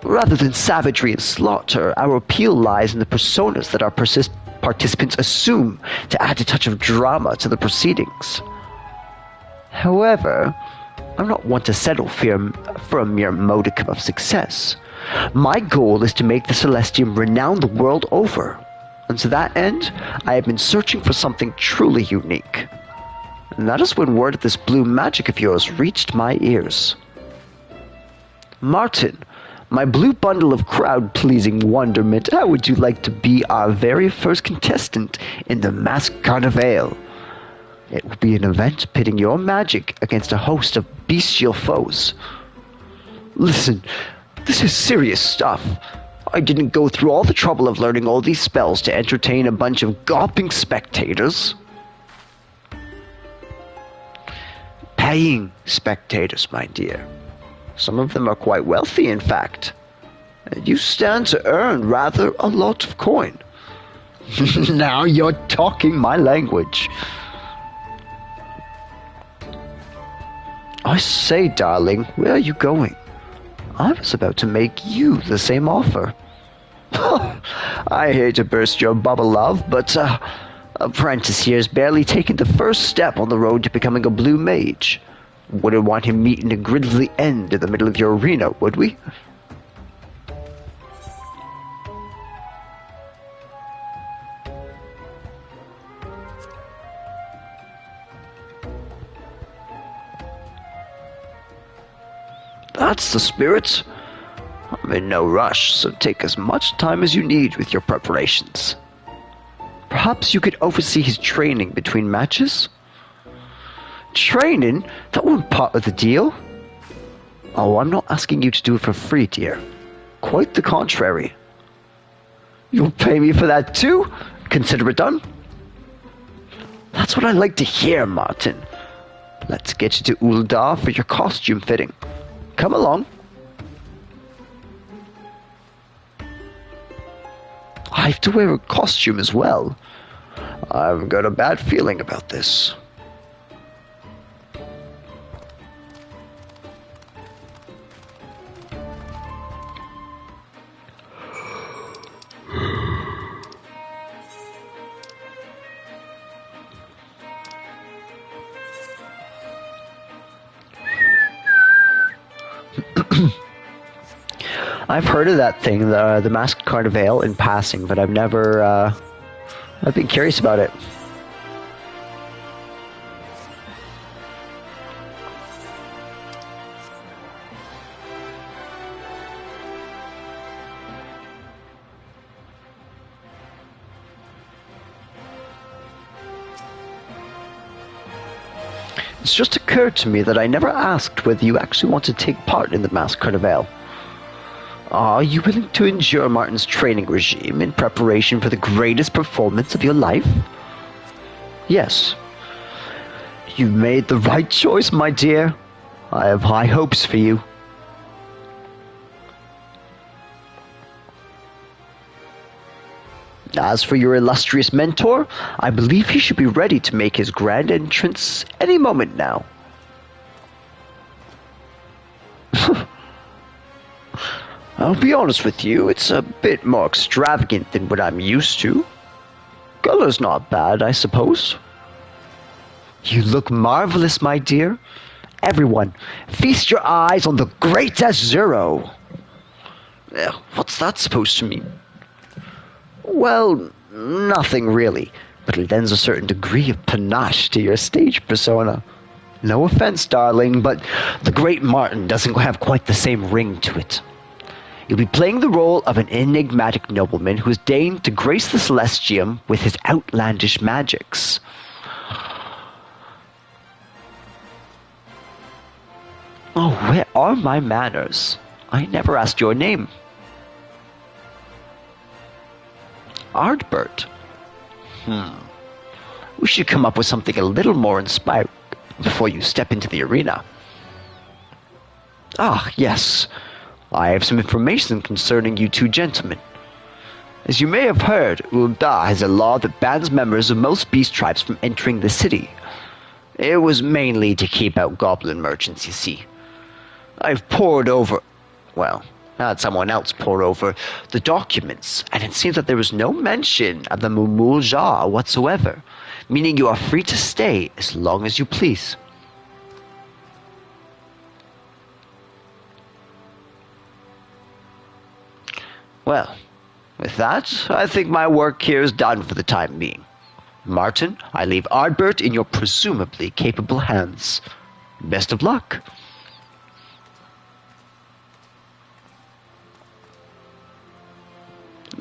Rather than savagery and slaughter, our appeal lies in the personas that our participants assume to add a touch of drama to the proceedings. However, I'm not one to settle for a mere modicum of success. My goal is to make the Celestium renowned the world over, and to that end, I have been searching for something truly unique. And that is when word of this blue magic of yours reached my ears. Martin, my blue bundle of crowd-pleasing wonderment, how would you like to be our very first contestant in the masked carnival? It will be an event pitting your magic against a host of bestial foes. Listen, this is serious stuff. I didn't go through all the trouble of learning all these spells to entertain a bunch of gawping spectators. Paying spectators, my dear. Some of them are quite wealthy, in fact. And you stand to earn rather a lot of coin. Now you're talking my language. I say, darling, where are you going? I was about to make you the same offer. I hate to burst your bubble, love, but apprentice here's barely taken the first step on the road to becoming a blue mage. Wouldn't want him meeting a grisly end in the middle of your arena, would we? That's the spirit. I'm in no rush, so take as much time as you need with your preparations. Perhaps you could oversee his training between matches? Training? That wasn't part of the deal. Oh, I'm not asking you to do it for free, dear. Quite the contrary. You'll pay me for that too? Consider it done? That's what I like to hear, Martin. Let's get you to Ul'dah for your costume fitting. Come along. I have to wear a costume as well. I've got a bad feeling about this. I've heard of that thing, the Masked Carnival, in passing, but I've never, I've been curious about it. It's just occurred to me that I never asked whether you actually want to take part in the Masked Carnival. Are you willing to endure Martin's training regime in preparation for the greatest performance of your life? Yes. You've made the right choice, my dear. I have high hopes for you. As for your illustrious mentor, I believe he should be ready to make his grand entrance any moment now. I'll be honest with you, it's a bit more extravagant than what I'm used to. Color's not bad, I suppose. You look marvelous, my dear. Everyone, feast your eyes on the great Azuro. What's that supposed to mean? Well, nothing really, but it lends a certain degree of panache to your stage persona. No offense, darling, but the great Martin doesn't have quite the same ring to it. You'll be playing the role of an enigmatic nobleman who has deigned to grace the Celestium with his outlandish magics. Oh, where are my manners? I never asked your name. Ardbert. We should come up with something a little more inspiring before you step into the arena. Ah, yes. I have some information concerning you two gentlemen. As you may have heard, Ul'dah has a law that bans members of most beast tribes from entering the city. It was mainly to keep out goblin merchants, you see. I've pored over... well, had someone else pour over the documents, and it seems that there was no mention of the Mumul whatsoever, meaning you are free to stay as long as you please. Well, with that, I think my work here is done for the time being. Martin, I leave Ardbert in your presumably capable hands. Best of luck.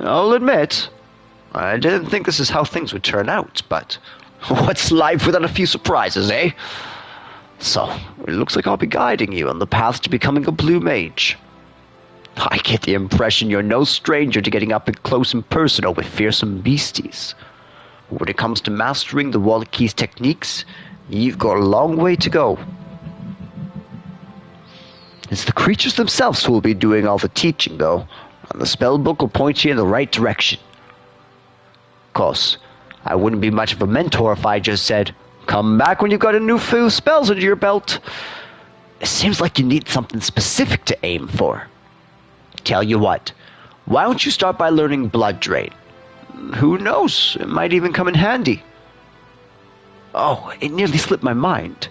I'll admit, I didn't think this is how things would turn out, but What's life without a few surprises, eh? So, it looks like I'll be guiding you on the path to becoming a blue mage. I get the impression you're no stranger to getting up close and personal with fearsome beasties. When it comes to mastering the Wallachi's techniques, you've got a long way to go. It's the creatures themselves who will be doing all the teaching, though, and the spellbook will point you in the right direction. Of course, I wouldn't be much of a mentor if I just said, "Come back when you've got a new few spells under your belt." It seems like you need something specific to aim for. Tell you what, why don't you start by learning Blood Drain? Who knows, it might even come in handy. Oh, it nearly slipped my mind.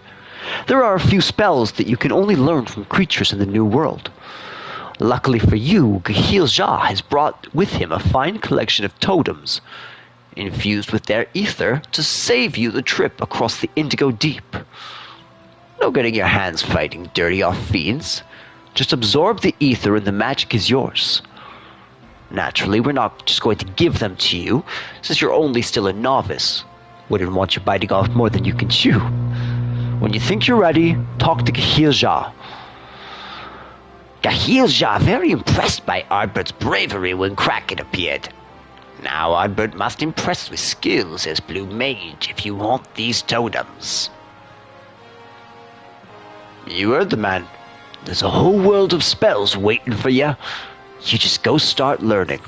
There are a few spells that you can only learn from creatures in the New World. Luckily for you, Gahil Jah has brought with him a fine collection of totems, infused with their ether to save you the trip across the Indigo Deep. No getting your hands fighting dirty off fiends. Just absorb the ether and the magic is yours. Naturally, we're not just going to give them to you, since you're only still a novice. Wouldn't want you biting off more than you can chew. When you think you're ready, talk to Gahil Jah. Gahil Jah very impressed by Ardbert's bravery when Kraken appeared. Now Ardbert must impress with skills as Blue Mage if you want these totems. You heard the man. There's a whole world of spells waiting for you. You just go start learning.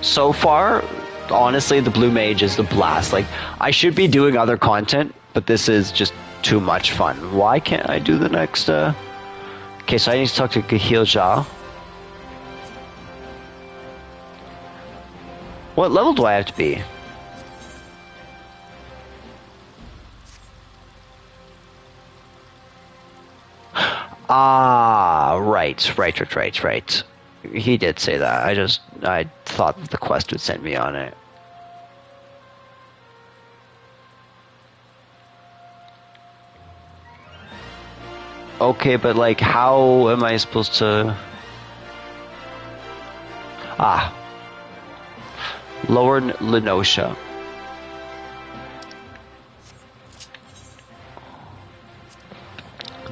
So far, honestly, the Blue Mage is the blast. Like, I should be doing other content, but this is just too much fun. Why can't I do the next, Okay, so I need to talk to Gahil Jah. What level do I have to be? Ah, right. He did say that. I thought that the quest would send me on it. Okay, but like, how am I supposed to... Ah. Lower Lenosha.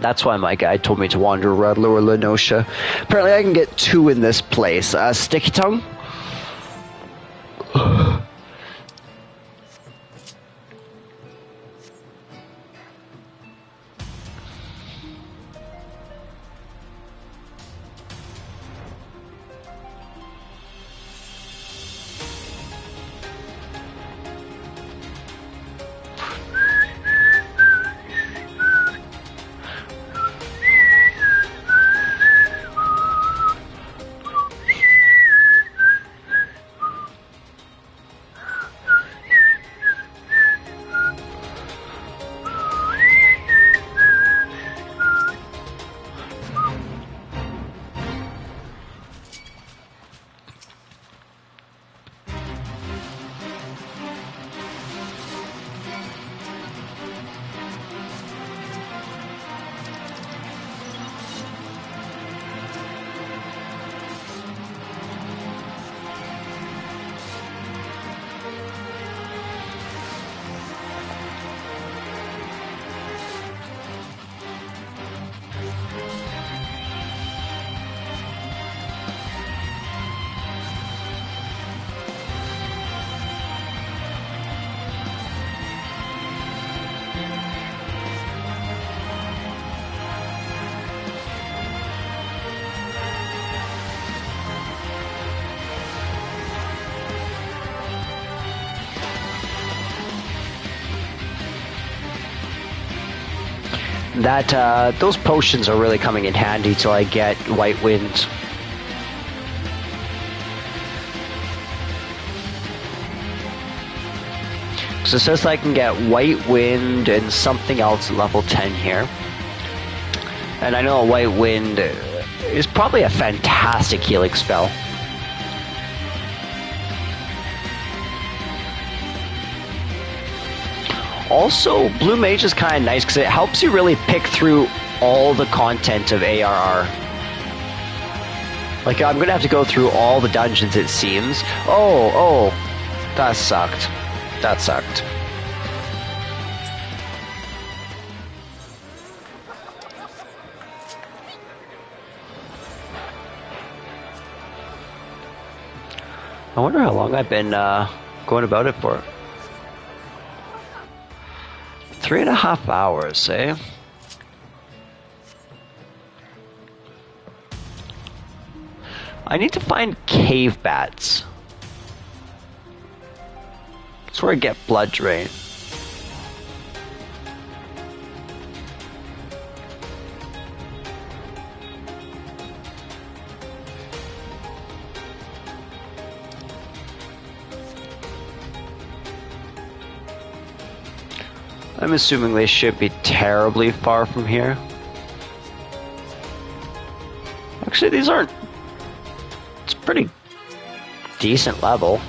That's why my guide told me to wander around Lower Lenosha. Apparently I can get 2 in this place. Sticky Tongue? Those potions are really coming in handy till I get White Wind. So it says I can get White Wind and something else at level 10 here. And I know White Wind is probably a fantastic healing spell. Also, Blue Mage is kind of nice because it helps you really pick through all the content of ARR. Like, I'm gonna have to go through all the dungeons, it seems. Oh, that sucked. That sucked. I wonder how long I've been going about it for. 3.5 hours, eh? I need to find cave bats. That's where I get blood drain. I'm assuming they should be terribly far from here. Actually, these aren't. It's pretty decent level.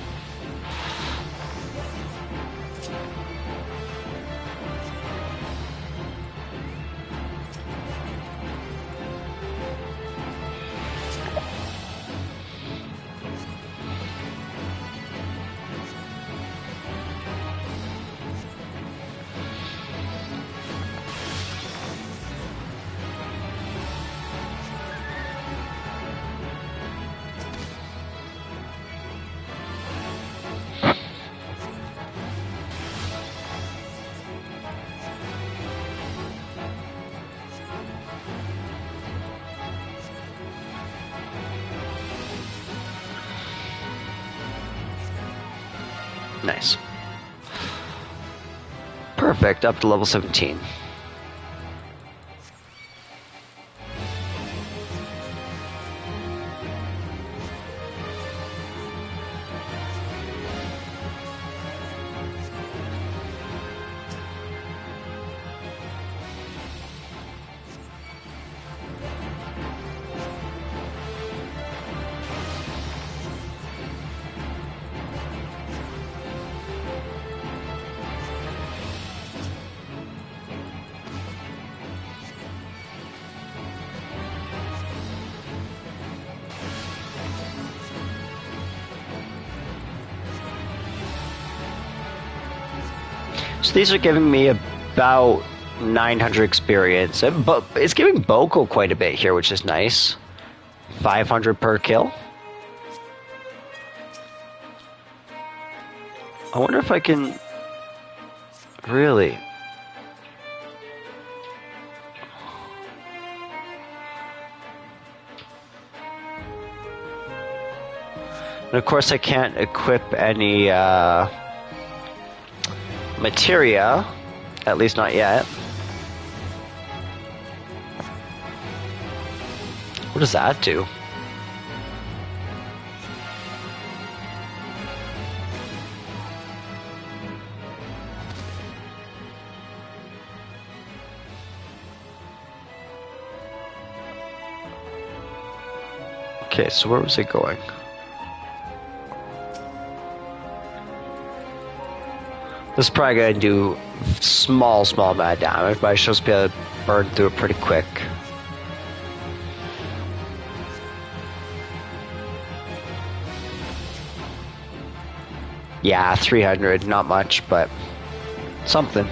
Nice. Perfect, up to level 17. So these are giving me about 900 experience, but it's giving Boko quite a bit here, which is nice. 500 per kill. I wonder if I can really. And of course I can't equip any materia, at least not yet. What does that do? Okay, so where was it going? This is probably going to do small amount of damage, but I should just be able to burn through it pretty quick. Yeah, 300, not much, but something.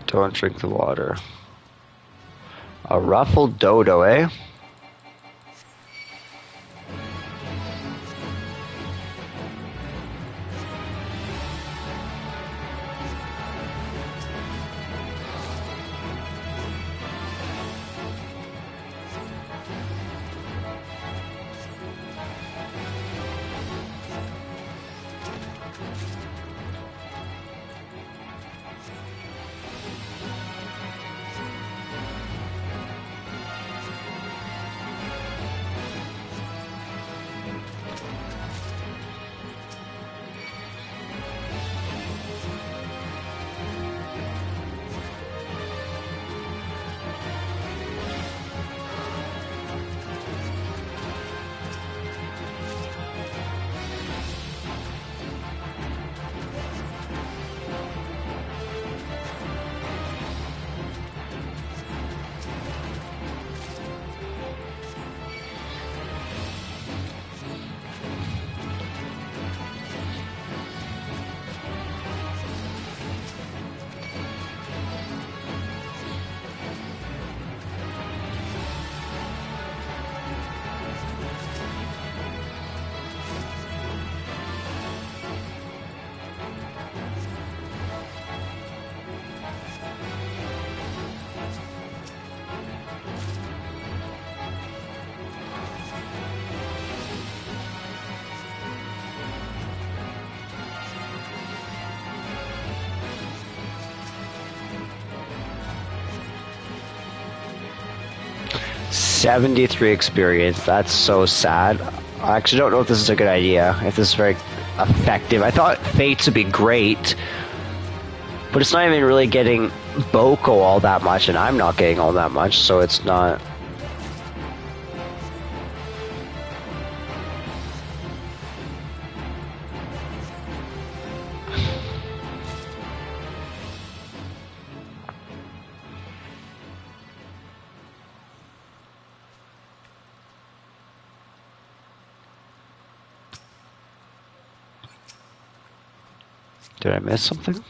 Don't drink the water. A ruffled dodo, eh? 73 experience. That's so sad. I actually don't know if this is a good idea, if this is very effective. I thought Fates would be great, but it's not even really getting Boko all that much, and I'm not getting all that much, so it's not... Did I miss something?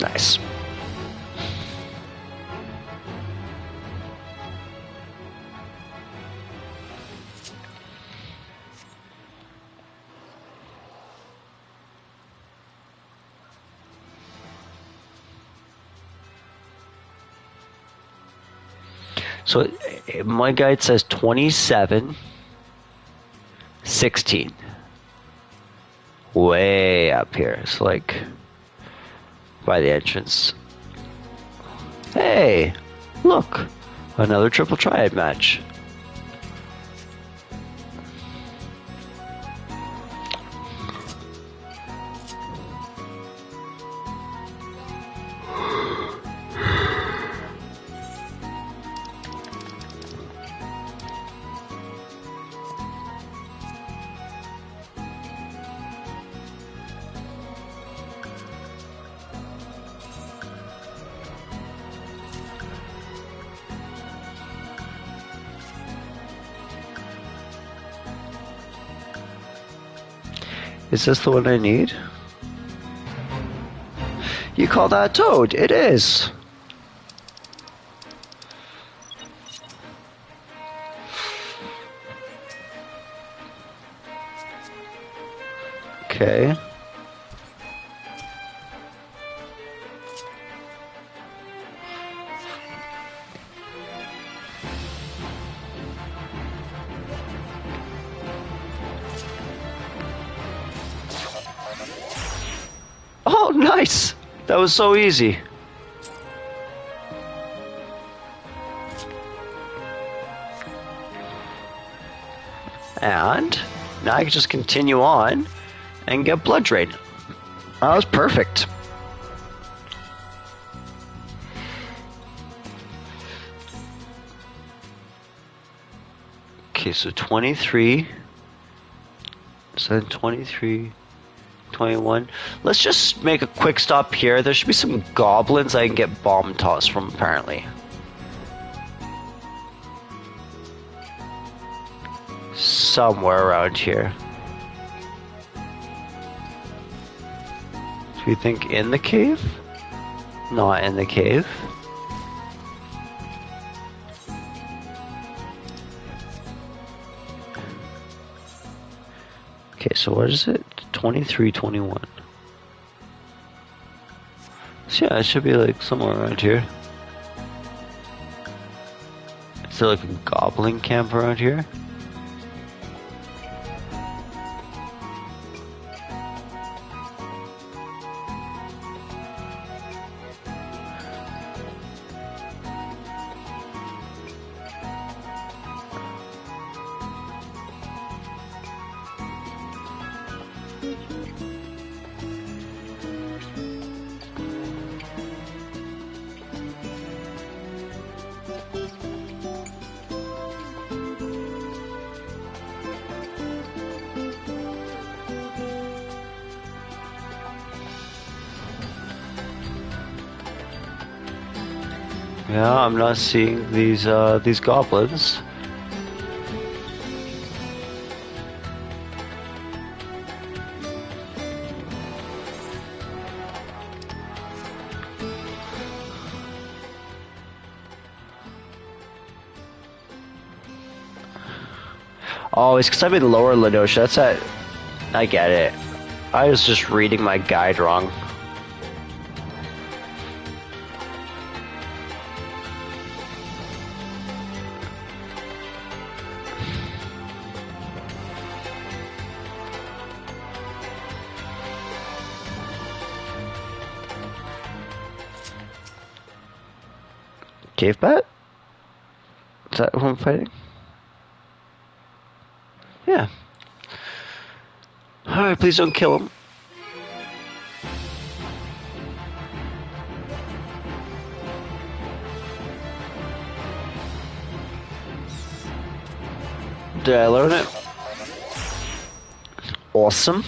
Nice. So my guide says 27, 16. Way up here. It's like by the entrance. Hey, look, another triple triad match. Is this the one I need? You call that a toad? It is. Okay. Oh, nice! That was so easy. And now I can just continue on and get blood drain. That was perfect. Okay, so 23. So then 23. 21. Let's just make a quick stop here. There should be some goblins I can get bomb toss from, apparently. Somewhere around here. Do you think in the cave? Not in the cave. Okay, so what is it? 23, 21. So yeah, it should be like somewhere around here. Is there like a goblin camp around here? Yeah, I'm not seeing these goblins. Oh, it's because I'm in Lower Lenosha. That's at... I get it. I was just reading my guide wrong. Cave bat? Is that who I'm fighting? Yeah. Alright, please don't kill him. Did I learn it? Awesome.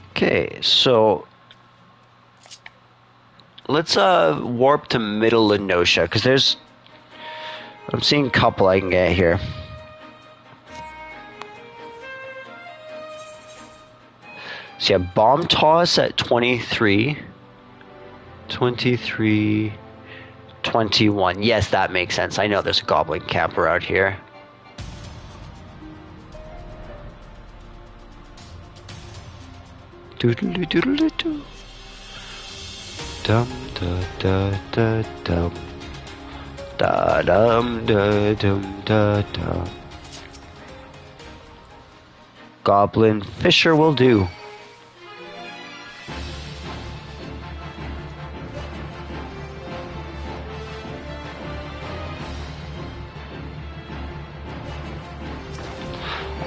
Okay, so let's warp to Middle Lenosha, because I'm seeing a couple I can get here. So yeah, bomb toss at 23, 23, 21. Yes, that makes sense. I know there's a goblin camper out here. Doodle doodle doo. Dum da da da dum. Da dum da dum da da. Goblin Fisher will do.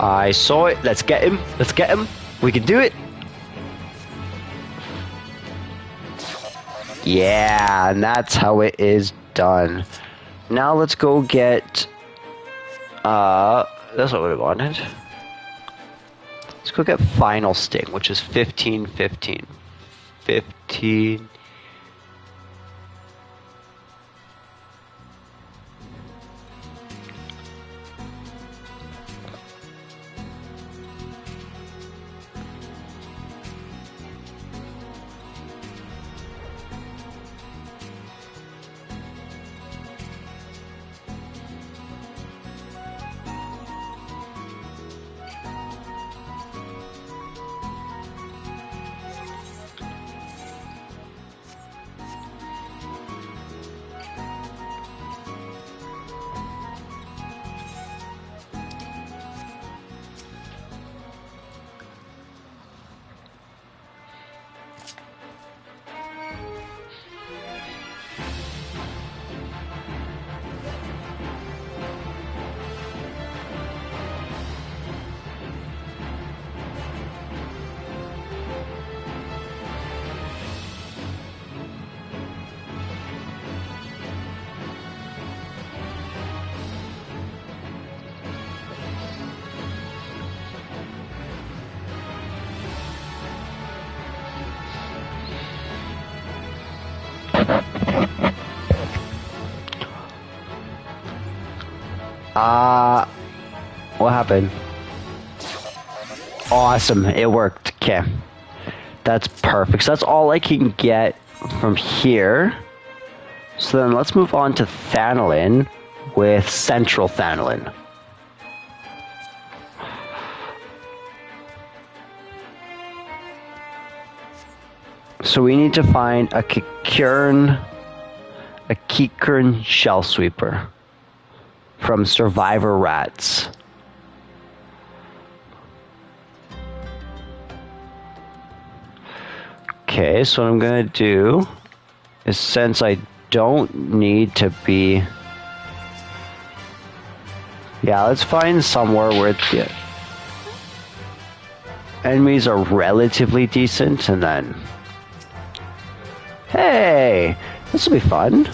I saw it. Let's get him. Let's get him. We can do it. Yeah, and that's how it is done. Now let's go get... that's not what I wanted. Let's go get Final Sting, which is 15, 15. 15... What happened? Awesome, it worked. Okay. That's perfect. So that's all I can get from here. So then let's move on to Thanolin with Central Thanolin. So we need to find a Kikern Shell Sweeper from Survivor Rats. Okay, so what I'm gonna do is, since I don't need to be... Yeah, let's find somewhere where the enemies are relatively decent, and then... Hey! This will be fun.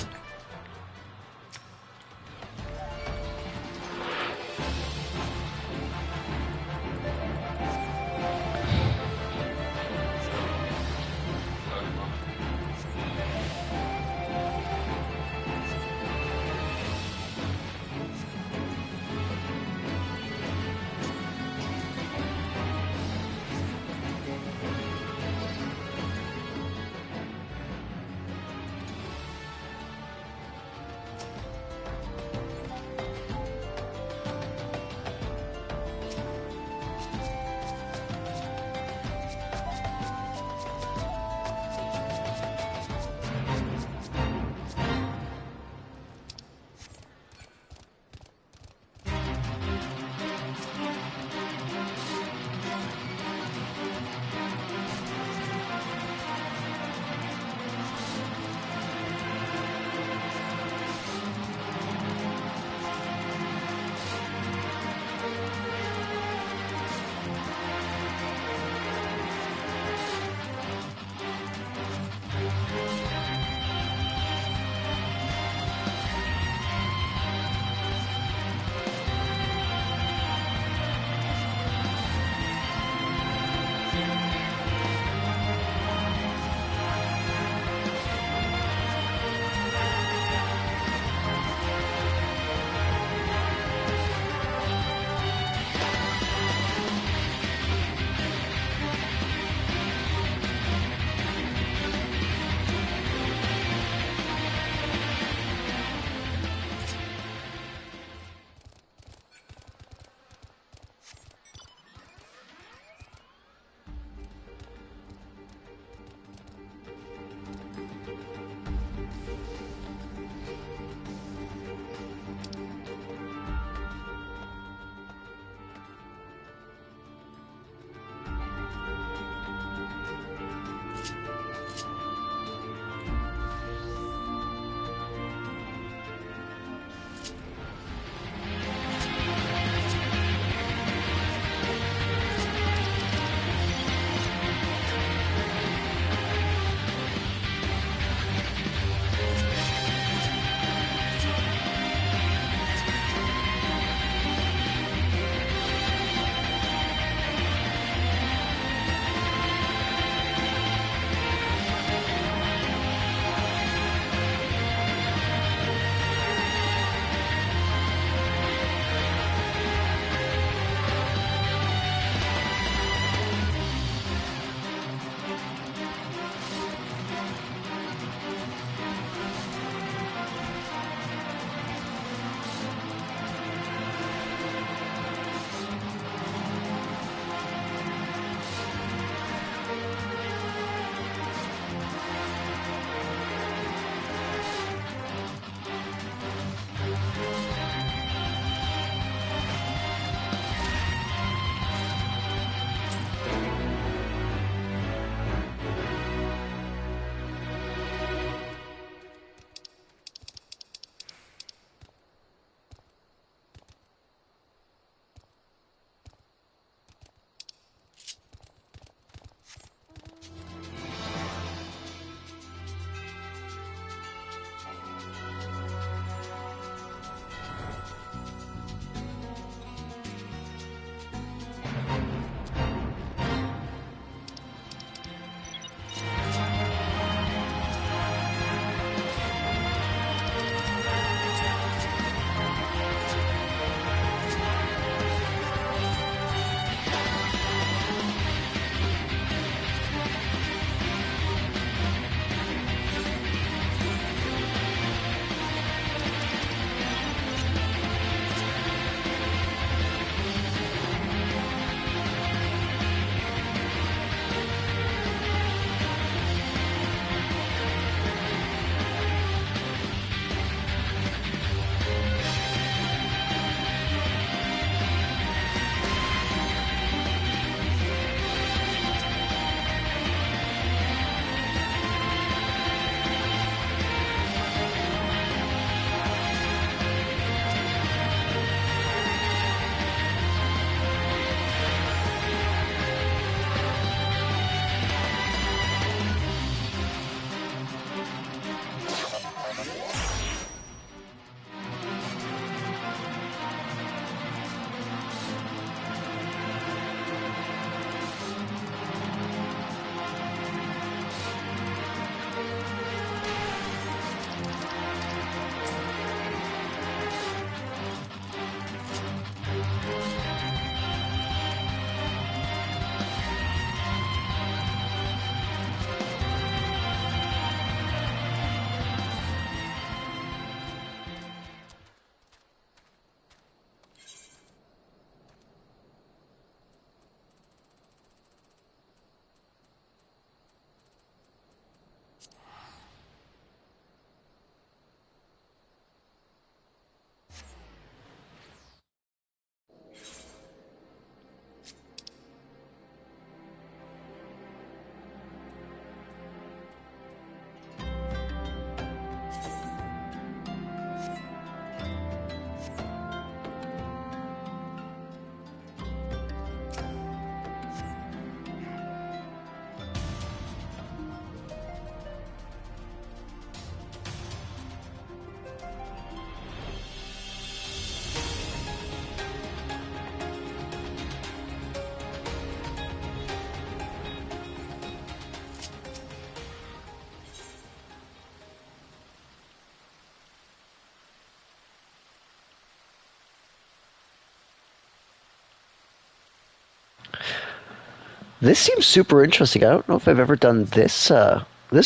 This seems super interesting. I don't know if I've ever done this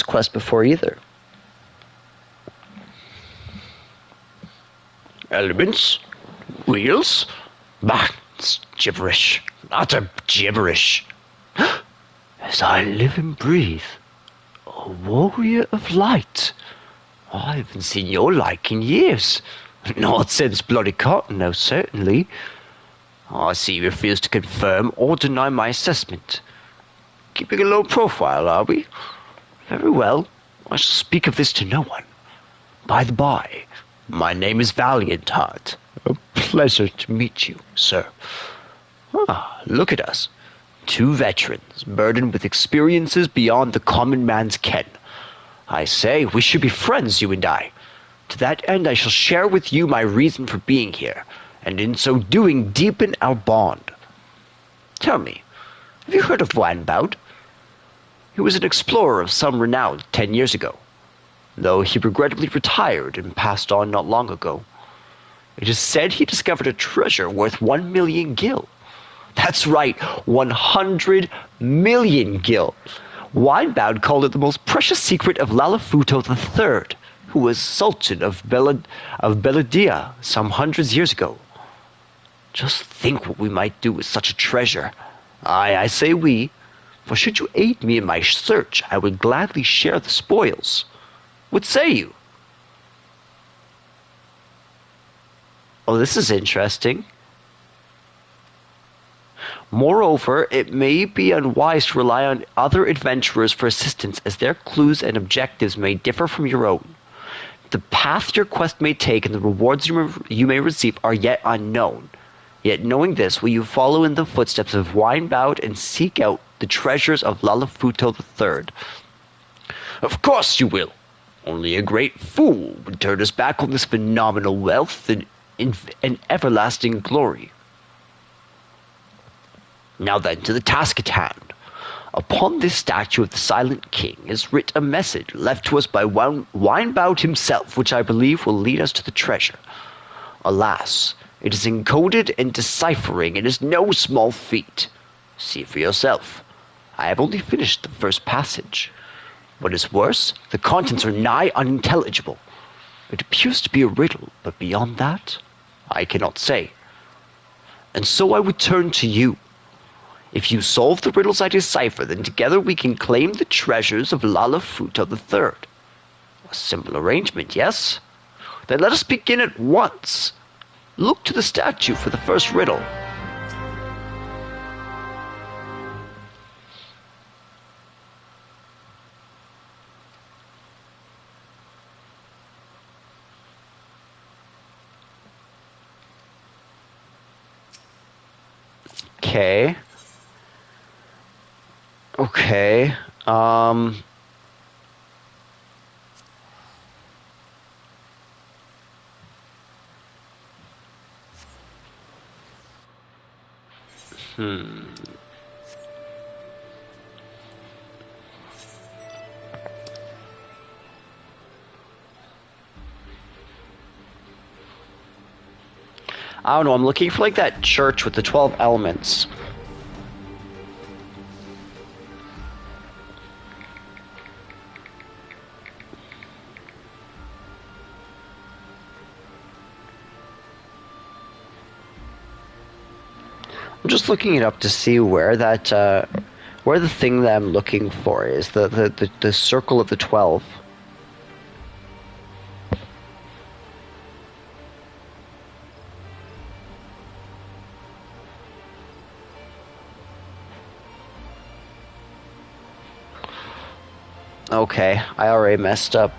quest before either. Elements? Wheels? Bah, it's gibberish. Utter gibberish. As I live and breathe, a warrior of light. I haven't seen your like in years. Not since Bloody Cotton, no, certainly. I see you refuse to confirm or deny my assessment. Keeping a low profile, are we? Very well. I shall speak of this to no one. By the by, my name is Valiant Heart. A pleasure to meet you, sir. Ah, look at us. Two veterans, burdened with experiences beyond the common man's ken. I say, we should be friends, you and I. To that end, I shall share with you my reason for being here, and in so doing deepen our bond. Tell me, have you heard of Weinbaud? He was an explorer of some renown 10 years ago, though he regrettably retired and passed on not long ago. It is said he discovered a treasure worth 1 million gil. That's right, 100 million gil. Weinbaud called it the most precious secret of Lalafuto III, who was Sultan of Beladia some hundreds years ago. Just think what we might do with such a treasure. Aye, I say we, for should you aid me in my search, I would gladly share the spoils. What say you? Oh, this is interesting. Moreover, it may be unwise to rely on other adventurers for assistance, as their clues and objectives may differ from your own. The path your quest may take and the rewards you may receive are yet unknown. Yet knowing this, will you follow in the footsteps of Weinbaud and seek out the treasures of Lalafuto III? Of course you will. Only a great fool would turn us back on this phenomenal wealth and everlasting glory. Now then, to the task at hand. Upon this statue of the Silent King is writ a message left to us by Weinbaud himself, which I believe will lead us to the treasure. Alas, it is encoded, and deciphering it is no small feat. See for yourself. I have only finished the first passage. What is worse, the contents are nigh unintelligible. It appears to be a riddle, but beyond that, I cannot say. And so I would turn to you. If you solve the riddles I decipher, then together we can claim the treasures of Lalafuto III. A simple arrangement, yes? Then let us begin at once. Look to the statue for the first riddle. Okay. Okay. I don't know, I'm looking for like that church with the 12 elements. I'm just looking it up to see where that, where the thing that I'm looking for is, the circle of the 12. Okay, I already messed up.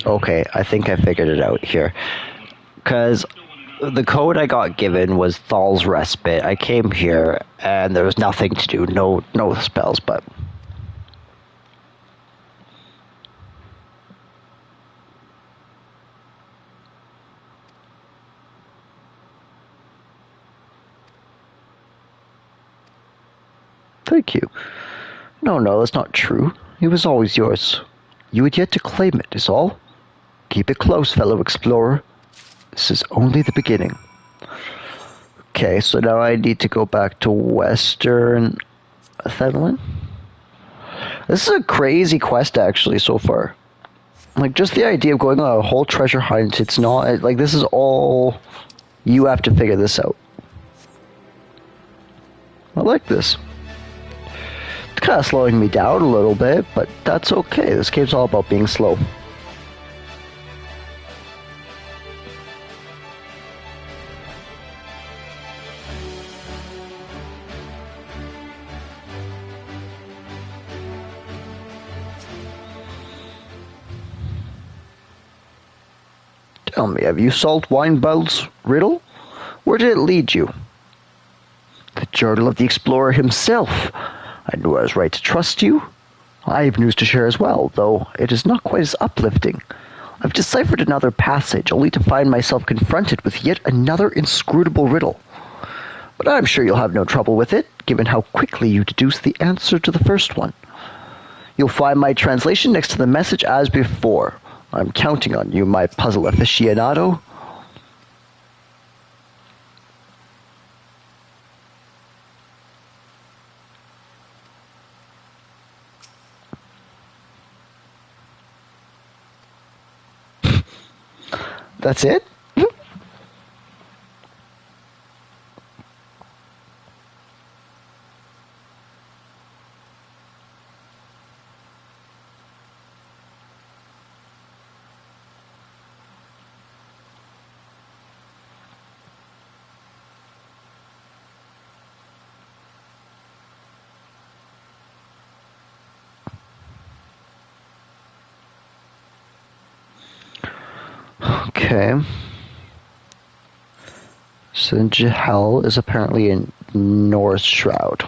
Okay, I think I figured it out here. Because the code I got given was Thal's Respite. I came here and there was nothing to do, no spells, but thank you. No, that's not true. It was always yours. You had yet to claim it, is all. Keep it close, fellow explorer. This is only the beginning. Okay, so now I need to go back to Western Thedlin. This is a crazy quest, actually, so far. Like, just the idea of going on a whole treasure hunt, it's not, like, this is all, you have to figure this out. I like this. It's kind of slowing me down a little bit, but that's okay. This game's all about being slow. Tell me, have you solved Winebell's riddle? Where did it lead you? The journal of the explorer himself. I knew I was right to trust you. I have news to share as well, though it is not quite as uplifting. I've deciphered another passage, only to find myself confronted with yet another inscrutable riddle. But I'm sure you'll have no trouble with it, given how quickly you deduced the answer to the first one. You'll find my translation next to the message as before. I'm counting on you, my puzzle aficionado. That's it? Okay. So Jahel is apparently in North Shroud.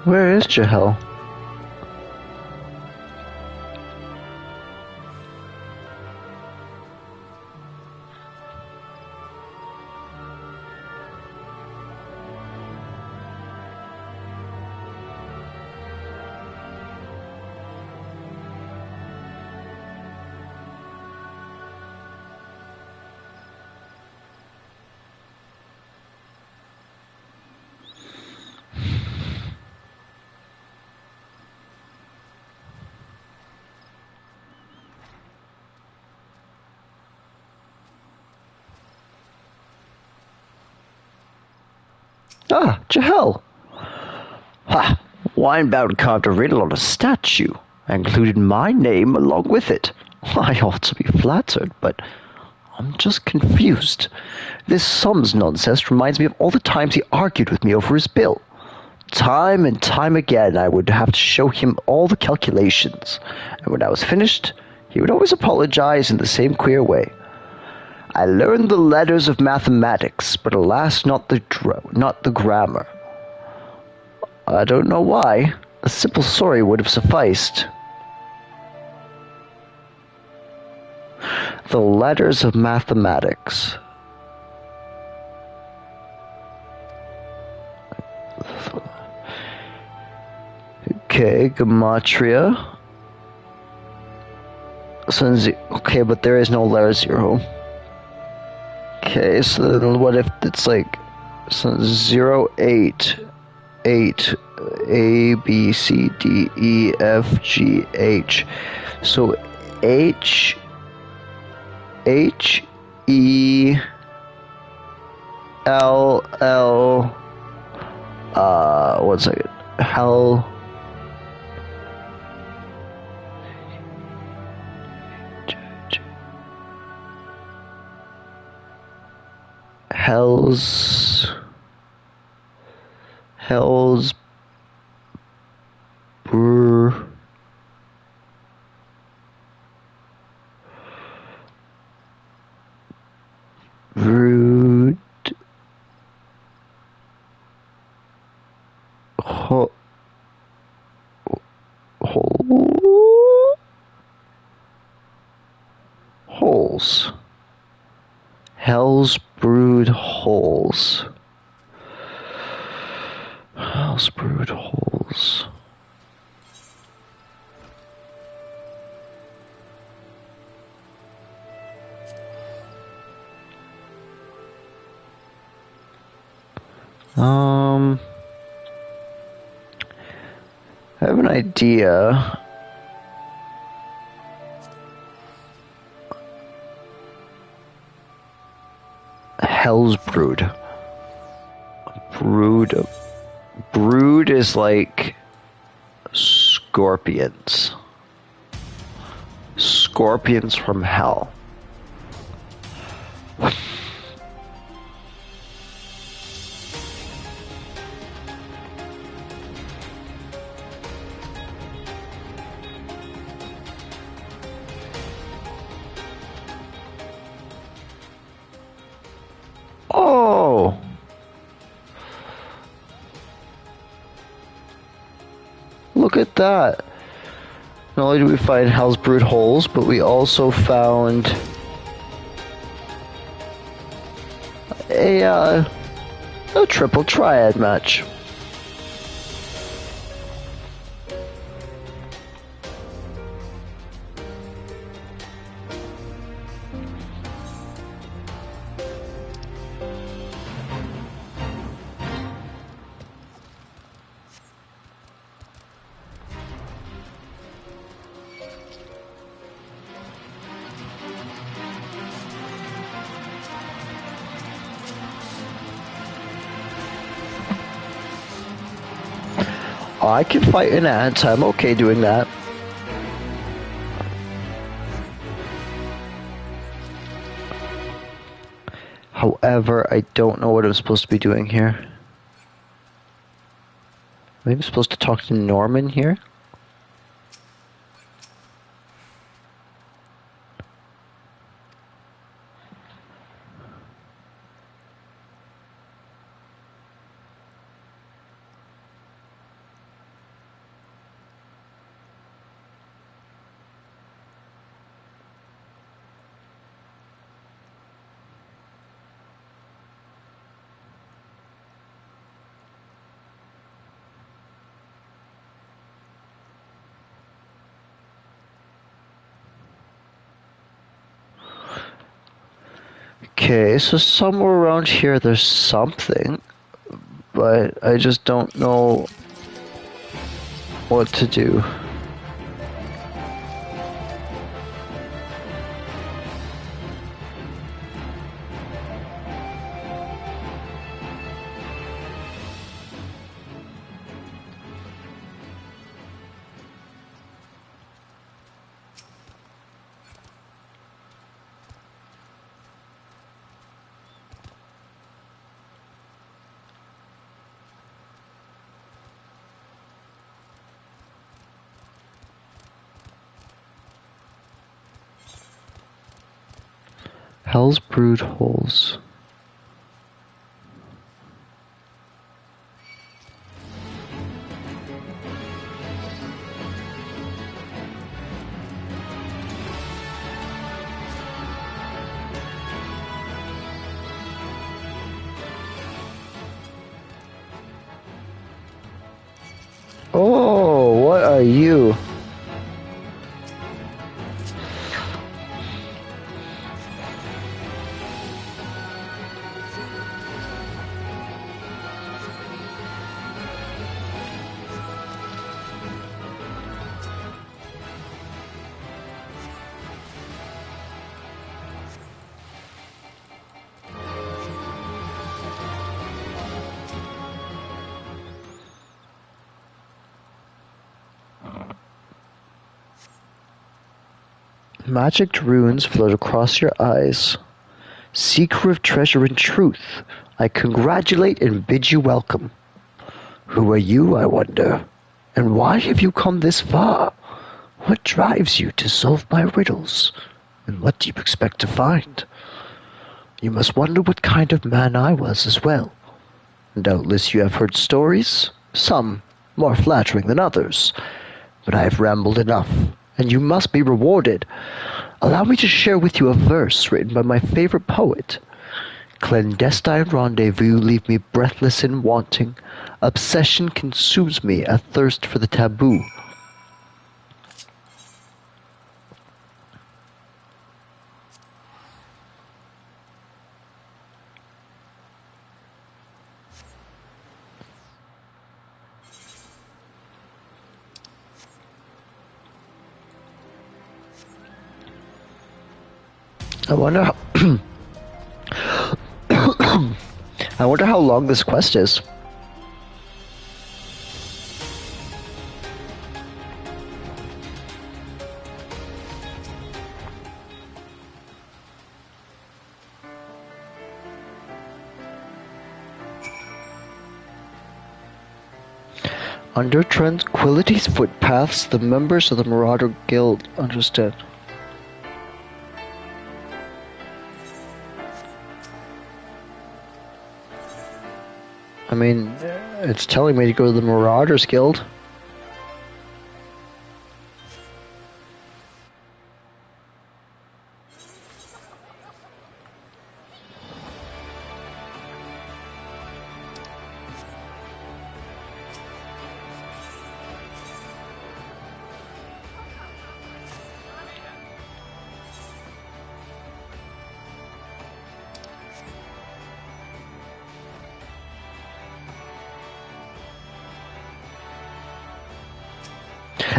Where is Jahel? Ah, Jahel! Ha! Winebound carved a riddle on a statue, and included my name along with it. I ought to be flattered, but I'm just confused. This sums nonsense reminds me of all the times he argued with me over his bill. Time and time again I would have to show him all the calculations, and when I was finished, he would always apologize in the same queer way. I learned the letters of mathematics, but alas, not the grammar. I don't know why. A simple sorry would have sufficed. The letters of mathematics. Okay, gematria. So, okay, but there is no letter 0. Okay, so then what if it's like 0, 8, 8, A, B, C, D, E, F, G, H. So H, E, L, L, 1 second. Hell. Hell's Brood holes. Hell's brood holes. Hell's brood holes. I have an idea. Hell's brood. Brood is like scorpions. Scorpions from hell. Oh! Look at that. Not only did we find Hell's Brood holes, but we also found a triple triad match. I can fight an ant. I'm okay doing that. However, I don't know what I'm supposed to be doing here. Maybe I'm supposed to talk to Norman here? Okay, so somewhere around here there's something, but I just don't know what to do. Hell's Brood holes. Oh, are you? Magic runes float across your eyes. Seeker of treasure and truth, I congratulate and bid you welcome. Who are you, I wonder? And why have you come this far? What drives you to solve my riddles? And what do you expect to find? You must wonder what kind of man I was as well. Doubtless you have heard stories, some more flattering than others. But I have rambled enough, and you must be rewarded. Allow me to share with you a verse written by my favorite poet. Clandestine rendezvous leave me breathless and wanting. Obsession consumes me, a thirst for the taboo. I wonder how I wonder how long this quest is. Under Tranquility's footpaths, the members of the Marauder Guild understand. I mean, it's telling me to go to the Marauders Guild.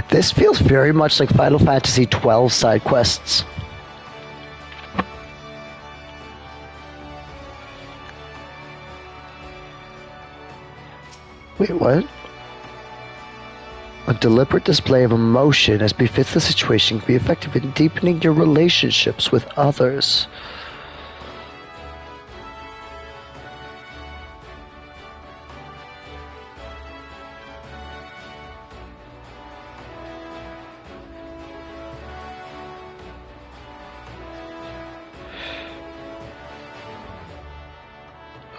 This feels very much like Final Fantasy XII side quests. Wait, what? A deliberate display of emotion as befits the situation can be effective in deepening your relationships with others.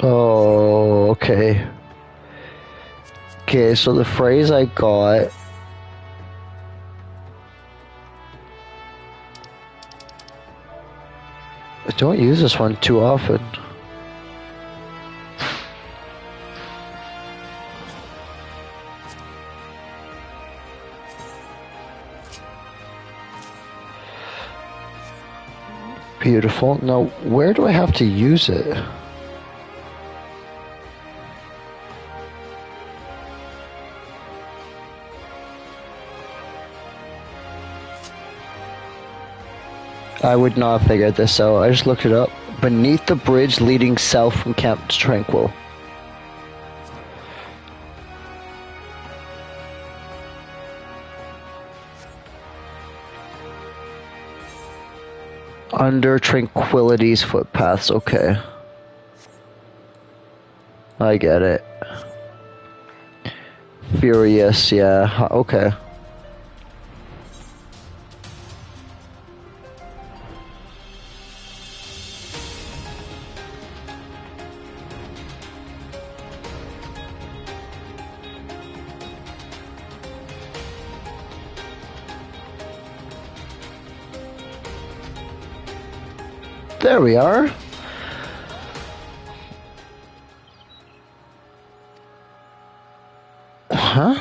Oh, okay. Okay, so the phrase I got... I don't use this one too often. Beautiful. Now, where do I have to use it? I would not have figured this out. I just looked it up. Beneath the bridge leading south from Camp Tranquil. Under Tranquility's footpaths. Okay. I get it. Furious, yeah. Okay. There we are. Huh?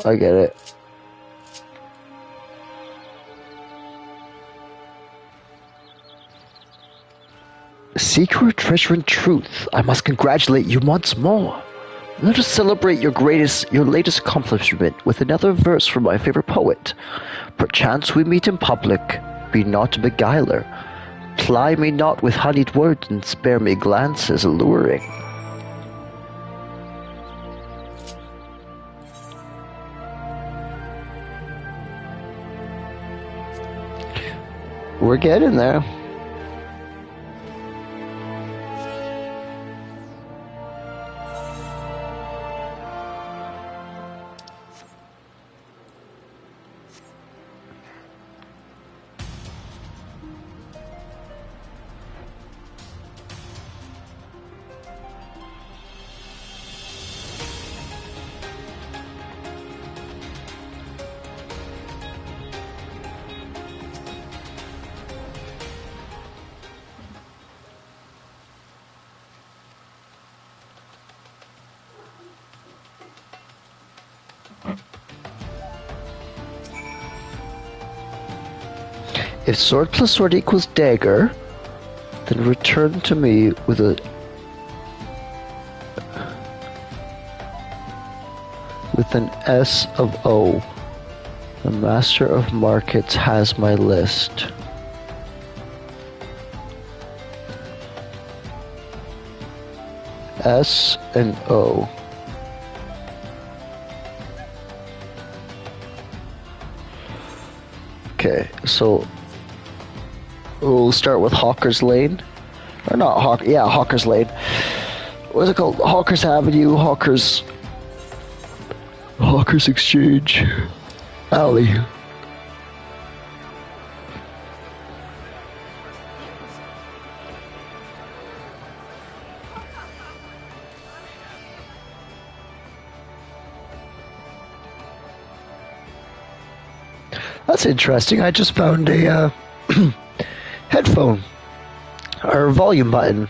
I get it. Secret treasure and truth. I must congratulate you once more. Let us celebrate your latest accomplishment with another verse from my favorite poet. Perchance we meet in public, be not a beguiler. Ply me not with honeyed words and spare me glances alluring. We're getting there. If sword plus sword equals dagger, then return to me with an S of O. The master of markets has my list. S and O. Okay, so we'll start with Hawker's Lane. Or not Hawker's Lane. What's it called? Hawker's Avenue, Hawker's Exchange Alley. That's interesting. I just found a headphone or volume button.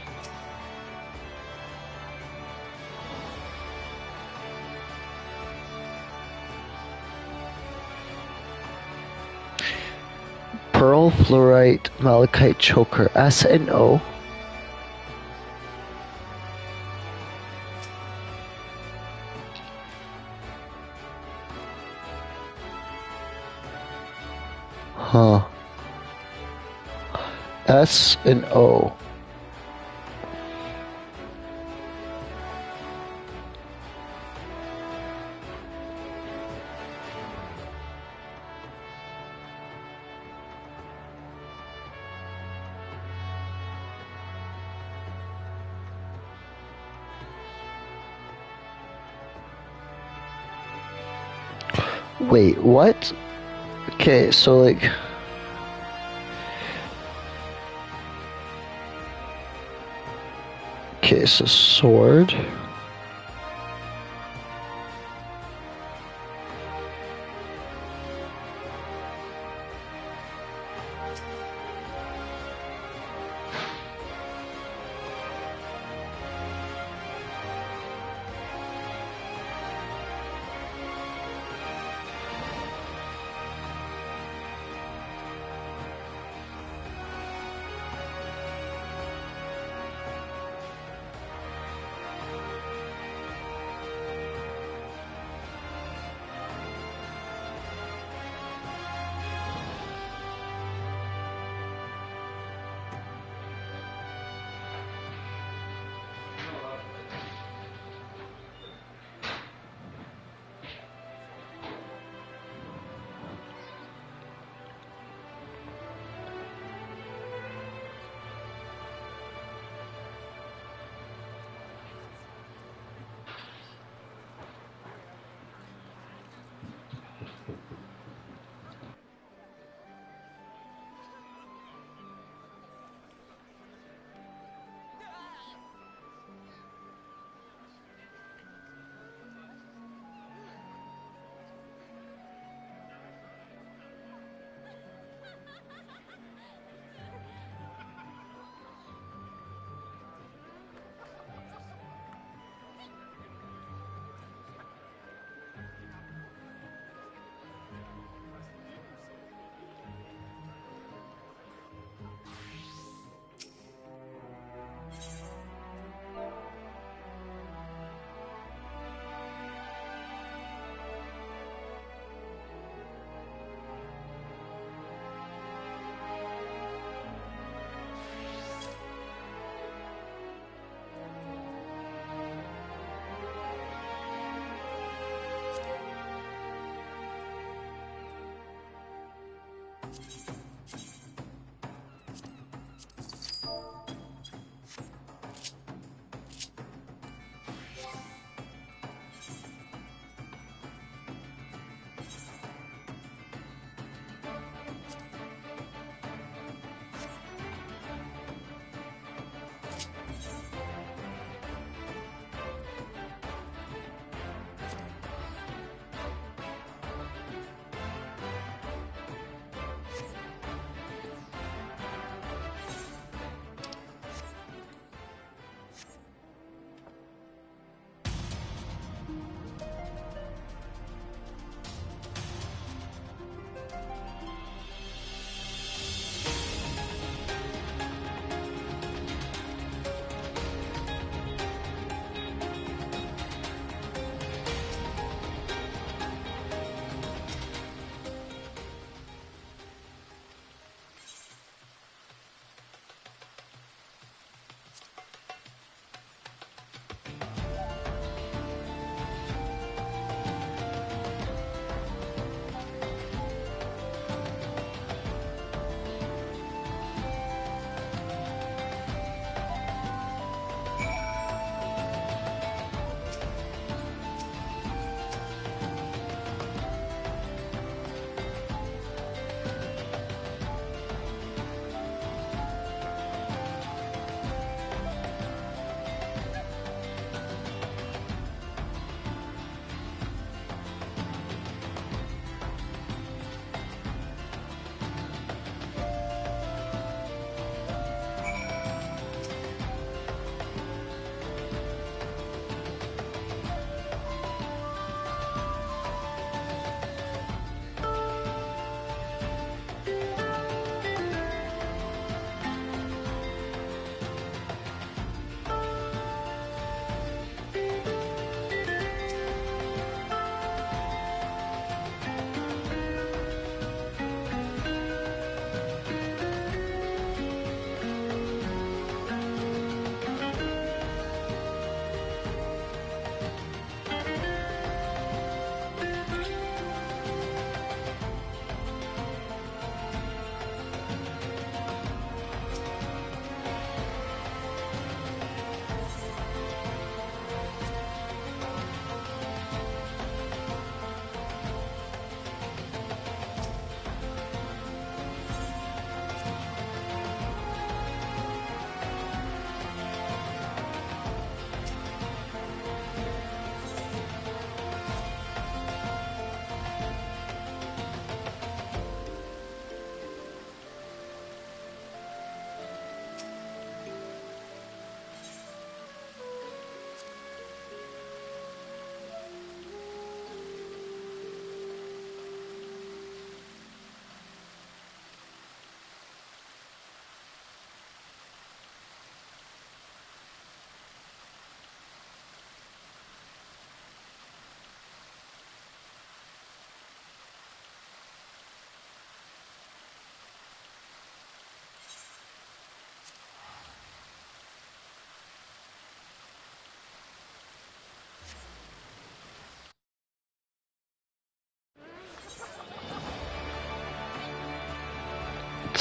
Pearl, fluorite, malachite choker, S and O. Huh. S and O. Wait, what? Okay, so like... Okay, so sword.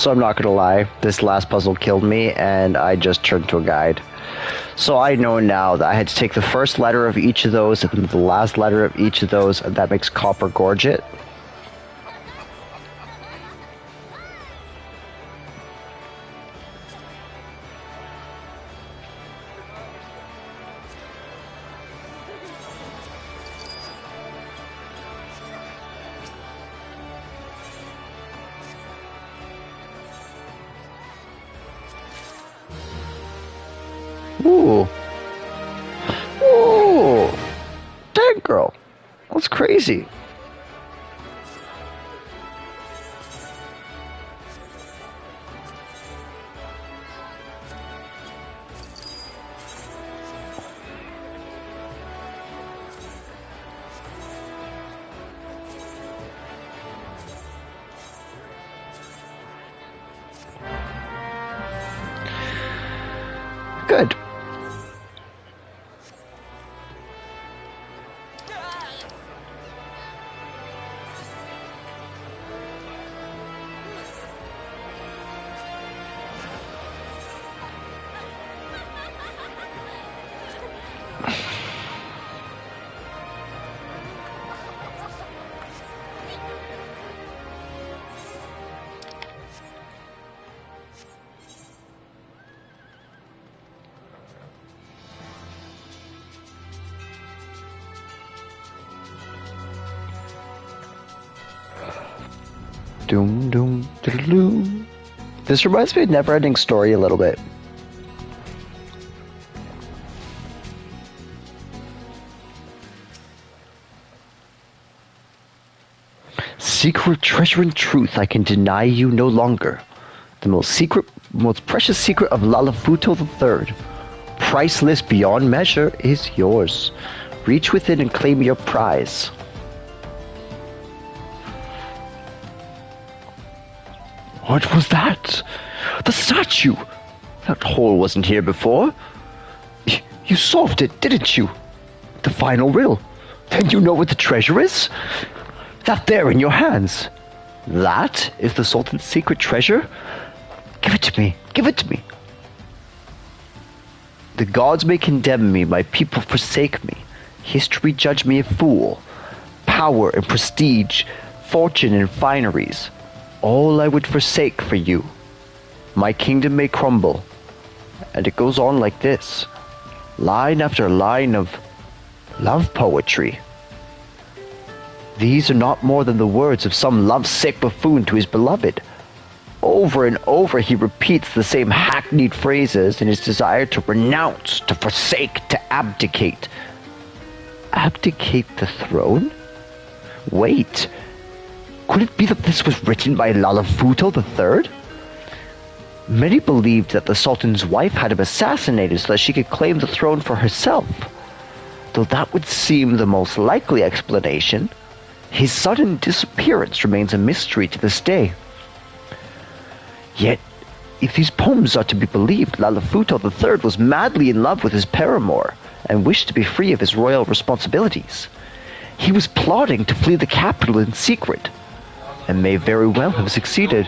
Also, I'm not gonna lie, this last puzzle killed me, and I just turned to a guide. So I know now that I had to take the first letter of each of those, and then the last letter of each of those, and that makes Copper Gorget. Ooh. Ooh. Dang, girl. That's crazy. Good. Doom, doom, doom. This reminds me of Neverending Story a little bit. Secret treasure and truth, I can deny you no longer. The most precious secret of Lalafuto III, priceless beyond measure, is yours. Reach within and claim your prize. What was that? The statue! That hole wasn't here before. You solved it, didn't you? The final riddle. Then you know what the treasure is? That there in your hands. That is the Sultan's secret treasure? Give it to me. Give it to me. The gods may condemn me, my people forsake me. History judge me a fool. Power and prestige, fortune and fineries. All I would forsake for you. My kingdom may crumble. And it goes on like this. Line after line of love poetry. These are not more than the words of some lovesick buffoon to his beloved. Over and over he repeats the same hackneyed phrases in his desire to renounce, to forsake, to abdicate. Abdicate the throne? Wait. Could it be that this was written by Lalafuto III? Many believed that the Sultan's wife had him assassinated so that she could claim the throne for herself. Though that would seem the most likely explanation, his sudden disappearance remains a mystery to this day. Yet, if these poems are to be believed, Lalafuto III was madly in love with his paramour and wished to be free of his royal responsibilities. He was plotting to flee the capital in secret, and may very well have succeeded.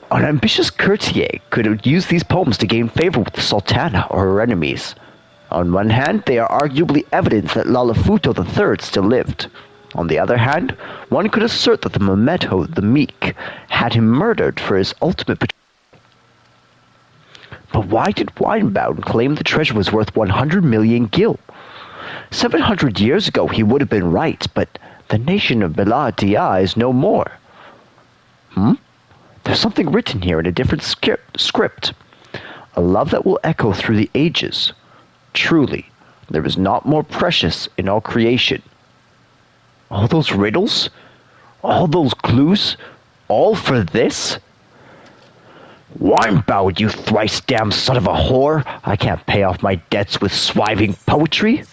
An ambitious courtier could have used these poems to gain favor with the Sultana or her enemies. On one hand, they are arguably evidence that Lalafuto III still lived. On the other hand, one could assert that the Memeto the Meek had him murdered for his ultimate betrayal. But why did Winebound claim the treasure was worth 100 million gil? 700 years ago he would have been right, but the nation of Bela Dia is no more. There's something written here in a different script. A love that will echo through the ages. Truly, there is not more precious in all creation. All those riddles? All those clues? All for this? Winebound, you thrice-damned son of a whore! I can't pay off my debts with swiving poetry!